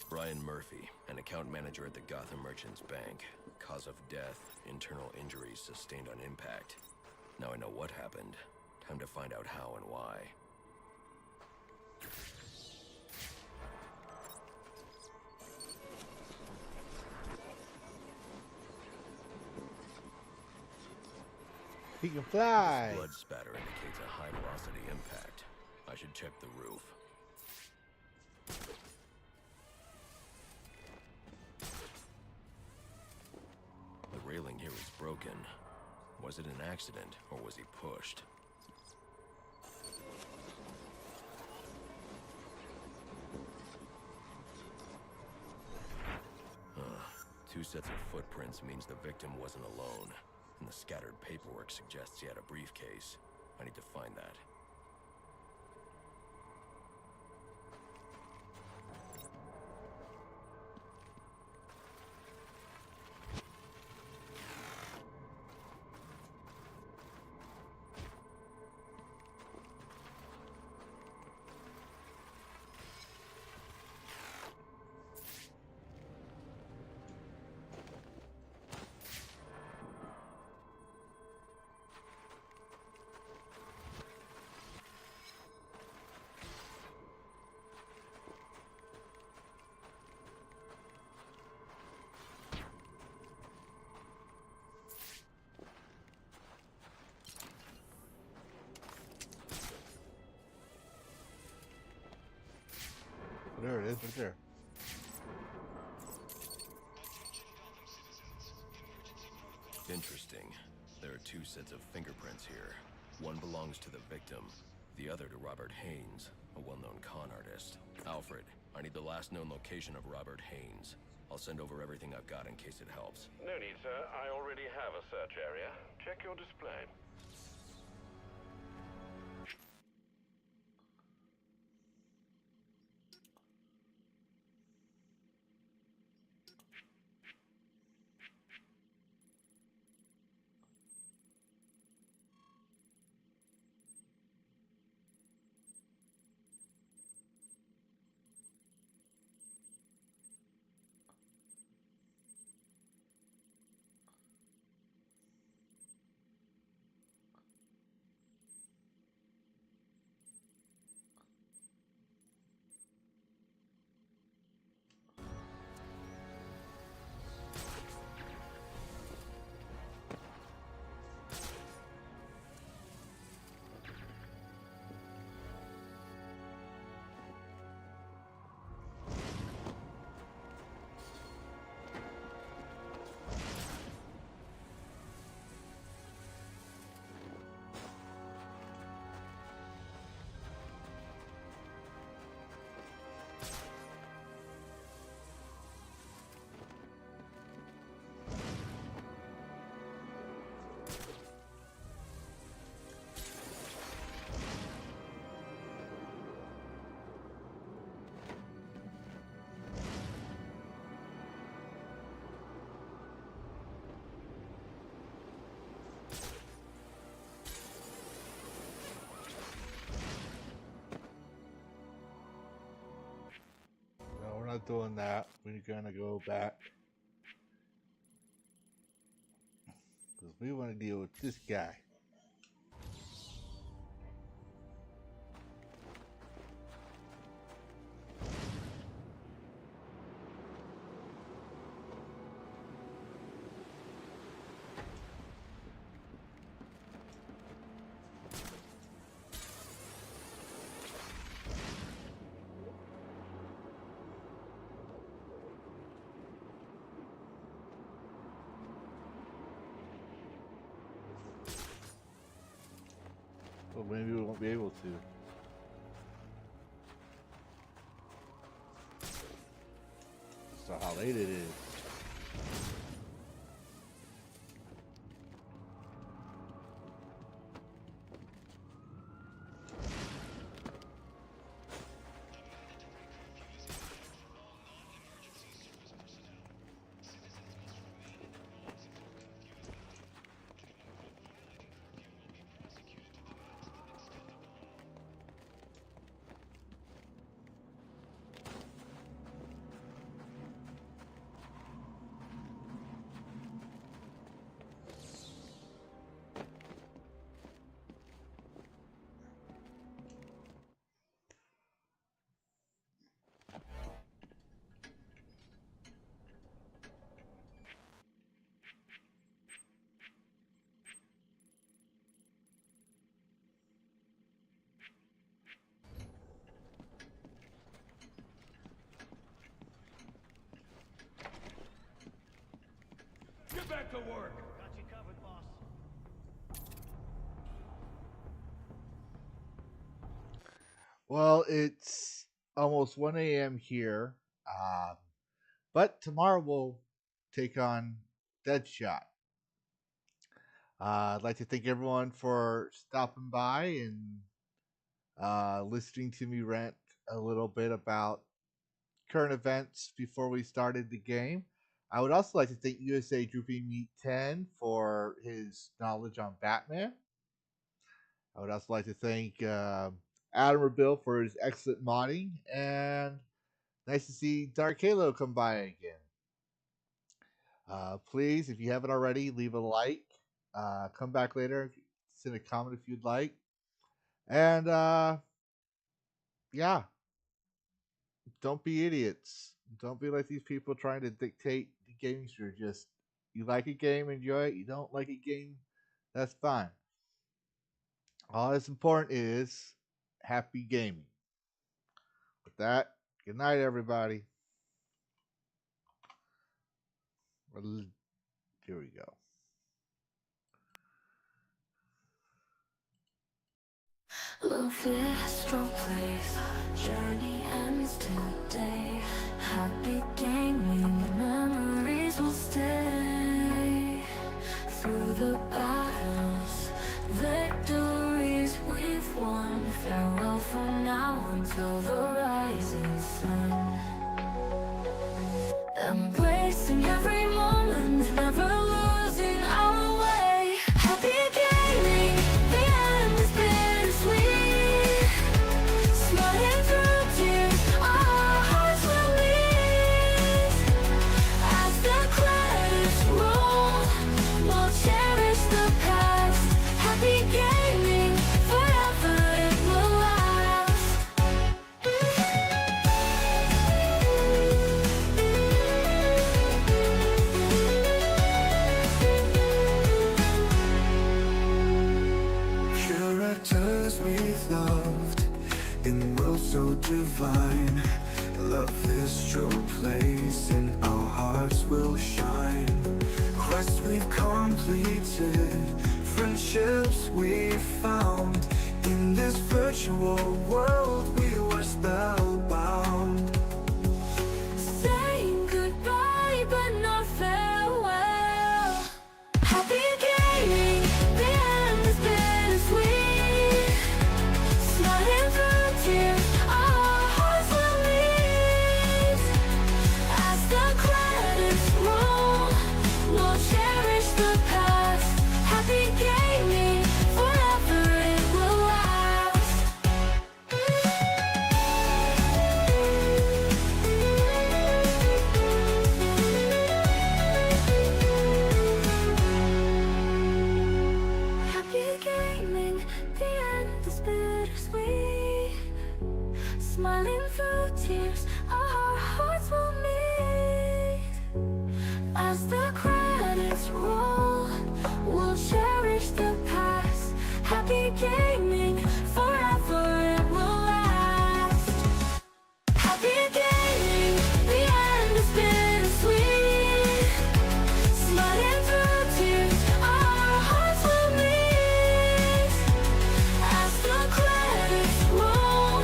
N: Brian Murphy, an account manager at the Gotham Merchants Bank. Cause of death, internal injuries sustained on impact. Now I know what happened. Time to find out how and why.
K: He can fly.
N: Blood spatter indicates a high-velocity impact. I should check the roof. The railing here is broken. Was it an accident, or was he pushed? Two sets of footprints means the victim wasn't alone. And the scattered paperwork suggests he had a briefcase. I need to find that.
K: There it is, right there.
N: Interesting. There are two sets of fingerprints here. One belongs to the victim, the other to Robert Haynes, a well-known con artist. Alfred, I need the last known location of Robert Haynes. I'll send over everything I've got in case it helps.
D: No need, sir. I already have a search area. Check your display.
K: not doing that. We're gonna go back. Because we want to deal with this guy. Well, maybe we won't be able to. So how late it is.
L: Get back to work! Got you covered, boss.
K: Well, it's almost 1 a.m. here. But tomorrow we'll take on Deadshot. I'd like to thank everyone for stopping by and listening to me rant a little bit about current events before we started the game. I would also like to thank USA Droopy Meat 10 for his knowledge on Batman. I would also like to thank Adam or Bill for his excellent modding, and nice to see Dark Halo come by again. Please, if you haven't already, leave a like. Come back later, send a comment if you'd like. And yeah, don't be idiots. Don't be like these people trying to dictate the gaming sphere. Just, you like a game, enjoy it. You don't like a game, that's fine. All that's important is happy gaming. With that, good night, everybody. Well, here we go.
R: Lavistro plays, journey ends today. Happy gaming, memories will stay. Through the battles, victories we've won. Farewell for now until the rising sun. Embracing every moment, never losing our way. Happy gaming, the end is bittersweet. Smiling through tears, our hearts will meet. As the credits roll, we'll cherish the past. Happy gaming, forever it will last.
C: Characters we've loved in worlds so divine. Lavistro place and our hearts will shine. Quests we've completed, friendships we've found. In this virtual world we were spellbound.
R: Saying goodbye but not farewell. Happy gaming, the end is bittersweet. Smiling through tears, our hearts will meet. As the credits roll, we'll cherish the past. Happy gaming, forever it will last. gaming, forever it will last. Happy gaming, the end is bittersweet. Sliding through tears, our hearts will meet. As the credits roll,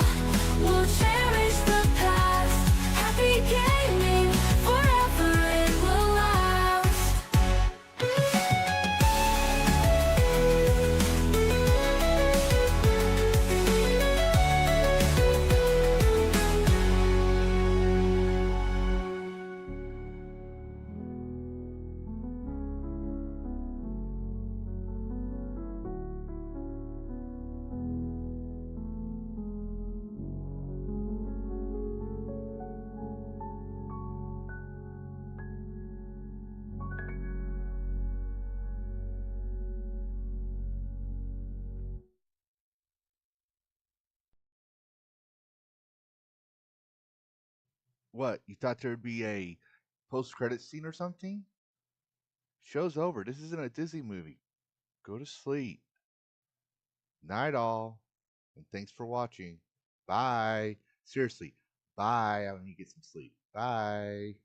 R: we'll cherish the past. Happy gaming, forever it will last.
K: What? You thought there'd be a post-credit scene or something? Show's over. This isn't a Disney movie. Go to sleep. Night all. And thanks for watching. Bye. Seriously. Bye. I want you to get some sleep. Bye.